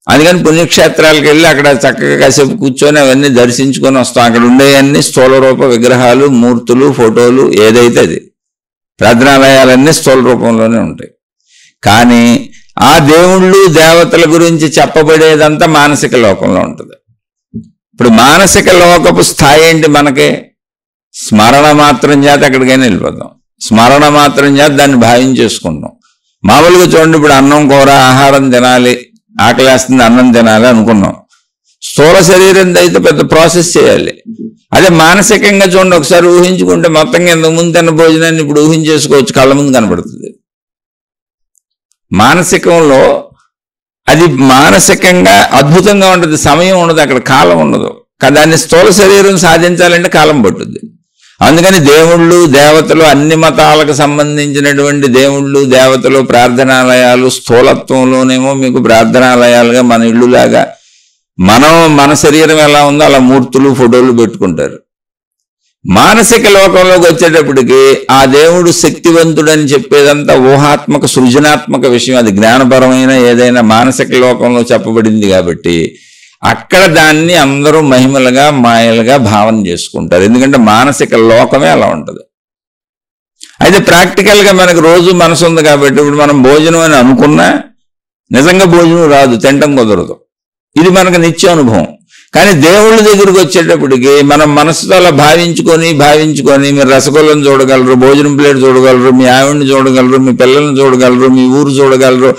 అందుకని పుణ్యక్షేత్రాలకు వెళ్ళి అక్కడ చక్కగా కాసేపు కూర్చొని అవన్నీ దర్శించుకొని వస్తాం. అక్కడ ఉండేవన్నీ స్థూల రూప విగ్రహాలు, మూర్తులు, ఫోటోలు, ఏదైతే అది. ప్రార్థనాలయాలన్నీ స్థూల రూపంలోనే ఉంటాయి. కానీ ఆ దేవుళ్ళు దేవతల గురించి చెప్పబడేదంతా మానసిక లోకంలో ఉంటుంది. ఇప్పుడు మానసిక లోకపు స్థాయి ఏంటి? మనకే స్మరణ మాత్రం చేత ఎక్కడికైనా వెళ్ళిపోతాం. స్మరణ మాత్రం చేత దాన్ని భావించేసుకుంటాం. మామూలుగా చూడండి, ఇప్పుడు అన్నం కూర ఆహారం తినాలి, ఆకలేస్తుంది అన్నం తినాలి అనుకున్నాం. స్థూల శరీరం అయితే పెద్ద ప్రాసెస్ చేయాలి. అదే మానసికంగా చూడండి, ఒకసారి ఊహించుకుంటే మొత్తంగా ఇంతకుముందు తిన్న భోజనాన్ని ఇప్పుడు ఊహించేసుకోవచ్చు, కళ్ళ ముందు కనబడుతుంది. మానసికంలో అది మానసికంగా అద్భుతంగా ఉంటుంది. సమయం ఉండదు, అక్కడ కాలం ఉండదు. దాన్ని స్థూల శరీరం సాధించాలంటే కాలం పట్టుద్ది. అందుకని దేవుళ్ళు దేవతలు, అన్ని మతాలకు సంబంధించినటువంటి దేవుళ్ళు దేవతలు ప్రార్థనాలయాలు స్థూలత్వంలోనేమో మీకు ప్రార్థనాలయాలుగా మన ఇళ్ళులాగా మన శరీరం ఎలా ఉందో అలా మూర్తులు ఫోటోలు పెట్టుకుంటారు. మానసిక లోకంలోకి వచ్చేటప్పటికి ఆ దేవుడు శక్తివంతుడని చెప్పేదంతా ఊహాత్మక సృజనాత్మక విషయం. అది జ్ఞానపరమైన ఏదైనా మానసిక లోకంలో చెప్పబడింది కాబట్టి అక్కడ దాన్ని అందరూ మహిమలుగా మాయలుగా భావన చేసుకుంటారు. ఎందుకంటే మానసిక లోకమే అలా ఉంటుంది. అయితే ప్రాక్టికల్గా మనకు రోజు మనసు ఉంది కాబట్టి ఇప్పుడు మనం భోజనం అని అనుకున్నా నిజంగా భోజనం రాదు, తినటం కుదరదు. ఇది మనకు నిత్య అనుభవం. కానీ దేవుళ్ళ దగ్గరికి వచ్చేటప్పటికి మనం మనసుతో అలా భావించుకొని మీరు రసగుల్లను చూడగలరు, భోజనం ప్లేట్ చూడగలరు, మీ ఆవిడని చూడగలరు, మీ పిల్లల్ని చూడగలరు, మీ ఊరు చూడగలరు,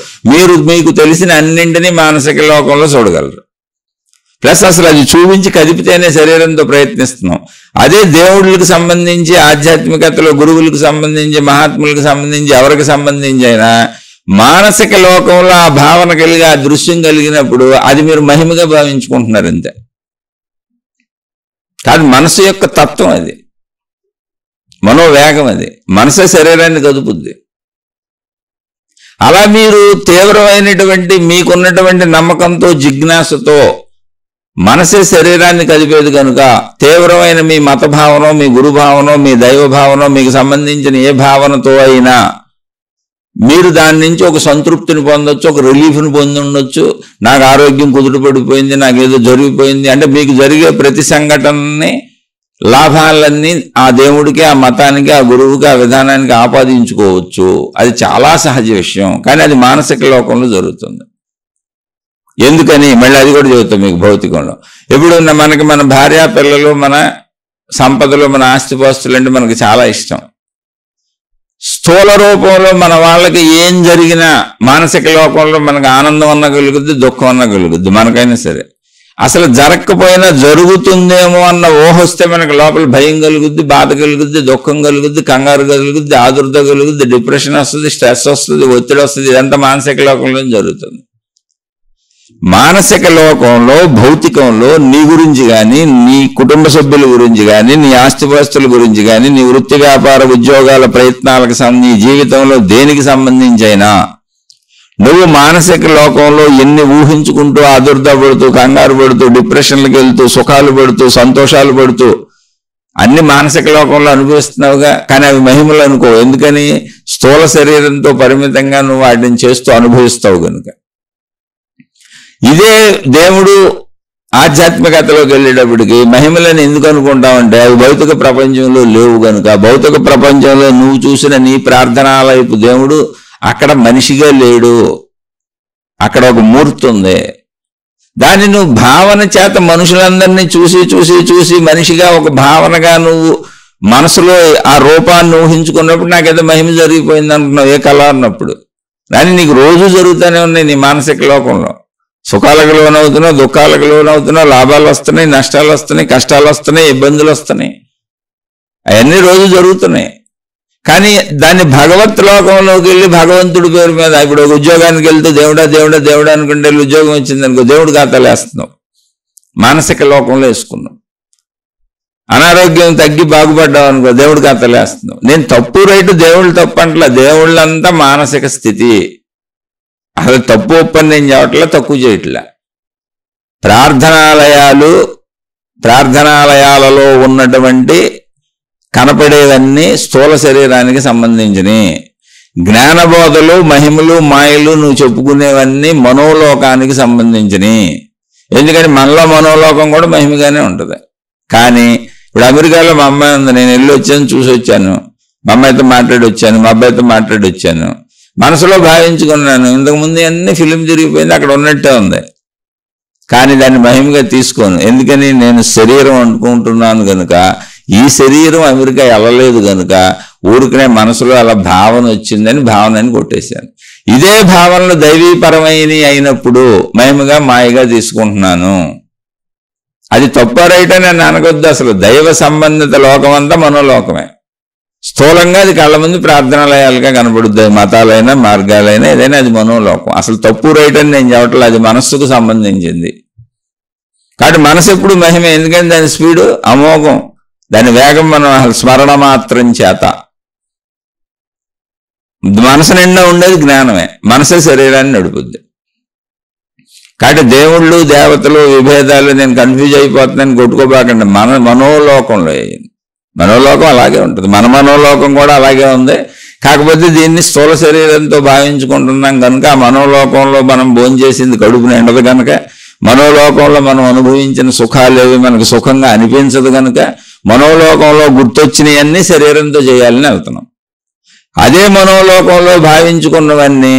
మీకు తెలిసిన అన్నింటినీ మానసిక లోకంలో చూడగలరు. ప్లస్ అసలు అది చూపించి కదిపితేనే శరీరంతో ప్రయత్నిస్తున్నాం. అదే దేవుళ్ళకి సంబంధించి ఆధ్యాత్మికతలో గురువులకు సంబంధించి మహాత్ములకు సంబంధించి ఎవరికి సంబంధించి అయినా మానసిక లోకంలో ఆ భావన కలిగి ఆ దృశ్యం కలిగినప్పుడు అది మీరు మహిమగా భావించుకుంటున్నారు అంతే. కాదు, మనసు యొక్క తత్వం అది, మనోవేగం అది. మనసే శరీరాన్ని కదుపుద్ది. అలా మీరు తీవ్రమైనటువంటి మీకున్నటువంటి నమ్మకంతో జిజ్ఞాసతో మనసే శరీరాన్ని కదిపేది కనుక తీవ్రమైన మీ మత భావనో మీ గురు భావనో మీ దైవ భావనో మీకు సంబంధించిన ఏ భావనతో అయినా మీరు దాని నుంచి ఒక సంతృప్తిని పొందొచ్చు, ఒక రిలీఫ్ని పొంది ఉండొచ్చు. నాకు ఆరోగ్యం కుదుటపడిపోయింది, నాకు ఏదో జరిగిపోయింది అంటే మీకు జరిగే ప్రతి సంఘటనని లాభాలన్నీ ఆ దేవుడికి, ఆ మతానికి, ఆ గురువుకి, ఆ విధానానికి ఆపాదించుకోవచ్చు. అది చాలా సహజ విషయం. కానీ అది మానసిక లోకంలో జరుగుతుంది. ఎందుకని మళ్ళీ అది కూడా చెబుతాం మీకు. భౌతికంలో ఎప్పుడు మనకి మన భార్య పిల్లలు, మన సంపదలు, మన ఆస్తిపాస్తులు అంటే మనకి చాలా ఇష్టం. స్థూల రూపంలో మన వాళ్ళకి ఏం జరిగినా మానసిక లోకంలో మనకు ఆనందం అన్న కలుగుద్ది, దుఃఖం అన్న కలుగుద్ది. మనకైనా సరే అసలు జరగకపోయినా జరుగుతుందేమో అన్న ఊహ వస్తే మనకు లోపల భయం కలుగుద్ది, బాధ కలుగుద్ది, దుఃఖం కలుగుద్ది, కంగారు కలుగుద్ది, ఆదుర్ద కలుగుద్ది, డిప్రెషన్ వస్తుంది, స్ట్రెస్ వస్తుంది, ఒత్తిడి వస్తుంది. ఇదంతా మానసిక లోకంలో జరుగుతుంది. మానసిక లోకంలో, భౌతికంలో నీ గురించి కానీ, నీ కుటుంబ సభ్యుల గురించి కానీ, నీ ఆస్తిపాస్తుల గురించి కానీ, నీ వృత్తి వ్యాపార ఉద్యోగాల ప్రయత్నాలకు నీ జీవితంలో దేనికి సంబంధించైనా నువ్వు మానసిక లోకంలో ఎన్ని ఊహించుకుంటూ ఆదుర్ద పడుతూ, కంగారు పడుతూ, డిప్రెషన్లకు వెళ్తూ, సుఖాలు పడుతూ, సంతోషాలు పడుతూ అన్ని మానసిక లోకంలో అనుభవిస్తున్నావుగా. కానీ అవి మహిమలు అనుకో. ఎందుకని? స్థూల శరీరంతో పరిమితంగా నువ్వు వాటిని చేస్తూ అనుభవిస్తావు కనుక. ఇదే దేవుడు ఆధ్యాత్మికతలోకి వెళ్ళేటప్పటికి మహిమలను ఎందుకు అనుకుంటామంటే అవి భౌతిక ప్రపంచంలో లేవు కనుక. భౌతిక ప్రపంచంలో నువ్వు చూసిన నీ ప్రార్థనాలైపు దేవుడు అక్కడ మనిషిగా లేడు, అక్కడ ఒక మూర్తి ఉంది. దాన్ని నువ్వు భావన చేత మనుషులందరినీ చూసి చూసి చూసి మనిషిగా ఒక భావనగా నువ్వు మనసులో ఆ రూపాన్ని ఊహించుకున్నప్పుడు నాకేదో మహిమ జరిగిపోయింది అనుకున్నావు ఏ కళ అన్నప్పుడు. కానీ నీకు రోజు జరుగుతూనే ఉన్నాయి నీ మానసిక లోకంలో. సుఖాలకు లోనవుతున్నావు, దుఃఖాలకు లోనవుతున్నావు, లాభాలు వస్తున్నాయి, నష్టాలు వస్తున్నాయి, కష్టాలు వస్తున్నాయి, ఇబ్బందులు వస్తున్నాయి. అవన్నీ రోజు జరుగుతున్నాయి. కానీ దాన్ని భగవత్ లోకంలోకి వెళ్ళి భగవంతుడి పేరు మీద ఇప్పుడు ఒక ఉద్యోగానికి వెళ్తే దేవుడా దేవుడా దేవుడా అనుకుంటే ఉద్యోగం వచ్చింది అనుకో, దేవుడి ఖాతాలు వేస్తున్నావు, మానసిక లోకంలో వేసుకున్నావు. అనారోగ్యం తగ్గి బాగుపడ్డావు అనుకో, దేవుడి ఖాతాలు వేస్తున్నావు. నేను తప్పు రైటు దేవుళ్ళు తప్పు అంటలా, దేవుళ్ళంతా మానసిక స్థితి. అసలు తప్పు ఒప్పని నేను చెప్పట్లా, తక్కువ చేయట్లా. ప్రార్థనాలయాలలో ఉన్నటువంటి కనపడేవన్నీ స్థూల శరీరానికి సంబంధించినవి. జ్ఞానబోధలు, మహిమలు, మాయలు నువ్వు చెప్పుకునేవన్నీ మనోలోకానికి సంబంధించినవి. ఎందుకని మనలో మనోలోకం కూడా మహిమగానే ఉంటుంది. కానీ ఇప్పుడు అమెరికాలో మా అమ్మాయి ఉంది, నేను వెళ్ళి వచ్చాను, చూసి వచ్చాను, మా అమ్మాయితో మాట్లాడి వచ్చాను, మా అబ్బాయితో మాట్లాడి వచ్చాను. మనసులో భావించుకున్నాను, ఇంతకుముందు అన్ని ఫిలిం తిరిగిపోయింది, అక్కడ ఉన్నట్టే ఉంది. కానీ దాన్ని మహిమగా తీసుకోను. ఎందుకని? నేను శరీరం అనుకుంటున్నాను కనుక. ఈ శరీరం అమెరికా వెళ్ళలేదు కనుక ఊరికనే మనసులో అలా భావన వచ్చిందని భావనని కొట్టేశాను. ఇదే భావనలు దైవీపరమైనవి అయినప్పుడు మహిమగా మాయగా తీసుకుంటున్నాను. అది తప్పు రైట్ అని నేను అనకొద్దు. అసలు దైవ సంబంధిత లోకం అంతా మనోలోకమే. స్థూలంగా అది కళ్ళ ముందు ప్రార్థనాలయాలుగా కనబడుద్ది. మతాలైనా మార్గాలైనా ఏదైనా అది మనోలోకం. అసలు తప్పు రైట్ అని నేను చెప్పట్లేదు, అది మనస్సుకు సంబంధించింది. కాబట్టి మనసు ఎప్పుడు మహిమ. ఎందుకంటే దాని స్పీడు అమోఘం, దాని వేగం మనం స్మరణ మాత్రం చేత. మనసు నిండా ఉండేది జ్ఞానమే, మనసే శరీరాన్ని నడుపుద్ది. కాబట్టి దేవుళ్ళు దేవతలు విభేదాలు నేను కన్ఫ్యూజ్ అయిపోతున్నాను కొట్టుకోబాకండి. మనోలోకంలో అయ్యింది. మనోలోకం అలాగే ఉంటుంది, మన మనోలోకం కూడా అలాగే ఉంది. కాకపోతే దీన్ని స్థూల శరీరంతో భావించుకుంటున్నాం కనుక ఆ మనోలోకంలో మనం భోంచేసింది కడుపు నిండదు కనుక, మనోలోకంలో మనం అనుభవించిన సుఖాలు ఏవి మనకు సుఖంగా అనిపించదు కనుక మనోలోకంలో గుర్తొచ్చినవన్నీ శరీరంతో చేయాలని వెళ్తున్నాం. అదే మనోలోకంలో భావించుకున్నవన్నీ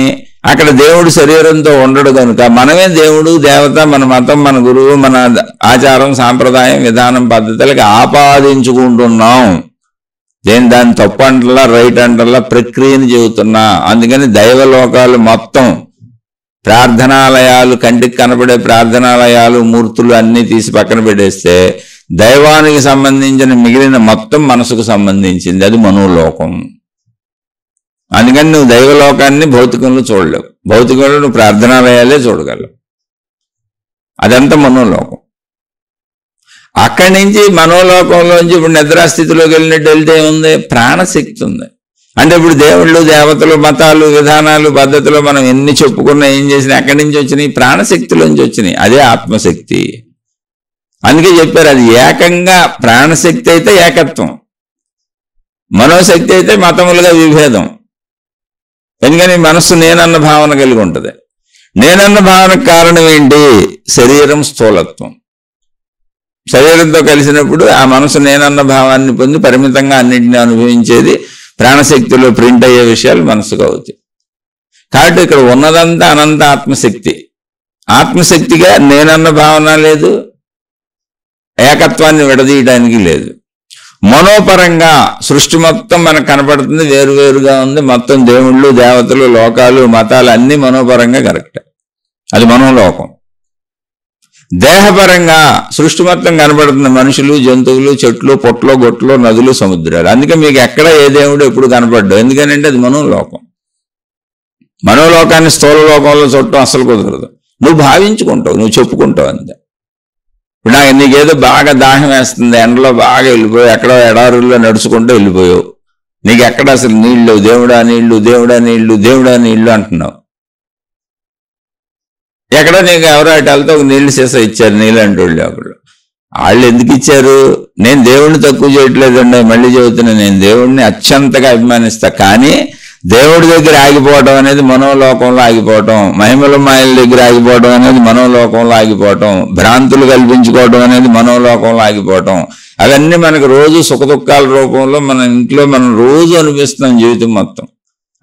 అక్కడ దేవుడు శరీరంతో ఉండడు కనుక మనమే దేవుడు దేవత, మన మతం, మన గురువు, మన ఆచారం, సాంప్రదాయం, విధానం, పద్ధతులకి ఆపాదించుకుంటున్నాం. నేను దాన్ని తప్పు అంటలా, రైట్ అంటలా, ప్రక్రియని చెబుతున్నా. అందుకని దైవలోకాలు మొత్తం ప్రార్థనాలయాలు, కంటికి కనబడే ప్రార్థనాలయాలు, మూర్తులు అన్నీ తీసి పక్కన పెట్టేస్తే దైవానికి సంబంధించిన మిగిలిన మొత్తం మనసుకు సంబంధించింది, అది మనోలోకం. అందుకని నువ్వు దైవలోకాన్ని భౌతికంలో చూడలేవు. భౌతికంలో నువ్వు ప్రార్థనాలయాలే చూడగలవు. అదంతా మనోలోకం. అక్కడి నుంచి మనోలోకంలోంచి ఇప్పుడు నిద్రాస్థితిలోకి వెళ్ళినట్టు వెళ్తే ఏముంది? ప్రాణశక్తి ఉంది. అంటే ఇప్పుడు దేవుళ్ళు దేవతలు మతాలు విధానాలు పద్ధతులు మనం ఎన్ని చెప్పుకున్నా ఏం చేసినా ఎక్కడి నుంచి వచ్చినాయి? ప్రాణశక్తిలోంచి వచ్చినాయి. అదే ఆత్మశక్తి. అందుకే చెప్పారు అది ఏకంగా ప్రాణశక్తి అయితే ఏకత్వం, మనోశక్తి అయితే మతములుగా విభేదం. ఎందుకని మనస్సు నేనన్న భావన కలిగి ఉంటుంది. నేనన్న భావనకు కారణం ఏంటి? శరీరం స్థూలత్వం. శరీరంతో కలిసినప్పుడు ఆ మనసు నేనన్న భావాన్ని పొంది పరిమితంగా అన్నింటినీ అనుభవించేది, ప్రాణశక్తిలో ప్రింట్ అయ్యే విషయాలు మనసుకు అవుతాయి. కాబట్టి ఇక్కడ ఉన్నదంతా అనంత ఆత్మశక్తి. ఆత్మశక్తిగా నేనన్న భావన లేదు, ఏకత్వాన్ని విడదీయడానికి లేదు. మనోపరంగా సృష్టి మొత్తం మనకు కనపడుతుంది, వేరువేరుగా ఉంది. మొత్తం దేవుళ్ళు, దేవతలు, లోకాలు, మతాలు అన్నీ మనోపరంగా కరెక్ట్. అది మనోలోకం. దేహపరంగా సృష్టి మొత్తం కనపడుతుంది, మనుషులు, జంతువులు, చెట్లు, పొట్లు, గొట్లు, నదులు, సముద్రాలు. అందుకే మీకు ఎక్కడ ఏ దేవుడు ఎప్పుడు కనపడ్డావు, ఎందుకనంటే అది మనోలోకం. మనోలోకాన్ని స్థూల లోకంలో చూడటం అసలు కుదరదు. నువ్వు భావించుకుంటావు, నువ్వు చెప్పుకుంటావు అంతే. ఇప్పుడు నీకేదో బాగా దాహం వేస్తుంది, ఎండలో బాగా వెళ్ళిపోయావు, ఎక్కడో ఎడారుల్లో నడుచుకుంటూ వెళ్ళిపోయావు, నీకు ఎక్కడ అసలు నీళ్లు, దేవుడా నీళ్లు, దేవుడా నీళ్లు, దేవుడా నీళ్లు అంటున్నావు. ఎక్కడ నీకు ఎవరో అటు వెళ్తే ఒక నీళ్లు సీసా ఇచ్చారు, నీళ్ళంటి వాళ్ళు. అక్కడ వాళ్ళు ఎందుకు ఇచ్చారు? నేను దేవుడిని తక్కువ చేయట్లేదండి, మళ్ళీ చెబుతున్నా, నేను దేవుడిని అత్యంతగా అభిమానిస్తా. కానీ దేవుడి దగ్గర ఆగిపోవడం అనేది మనోలోకంలో ఆగిపోవటం, మహిమల మాయల దగ్గర ఆగిపోవడం అనేది మనోలోకంలో ఆగిపోవటం, భ్రాంతులు కల్పించుకోవడం అనేది మనోలోకంలో ఆగిపోవటం, అవన్నీ మనకు రోజు సుఖదుఖాల రూపంలో మన ఇంట్లో మనం రోజు అనిపిస్తున్నాం జీవితం మొత్తం.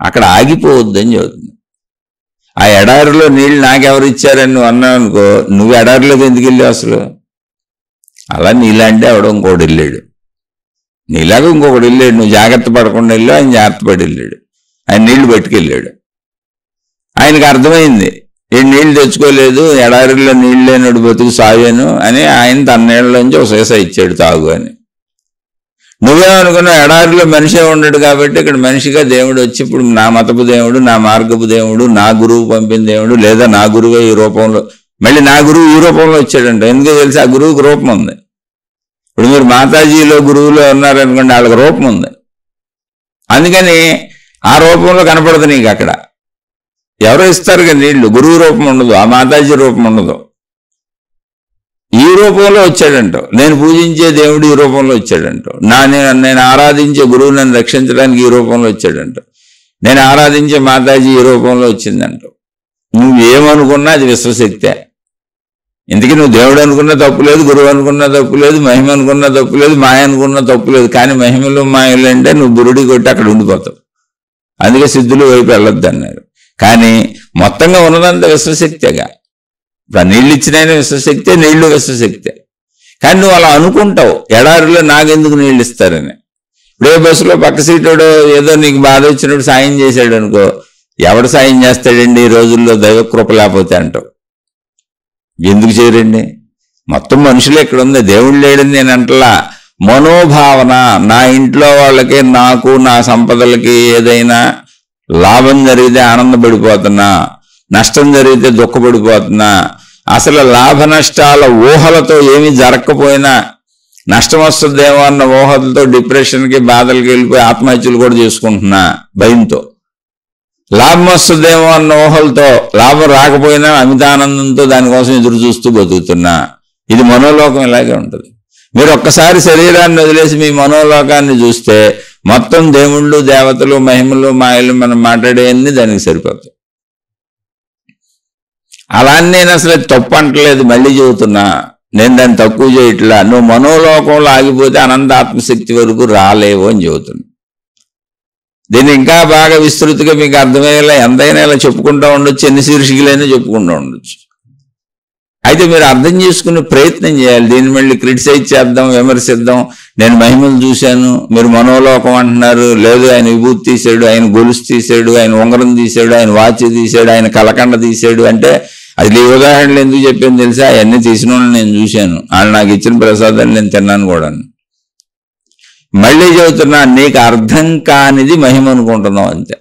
అక్కడ ఆగిపోవద్దని చెబుతుంది. ఆ ఎడారిలో నీళ్ళు నాకెవరు ఇచ్చారని నువ్వు అన్నావు అనుకో, నువ్వు ఎడారిలోకి ఎందుకు వెళ్ళావు అసలు? అలా నీలాంటి ఎవడో ఇంకోటి వెళ్ళాడు, నీలాగా ఇంకొకటి వెళ్ళాడు. నువ్వు జాగ్రత్త పడకుండా వెళ్ళావు, ఆయన జాగ్రత్త పడి వెళ్ళాడు. ఆయన నీళ్లు పట్టుకెళ్ళాడు. ఆయనకు అర్థమైంది, ఈ నీళ్లు తెచ్చుకోలేదు, ఎడారిలో నీళ్ళు లేనడు బతుకు సాగాను అని ఆయన తన నీళ్ళలోంచి ఒక సీసా ఇచ్చాడు, తాగు అని. నువ్వేమనుకున్నావు, ఎడారిలో మనిషే ఉండడు కాబట్టి ఇక్కడ మనిషిగా దేవుడు వచ్చి ఇప్పుడు నా మతపు దేవుడు, నా మార్గపు దేవుడు, నా గురువు పంపిన దేవుడు, లేదా నా గురువే ఈ రూపంలో, మళ్ళీ నా గురువు ఈ రూపంలో వచ్చాడంట. ఎందుకో తెలిసి ఆ గురువుకి రూపం ఉంది. ఇప్పుడు మీరు మాతాజీలో గురువులో ఉన్నారనుకోండి, వాళ్ళకి రూపం ఉంది. అందుకని ఆ రూపంలో కనపడదు నీకు. అక్కడ ఎవరో ఇస్తారు కదా నీళ్లు, గురువు రూపం ఉండదు, ఆ మాతాజీ రూపం ఉండదు. ఈ రూపంలో వచ్చాడంట. నేను పూజించే దేవుడు ఈ రూపంలో వచ్చాడంట. నేను ఆరాధించే గురువు నన్ను రక్షించడానికి ఈ రూపంలో వచ్చాడంట. నేను ఆరాధించే మాతాజీ ఈ రూపంలో వచ్చిందంట. నువ్వేమనుకున్నా అది విశ్వశక్తే. ఇందుకే నువ్వు దేవుడు అనుకున్నా తప్పు లేదు, గురువు అనుకున్నా తప్పు లేదు, మహిమ అనుకున్నా తప్పు లేదు, మాయ అనుకున్నా తప్పు లేదు. కానీ మహిమలు మాయలు అంటే నువ్వు బురుడి కొట్టి అక్కడ ఉండిపోతావు. అందుకే సిద్ధులు వైపు వెళ్ళొద్దు అన్నారు. కానీ మొత్తంగా ఉన్నదంతా విశ్వశక్తేగా. ఇప్పుడు నీళ్ళు ఇచ్చినైనా విశ్వశక్తే, నీళ్లు విశ్వశక్తే. కానీ నువ్వు అలా అనుకుంటావు, ఎడారిలో నాకెందుకు నీళ్ళు ఇస్తారని. ఇప్పుడే బస్సులో పక్క సీటుడు ఏదో నీకు బాధ వచ్చినప్పుడు సాయం చేశాడు అనుకో, ఎవడు సాయం చేస్తాడండి ఈ రోజుల్లో దైవకృప లేకపోతే అంటావు. ఎందుకు చేయరండి? మొత్తం మనుషులు ఎక్కడ ఉంది, దేవుడు లేడని నేను అంటలా. మనోభావన, నా ఇంట్లో వాళ్ళకి, నాకు, నా సంపదలకి ఏదైనా లాభం జరిగితే ఆనందపడిపోతున్నా, నష్టం జరిగితే దుఃఖపడిపోతున్నా, అసలు లాభ నష్టాల ఊహలతో ఏమీ జరగకపోయినా నష్టం వస్తుందేమో అన్న ఊహలతో డిప్రెషన్కి, బాధలకి వెళ్ళిపోయి ఆత్మహత్యలు కూడా చేసుకుంటున్నా భయంతో. లాభం వస్తుందేమో అన్న ఊహలతో లాభం రాకపోయినా అమితానందంతో దానికోసం ఎదురు చూస్తూ బతుకుతున్నా. ఇది మనోలోకం ఇలాగే ఉంటుంది. మీరు ఒక్కసారి శరీరాన్ని వదిలేసి మీ మనోలోకాన్ని చూస్తే మొత్తం దేవుళ్ళు, దేవతలు, మహిమలు, మాయలు మనం మాట్లాడేవన్నీ దానికి సరిపోతాయి. అలా నేను అసలు తప్పు అంటలేదు, మళ్ళీ చెబుతున్నా, నేను దాన్ని తక్కువ చేయట్లా. నువ్వు మనోలోకంలో ఆగిపోతే అనంత ఆత్మశక్తి వరకు రాలేవు అని చెబుతున్నా. దీన్ని ఇంకా బాగా విస్తృతిగా మీకు అర్థమయ్యేలా ఎంతైనా ఇలా చెప్పుకుంటూ ఉండొచ్చు, ఎన్ని శీర్షికలైనా చెప్పుకుంటూ ఉండొచ్చు. అయితే మీరు అర్థం చేసుకునే ప్రయత్నం చేయాలి. దీన్ని మళ్ళీ క్రిటిసైజ్ చేద్దాం, విమర్శిద్దాం. నేను మహిమలు చూశాను, మీరు మనోలోకం అంటున్నారు. లేదు, ఆయన విభూతి తీసాడు, ఆయన గొలుసు తీసాడు, ఆయన ఉంగరం తీసాడు, ఆయన వాచ్ తీసాడు, ఆయన కలకండ తీసాడు అంటే అది ఈ ఉదాహరణలు ఎందుకు చెప్పాను తెలుసా? అవన్నీ తీసిన వాళ్ళని నేను చూశాను, వాళ్ళు నాకు ఇచ్చిన ప్రసాదాన్ని నేను తిన్నాను కూడా. మళ్ళీ చెబుతున్నా, నీకు అర్థం కానిది మహిమ అనుకుంటున్నావు అంతే.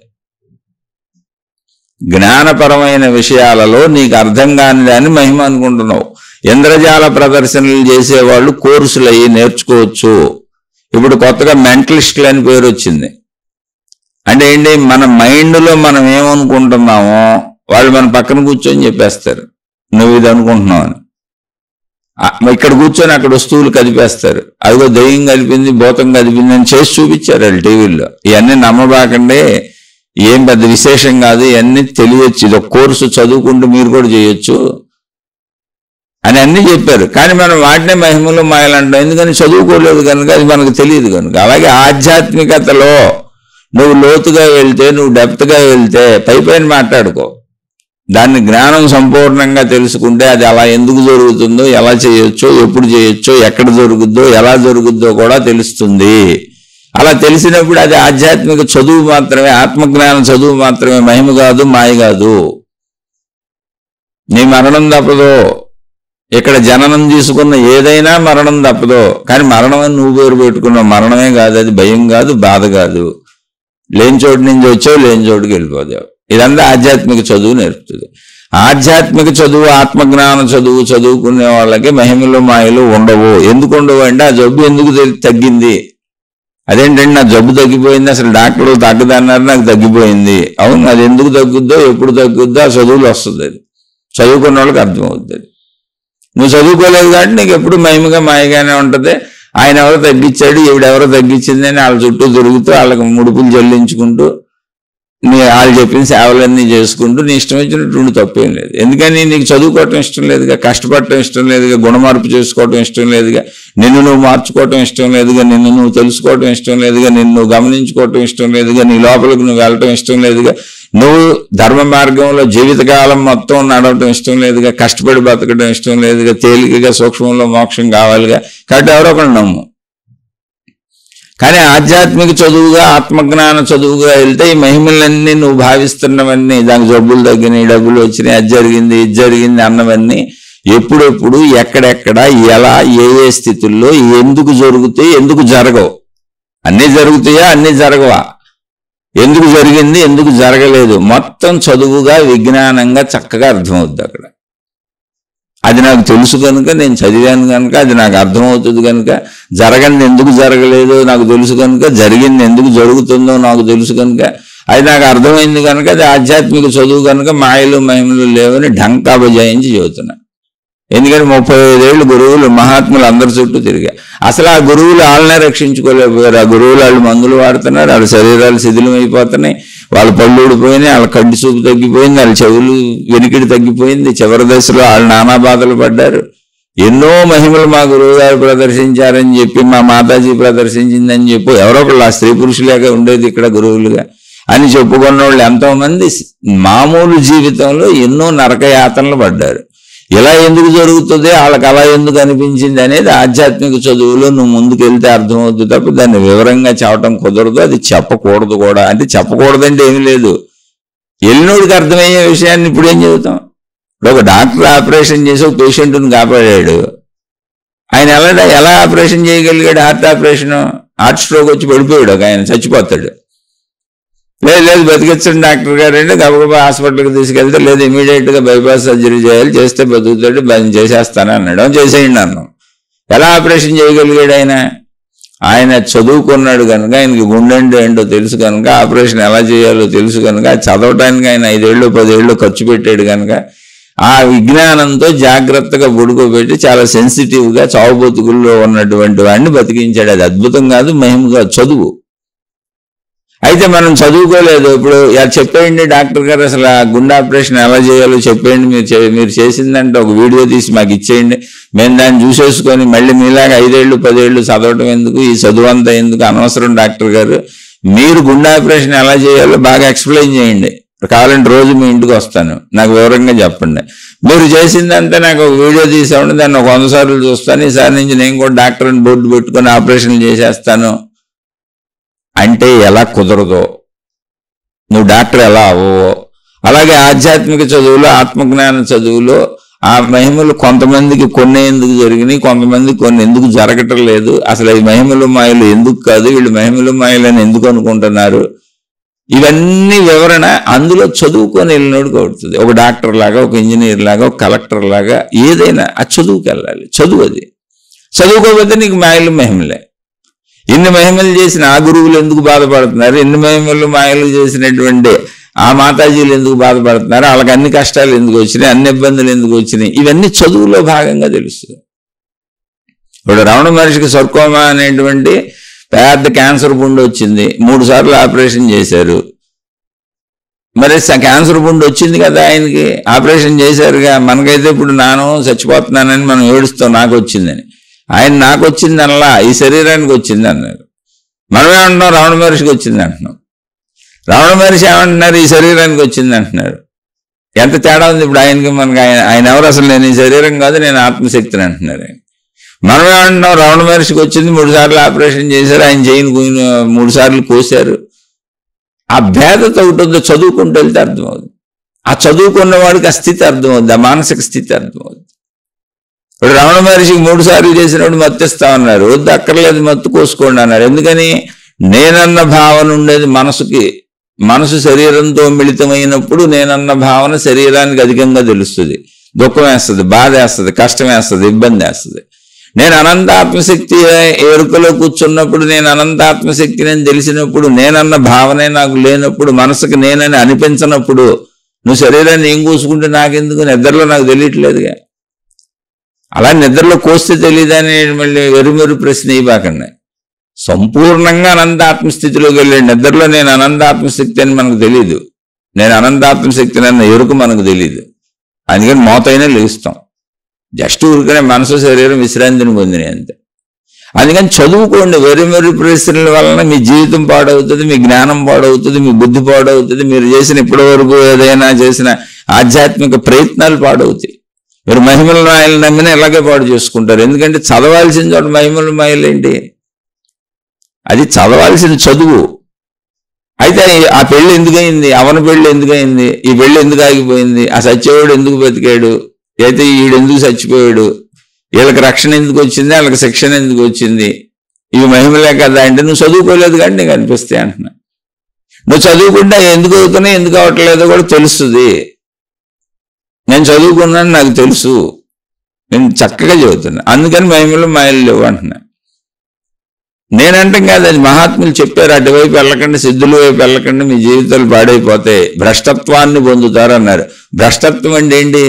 జ్ఞానపరమైన విషయాలలో నీకు అర్థం కాని దాన్ని మహిమ అనుకుంటున్నావు. ఇంద్రజాల ప్రదర్శనలు చేసేవాళ్ళు కోర్సులు అయ్యి నేర్చుకోవచ్చు. ఇప్పుడు కొత్తగా మెంటలిస్టులు అని పేరు వచ్చింది. అంటే ఏంటి, మన మైండ్లో మనం ఏమనుకుంటున్నామో వాళ్ళు మన పక్కన కూర్చొని చెప్పేస్తారు, నువ్వు ఇది అనుకుంటున్నావు అని. ఇక్కడ కూర్చొని అక్కడ వస్తువులు కదిపేస్తారు. అదిగో దయ్యం కలిపింది, భూతం కలిపింది అని చేసి చూపించారు వాళ్ళు టీవీల్లో. ఇవన్నీ నమ్మబాకండి, ఏం పెద్ద విశేషం కాదు, ఇవన్నీ తెలియచ్చు. ఇది ఒక కోర్సు చదువుకుంటూ మీరు కూడా చేయొచ్చు. అని అన్నీ చెప్పారు. కానీ మనం వాటినే మహిమలు మాయలు అంటాం. ఎందుకని చదువుకోలేదు కనుక, అది మనకు తెలియదు కనుక. అలాగే ఆధ్యాత్మికతలో నువ్వు లోతుగా వెళ్తే, నువ్వు డెప్త్గా వెళ్తే పైపైన మాట్లాడుకో. దాన్ని జ్ఞానం సంపూర్ణంగా తెలుసుకుంటే అది అలా ఎందుకు జరుగుతుందో, ఎలా చేయొచ్చో, ఎప్పుడు చేయొచ్చో, ఎక్కడ జరుగుద్దో, ఎలా జరుగుద్దో కూడా తెలుస్తుంది. అలా తెలిసినప్పుడు అది ఆధ్యాత్మిక చదువు మాత్రమే, ఆత్మజ్ఞానం చదువు మాత్రమే, మహిమ కాదు, మాయ కాదు. నీ మరణం తప్పదో, ఇక్కడ జననం తీసుకున్న ఏదైనా మరణం తప్పదో. కానీ మరణం అని నువ్వు పేరు పెట్టుకున్నావు, మరణమే కాదు, అది భయం కాదు, బాధ కాదు. లేని చోటు నుంచి వచ్చావు, లేని చోటుకి వెళ్ళిపోతావు. ఇదంతా ఆధ్యాత్మిక చదువు నేర్పుతుంది. ఆధ్యాత్మిక చదువు, ఆత్మజ్ఞాన చదువు చదువుకునే వాళ్ళకి మహిమలు మాయలు ఉండవు. ఎందుకు ఉండవు అంటే ఆ జబ్బు ఎందుకు తగ్గింది, అదేంటంటే నా జబ్బు తగ్గిపోయింది, అసలు డాక్టర్లు తగ్గదన్నారు, నాకు తగ్గిపోయింది. అవును, అది ఎందుకు తగ్గుద్దో, ఎప్పుడు తగ్గుద్దో ఆ చదువులు వస్తుంది. అది చదువుకున్న వాళ్ళకి అర్థమవుతుంది. నువ్వు చదువుకోలేదు కాబట్టి నీకు ఎప్పుడు మహిమగా మాయగానే ఉంటుంది. ఆయన ఎవరో తగ్గించాడు, ఈవిడెవరో తగ్గించిందని వాళ్ళ చుట్టూ తిరుగుతూ వాళ్ళకి ముడుపులు చెల్లించుకుంటూ వాళ్ళు చెప్పిన సేవలన్నీ చేసుకుంటూ నీ ఇష్టం వచ్చినటువంటి తప్పేం లేదు. ఎందుకని నీకు చదువుకోవటం ఇష్టం లేదుగా, కష్టపడటం ఇష్టం లేదుగా, గుణమార్పు చేసుకోవటం ఇష్టం లేదుగా, నిన్ను నువ్వు మార్చుకోవటం ఇష్టం లేదుగా, నిన్ను నువ్వు తెలుసుకోవటం ఇష్టం లేదుగా, నిన్ను నువ్వు గమనించుకోవటం ఇష్టం లేదుగా, నీ లోపలికి నువ్వు వెళ్ళటం ఇష్టం లేదుగా, నువ్వు ధర్మ మార్గంలో జీవితకాలం మొత్తం నడవటం ఇష్టం లేదుగా, కష్టపడి బతకడం ఇష్టం లేదుగా, తేలికగా సూక్ష్మంలో మోక్షం కావాలిగా. కాబట్టి ఎవరో ఒకరు నమ్ము. కానీ ఆధ్యాత్మిక చదువుగా, ఆత్మజ్ఞాన చదువుగా వెళ్తే ఈ మహిమలన్నీ నువ్వు భావిస్తున్నవన్నీ, దానికి జబ్బులు తగ్గినాయి, డబ్బులు వచ్చినాయి, అది జరిగింది, ఇది జరిగింది అన్నవన్నీ ఎప్పుడెప్పుడు, ఎక్కడెక్కడ, ఎలా, ఏ ఏ స్థితుల్లో ఎందుకు జరుగుతాయి, ఎందుకు జరగవు, అన్నీ జరుగుతాయా, అన్నీ జరగవా, ఎందుకు జరిగింది, ఎందుకు జరగలేదు, మొత్తం చదువుగా, విజ్ఞానంగా చక్కగా అర్థమవుద్ది అక్కడ. అది నాకు తెలుసు కనుక, నేను చదివాను కనుక అది నాకు అర్థమవుతుంది కనుక, జరగంది ఎందుకు జరగలేదు నాకు తెలుసు కనుక, జరిగింది ఎందుకు జరుగుతుందో నాకు తెలుసు కనుక, అది నాకు అర్థమైంది కనుక, అది ఆధ్యాత్మిక చదువు కనుక మాయలు మహిమలు లేవని ఢంకా బజాయించి చెబుతున్నా. ఎందుకంటే 35 ఏళ్ళు గురువులు, మహాత్ములు అందరి చుట్టూ తిరిగా. అసలు ఆ గురువులు వాళ్ళనే రక్షించుకోలేకపోయారు. ఆ గురువులు వాళ్ళు మందులు వాడుతున్నారు, వాళ్ళ శరీరాలు శిథిలం అయిపోతున్నాయి, వాళ్ళ పళ్ళు ఊడిపోయినాయి, వాళ్ళ కంటి చూపు తగ్గిపోయింది, వాళ్ళ చెవులు వెనికిడి తగ్గిపోయింది, చివరి దశలో వాళ్ళు నానా బాధలు పడ్డారు. ఎన్నో మహిమలు మా గురువు గారు ప్రదర్శించారని చెప్పి, మా మాతాజీ ప్రదర్శించిందని చెప్పి, ఎవరో ఒకళ్ళు ఆ స్త్రీ పురుషులేగా ఉండేది ఇక్కడ గురువులుగా అని చెప్పుకున్న వాళ్ళు ఎంతోమంది మామూలు జీవితంలో ఎన్నో నరకయాతనలు పడ్డారు. ఇలా ఎందుకు జరుగుతుంది, వాళ్ళకి అలా ఎందుకు అనిపించింది అనేది ఆధ్యాత్మిక చదువులో నువ్వు ముందుకు వెళ్తే అర్థమవుతుంది తప్ప దాన్ని వివరంగా చెప్పడం కుదరదు. అది చెప్పకూడదు కూడా. అంటే చెప్పకూడదంటే ఏమీ లేదు, ఎల్లుడికి అర్థమయ్యే విషయాన్ని ఇప్పుడు ఏం చెబుతాం. ఇప్పుడు ఒక డాక్టర్ ఆపరేషన్ చేసి ఒక పేషెంట్ని కాపాడాడు. ఆయన ఎలా ఆపరేషన్ చేయగలిగాడు? హార్ట్ ఆపరేషన్, హార్ట్ స్ట్రోక్ వచ్చి పడిపోయాడు ఒక ఆయన, చచ్చిపోతాడు. లేదు బతికించండి డాక్టర్ గారు అంటే గబగబా హాస్పిటల్కి తీసుకెళ్తే, లేదు ఇమీడియట్గా బైపాస్ సర్జరీ చేయాలి, చేస్తే బతుకుతాడు, చేసేస్తాను అన్నాడు. చేసేయండి అన్నాం. ఎలా ఆపరేషన్ చేయగలిగాడు ఆయన? ఆయన చదువుకున్నాడు కనుక, ఆయనకి గుండె అంటే ఏంటో తెలుసు కనుక, ఆపరేషన్ ఎలా చేయాలో తెలుసు కనుక, చదవటానికి ఆయన 5 ఏళ్ళు 10 ఏళ్ళు ఖర్చు పెట్టాడు కనుక, ఆ విజ్ఞానంతో జాగ్రత్తగా బుడుకోబెట్టి చాలా సెన్సిటివ్గా చావు బతుకుల్లో ఉన్నటువంటి వాడిని బతికించాడు. అది అద్భుతం కాదు, మహిమగా చదువు. అయితే మనం చదువుకోలేదు. ఇప్పుడు చెప్పేయండి డాక్టర్ గారు, అసలు ఆ గుండె ఆపరేషన్ ఎలా చేయాలో చెప్పేయండి, మీరు చేసిందంటే ఒక వీడియో తీసి మాకు ఇచ్చేయండి, మేము దాన్ని చూసేసుకొని మళ్ళీ మీలాగా 5 ఏళ్ళు 10 ఏళ్ళు చదవటం ఎందుకు, ఈ చదువు అంతా ఎందుకు, అనవసరం డాక్టర్ గారు. మీరు గుండె ఆపరేషన్ ఎలా చేయాలో బాగా ఎక్స్ప్లెయిన్ చేయండి, కావాలంటే రోజు మీ ఇంటికి వస్తాను, నాకు వివరంగా చెప్పండి. మీరు చేసిందంటే నాకు ఒక వీడియో తీసామంటే దాన్ని ఒక 100 సార్లు చూస్తాను, ఈసారి నుంచి నేను కూడా డాక్టర్ అని బోర్డు పెట్టుకొని ఆపరేషన్లు చేసేస్తాను అంటే ఎలా కుదరదో, నువ్వు డాక్టర్ ఎలా అవ్వవో, అలాగే ఆధ్యాత్మిక చదువులో, ఆత్మజ్ఞాన చదువులో ఆ మహిమలు కొంతమందికి కొన్ని ఎందుకు జరిగినాయి, కొంతమందికి కొన్ని ఎందుకు జరగటం లేదు, అసలు ఈ మహిమలు మాయలు ఎందుకు కాదు, వీళ్ళు మహిమలు మాయలని ఎందుకు అనుకుంటున్నారు, ఇవన్నీ వివరణ అందులో చదువుకొని వెళ్ళినోడికి అవుతుంది. ఒక డాక్టర్ లాగా, ఒక ఇంజనీర్ లాగా, ఒక కలెక్టర్ లాగా, ఏదైనా ఆ చదువుకి వెళ్ళాలి. చదువు అది. చదువుకోకపోతే నీకు మాయలు మహిమలే. ఇన్ని మహిమలు చేసిన ఆ గురువులు ఎందుకు బాధపడుతున్నారు, ఇన్ని మహిమలు మాయలు చేసినటువంటి ఆ మాతాజీలు ఎందుకు బాధపడుతున్నారు, వాళ్ళకి అన్ని కష్టాలు ఎందుకు వచ్చినాయి, అన్ని ఇబ్బందులు ఎందుకు వచ్చినాయి, ఇవన్నీ చదువులో భాగంగా తెలుస్తుంది. ఇప్పుడు రమణ మహర్షికి సర్కోమా అనేటువంటి పెద్ద క్యాన్సర్ పుండు వచ్చింది, 3 సార్లు ఆపరేషన్ చేశారు, మరి క్యాన్సర్ పుండు వచ్చింది కదా ఆయనకి, ఆపరేషన్ చేశారుగా. మనకైతే ఇప్పుడు నాను చచ్చిపోతున్నానని మనం ఏడుస్తాం నాకు వచ్చిందని. ఆయన నాకు వచ్చింది అనలా, ఈ శరీరానికి వచ్చింది అన్నారు. మనమే అంటున్నాం రమణ మహర్షికి వచ్చింది అంటున్నాం. రమణ మహర్షి ఏమంటున్నారు ఈ శరీరానికి వచ్చింది అంటున్నారు. ఎంత తేడా ఉంది ఇప్పుడు ఆయనకి మనకి. ఆయన ఎవరు అసలు, నేను ఈ శరీరం కాదు నేను ఆత్మశక్తిని అంటున్నారు. మనమే అంటున్నాం రమణ మహర్షికి వచ్చింది, 3 సార్లు ఆపరేషన్ చేశారు, ఆయన చేయని 3 సార్లు కోసారు. ఆ భేదత ఒకటి ఉంది, చదువుకుంటూ వెళ్తే అర్థమవుతుంది. ఆ చదువుకున్న వాడికి ఆ స్థితి అర్థమవుద్ది, ఆ మానసిక స్థితి అర్థమవుద్ది. ఇప్పుడు రమణ మహర్షికి 3 సార్లు చేసినప్పుడు మత్తు ఇస్తా ఉన్నారు, వద్దు అక్కర్లేదు మత్తు కోసుకోండి అన్నారు. ఎందుకని? నేనన్న భావన ఉండేది మనసుకి. మనసు శరీరంతో మిళితమైనప్పుడు నేనన్న భావన శరీరానికి అధికంగా తెలుస్తుంది. దుఃఖం వేస్తుంది, బాధ వేస్తుంది, కష్టం వేస్తుంది, ఇబ్బంది వేస్తుంది. నేను అనంత ఆత్మశక్తి ఎరుకలో కూర్చున్నప్పుడు, నేను అనంత ఆత్మశక్తి నేను తెలిసినప్పుడు, నేనన్న భావనే నాకు లేనప్పుడు, మనసుకు నేనని అనిపించినప్పుడు, నువ్వు శరీరాన్ని ఏం కూసుకుంటే నాకెందుకు, నిద్రలో నాకు తెలియట్లేదుగా. అలా నిద్రలో కోస్తే తెలియదని మళ్ళీ వెరుమెరు ప్రశ్న ఇవ్వకండి. సంపూర్ణంగా అనంత ఆత్మస్థితిలోకి వెళ్ళాడు. నిద్రలో నేను అనంత ఆత్మశక్తి అని మనకు తెలియదు, నేను అనంత ఆత్మశక్తిని అన్న ఎరుక మనకు తెలియదు. అందుకని మోతైనా లేస్తాం, జస్ట్ ఊరికనే మనసు శరీరం విశ్రాంతిని పొందినాయి అంతే. అందుకని చదువుకోండి. వెరుమెరు ప్రశ్నల వలన మీ జీవితం పాడవుతుంది, మీ జ్ఞానం పాడవుతుంది, మీ బుద్ధి పాడవుతుంది, మీరు చేసిన ఇప్పటి వరకు ఏదైనా చేసిన ఆధ్యాత్మిక ప్రయత్నాలు పాడవుతాయి. మీరు మహిమల మాయలు నమ్మినా ఇలాగే పాడు చేసుకుంటారు. ఎందుకంటే చదవాల్సిన చోట మహిమల మాయలు ఏంటి? అది చదవాల్సిన చదువు. అయితే ఆ పెళ్లి ఎందుకయింది, అవన పెళ్లి ఎందుకయింది, ఈ పెళ్లి ఎందుకు ఆగిపోయింది, ఆ సత్యవాడు ఎందుకు బతికాడు, అయితే ఈడెందుకు చచ్చిపోయాడు, వీళ్ళకి రక్షణ ఎందుకు వచ్చింది, వాళ్ళకి శిక్షణ ఎందుకు వచ్చింది, ఇవి మహిమలే కదా అంటే నువ్వు చదువుకోలేదు కానీ నీకు అనిపిస్తాయి అంటున్నా. నువ్వు చదువుకుంటే ఎందుకు అవుతున్నాయి ఎందుకు అవట్లేదో కూడా తెలుస్తుంది. నేను చదువుకున్నాను, నాకు తెలుసు, నేను చక్కగా చదువుతున్నా, అందుకని మహిమలు మాయలు లేవు అంటున్నా. నేనంటాం కాదు, అది మహాత్ములు చెప్పారు. అటువైపు వెళ్ళకండి, సిద్ధుల వైపు వెళ్ళకండి, మీ జీవితాలు పాడైపోతాయి, భ్రష్టత్వాన్ని పొందుతారు అన్నారు. భ్రష్టత్వం అంటే ఏంటి?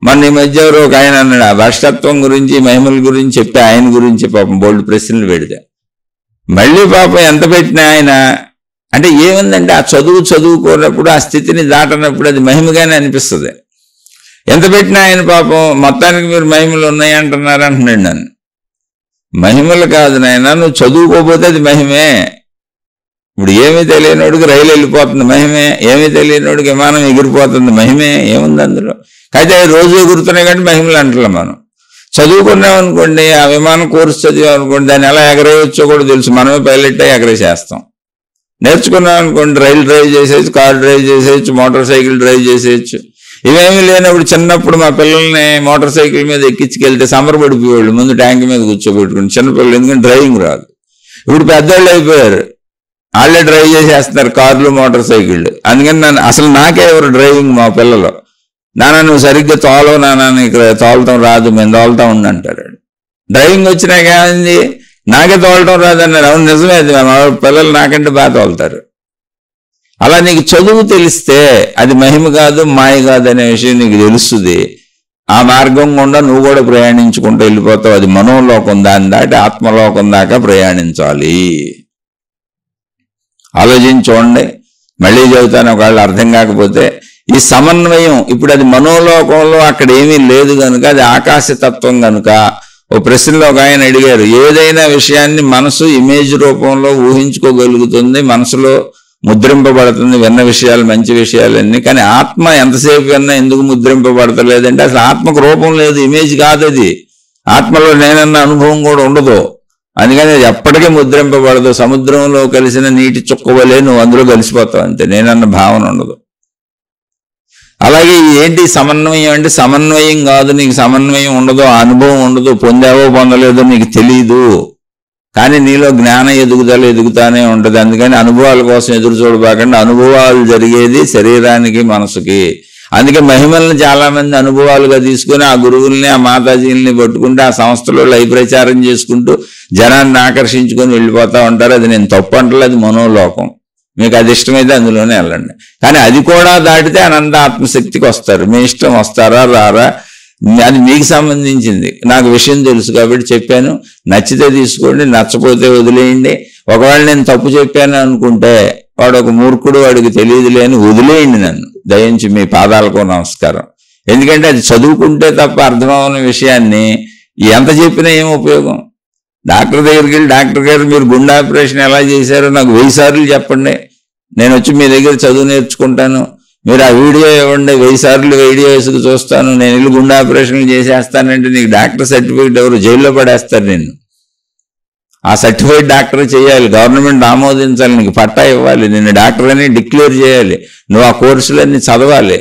మన ఈ మధ్య ఎవరో ఒక ఆయన అన్నాడు, ఆ భ్రష్టత్వం గురించి మహిమల గురించి చెప్పి ఆయన గురించి పాపం బోల్డ్ ప్రశ్నలు పెడితే మళ్ళీ పాపం ఎంత పెట్టినా ఆయన అంటే ఏముందంటే ఆ చదువుకోనప్పుడు, ఆ స్థితిని దాటనప్పుడు అది మహిమగానే అనిపిస్తుంది. ఎంత పెట్టినా ఆయన పాపం మొత్తానికి మీరు మహిమలు ఉన్నాయి అంటున్నారు అంటున్నాడు. నన్ను మహిమలు కాదు నాయన, నువ్వు చదువుకోకపోతే అది మహిమే. ఇప్పుడు ఏమీ తెలియనోడికి రైలు వెళ్ళిపోతుంది మహిమే, ఏమీ తెలియనోడికి విమానం ఎగిరిపోతుంది మహిమే, ఏముంది అందులో? అయితే రోజు ఎగురుతున్నాయి కాబట్టి మహిమలు అంటలే. మనం చదువుకున్నామనుకోండి, ఆ విమానం కోర్సు చదివామనుకోండి, దాన్ని ఎలా ఎగరేయచ్చో కూడా తెలుసు, మనమే పైలట్ అయ్యి ఎగరేసేస్తాం. నేర్చుకున్నాం అనుకోండి, రైలు డ్రైవ్ చేసేయచ్చు, కారు డ్రైవ్ చేసేయచ్చు, మోటార్ సైకిల్ డ్రైవ్ చేసేయచ్చు. ఇవేమీ లేనప్పుడు చిన్నప్పుడు మా పిల్లల్ని మోటార్ సైకిల్ మీద ఎక్కించుకెళ్తే సంబరపడిపోయేవాళ్ళు, ముందు ట్యాంక్ మీద కూర్చోబెట్టుకుని చిన్నపిల్లలు, ఎందుకంటే డ్రైవింగ్ రాదు. ఇప్పుడు పెద్దవాళ్ళు అయిపోయారు, వాళ్ళే డ్రైవ్ చేసేస్తున్నారు కార్లు మోటార్ సైకిళ్ళు. అందుకని నాకే ఎవరు డ్రైవింగ్ మా పిల్లలు, నాన్న నువ్వు సరిగ్గా తోలవు నాన్న, ఇక్కడ తోలటం రాదు, మేము తోలుతా ఉండంటారు. డ్రైవింగ్ వచ్చినాక ఏమైంది, నాకే తోలటం రాదన్నారు. అవును నిజమే, అది మా పిల్లలు నాకంటే బాగా తోలుతారు. అలా నీకు చదువు తెలిస్తే అది మహిమ కాదు మాయ కాదు అనే విషయం నీకు తెలుస్తుంది. ఆ మార్గం గుండా నువ్వు కూడా ప్రయాణించుకుంటూ వెళ్ళిపోతావు. అది మనోలోకం, దాన్ని దాటి ఆత్మలోకం దాకా ప్రయాణించాలి. ఆలోచించి చూడండి. మళ్ళీ చెబుతాను ఒకవేళ అర్థం కాకపోతే. ఈ సమన్వయం ఇప్పుడు అది మనోలోకంలో అక్కడ ఏమీ లేదు కనుక, అది ఆకాశతత్వం కనుక. ఓ ప్రశ్నలో ఒక ఆయన అడిగారు, ఏదైనా విషయాన్ని మనసు ఇమేజ్ రూపంలో ఊహించుకోగలుగుతుంది, మనసులో ముద్రింపబడుతుంది, విన్న విషయాలు మంచి విషయాలన్నీ. కానీ ఆత్మ ఎంతసేపు విన్నా ఎందుకు ముద్రింపబడతలేదంటే అసలు ఆత్మకు రూపం లేదు, ఇమేజ్ కాదు అది. ఆత్మలో నేనన్న అనుభవం కూడా ఉండదు, అందుకని అది ఎప్పటికీ ముద్రింపబడదు. సముద్రంలో కలిసిన నీటి చుక్కవలే నువ్వు అందులో కలిసిపోతావు అంతే, నేనన్న భావన ఉండదు. అలాగే ఏంటి సమన్వయం అంటే, సమన్వయం కాదు, నీకు సమన్వయం ఉండదు, అనుభవం ఉండదు, పొందావో పొందలేదో నీకు తెలీదు. కానీ నీలో జ్ఞాన ఎదుగుతానే ఉంటుంది. అందుకని అనుభవాల కోసం ఎదురు చూడబాకండి. అనుభవాలు జరిగేది శరీరానికి మనసుకి. అందుకే మహిమల్ని చాలా మంది అనుభవాలుగా తీసుకుని ఆ గురువుల్ని ఆ మాతాజీల్ని పట్టుకుంటూ ఆ సంస్థలో లై ప్రచారం చేసుకుంటూ జనాన్ని ఆకర్షించుకొని వెళ్ళిపోతూ ఉంటారు. అది నేను తప్పు అంటలే, అది మనోలోకం. మీకు అది ఇష్టమైతే అందులోనే వెళ్ళండి. కానీ అది కూడా దాటితే అనంత ఆత్మశక్తికి వస్తారు. మీ ఇష్టం, వస్తారా రారా అది మీకు సంబంధించింది. నాకు విషయం తెలుసు కాబట్టి చెప్పాను, నచ్చితే తీసుకోండి, నచ్చపోతే వదిలేయండి. ఒకవేళ నేను తప్పు చెప్పాను అనుకుంటే వాడు ఒక మూర్ఖుడు, వాడికి తెలియదులే అని వదిలేయండి నన్ను. దయించి మీ పాదాలకు నమస్కారం. ఎందుకంటే అది చదువుకుంటే తప్ప అర్థమవని విషయాన్ని ఎంత చెప్పినా ఏం ఉపయోగం? డాక్టర్ దగ్గరికి వెళ్ళి, డాక్టర్ గారు మీరు గుండె ఆపరేషన్ ఎలా చేశారో నాకు 1000 సార్లు చెప్పండి, నేను వచ్చి మీ దగ్గర చదువు నేర్చుకుంటాను. మీరు ఆ వీడియో ఇవ్వండి, 1000 సార్లు వీడియో వేసుకు చూస్తాను, నేను వెళ్ళి గుండె ఆపరేషన్లు చేసేస్తానంటే నీకు డాక్టర్ సర్టిఫికేట్ ఎవరు? జైల్లో పడేస్తారు నిన్ను. ఆ సర్టిఫైడ్ డాక్టర్ చేయాలి, గవర్నమెంట్ ఆమోదించాలి, నీకు పట్టా ఇవ్వాలి, నిన్ను డాక్టర్ అని డిక్లేర్ చేయాలి, నువ్వు ఆ కోర్సులన్నీ చదవాలి.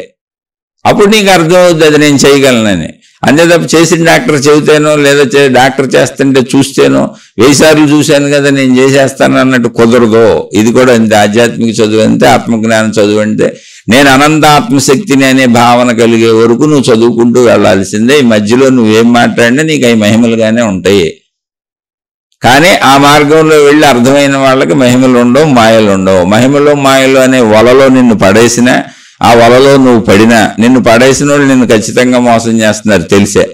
అప్పుడు నీకు అర్థమవుతుంది అది నేను చేయగలనని. అంతే తప్ప చేసిన డాక్టర్ చెబితేనో లేదా డాక్టర్ చేస్తుంటే చూస్తేనో 1000 సార్లు చూశాను కదా నేను చేసేస్తాను అన్నట్టు కుదరదు. ఇది కూడా అంతే. ఆధ్యాత్మిక చదువు అంతే, ఆత్మజ్ఞానం చదువు అంటే నేను అనంత ఆత్మశక్తిని అనే భావన కలిగే వరకు నువ్వు చదువుకుంటూ వెళ్లాల్సిందే. ఈ మధ్యలో నువ్వేం మాట్లాడినా నీకు అవి మహిమలుగానే ఉంటాయి. కానీ ఆ మార్గంలో వెళ్ళి అర్థమైన వాళ్ళకి మహిమలు ఉండవు, మాయలు ఉండవు. మహిమలు మాయలు అనే వలలో నిన్ను పడేసినా, ఆ వలలో నువ్వు పడినా, నిన్ను పడేసిన వాళ్ళు నిన్ను ఖచ్చితంగా మోసం చేస్తున్నారు తెలిసే.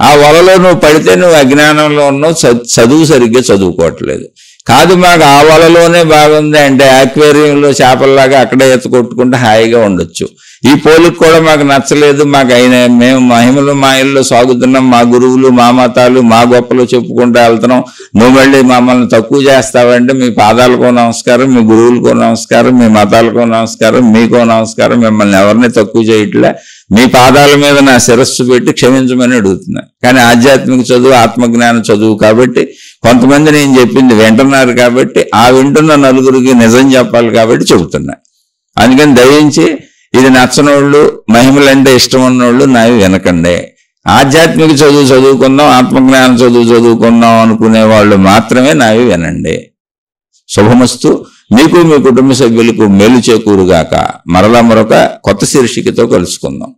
ఆ వలలో నువ్వు పడితే నువ్వు అజ్ఞానంలో ఉన్నావు, చదువు సరిగ్గా చదువుకోవట్లేదు. కాదు మాకు ఆ వలలోనే బాగుంది అంటే ఆక్వేరియంలో చేపల్లాగా అక్కడే ఎత్త కొట్టుకుంటే హాయిగా ఉండొచ్చు. ఈ పోలిక కూడా మాకు నచ్చలేదు, మాకు అయినా మేము మహిమలు మాయల్లో సాగుతున్నాం, మా గురువులు మా మతాలు మా గొప్పలు చెప్పుకుంటూ వెళ్తున్నాం, నువ్వు మళ్ళీ మమ్మల్ని తక్కువ చేస్తావంటే మీ పాదాలకో నమస్కారం, మీ గురువులకో నమస్కారం, మీ మతాలకో నమస్కారం, మీకో నమస్కారం. మిమ్మల్ని ఎవరిని తక్కువ చేయట్లే, మీ పాదాల మీద నా శిరస్సు పెట్టి క్షమించమని అడుగుతున్నా. కానీ ఆధ్యాత్మిక చదువు ఆత్మజ్ఞాన చదువు కాబట్టి కొంతమంది నేను చెప్పింది వింటున్నారు కాబట్టి ఆ వింటున్న నలుగురికి నిజం చెప్పాలి కాబట్టి చెబుతున్నా. అందుకని దయించి ఇది నచ్చనోళ్ళు, మహిమలంటే ఇష్టం ఉన్నోళ్ళు నావి వినకండి. ఆధ్యాత్మిక చదువు చదువుకుందాం, ఆత్మజ్ఞాన చదువు చదువుకుందాం అనుకునే వాళ్ళు మాత్రమే నావి వినండి. శుభమస్తు. మీకు మీ కుటుంబ సభ్యులకు మేలు చేకూరుగాక. మరలా మరొక కొత్త శీర్షికతో కలుసుకుందాం.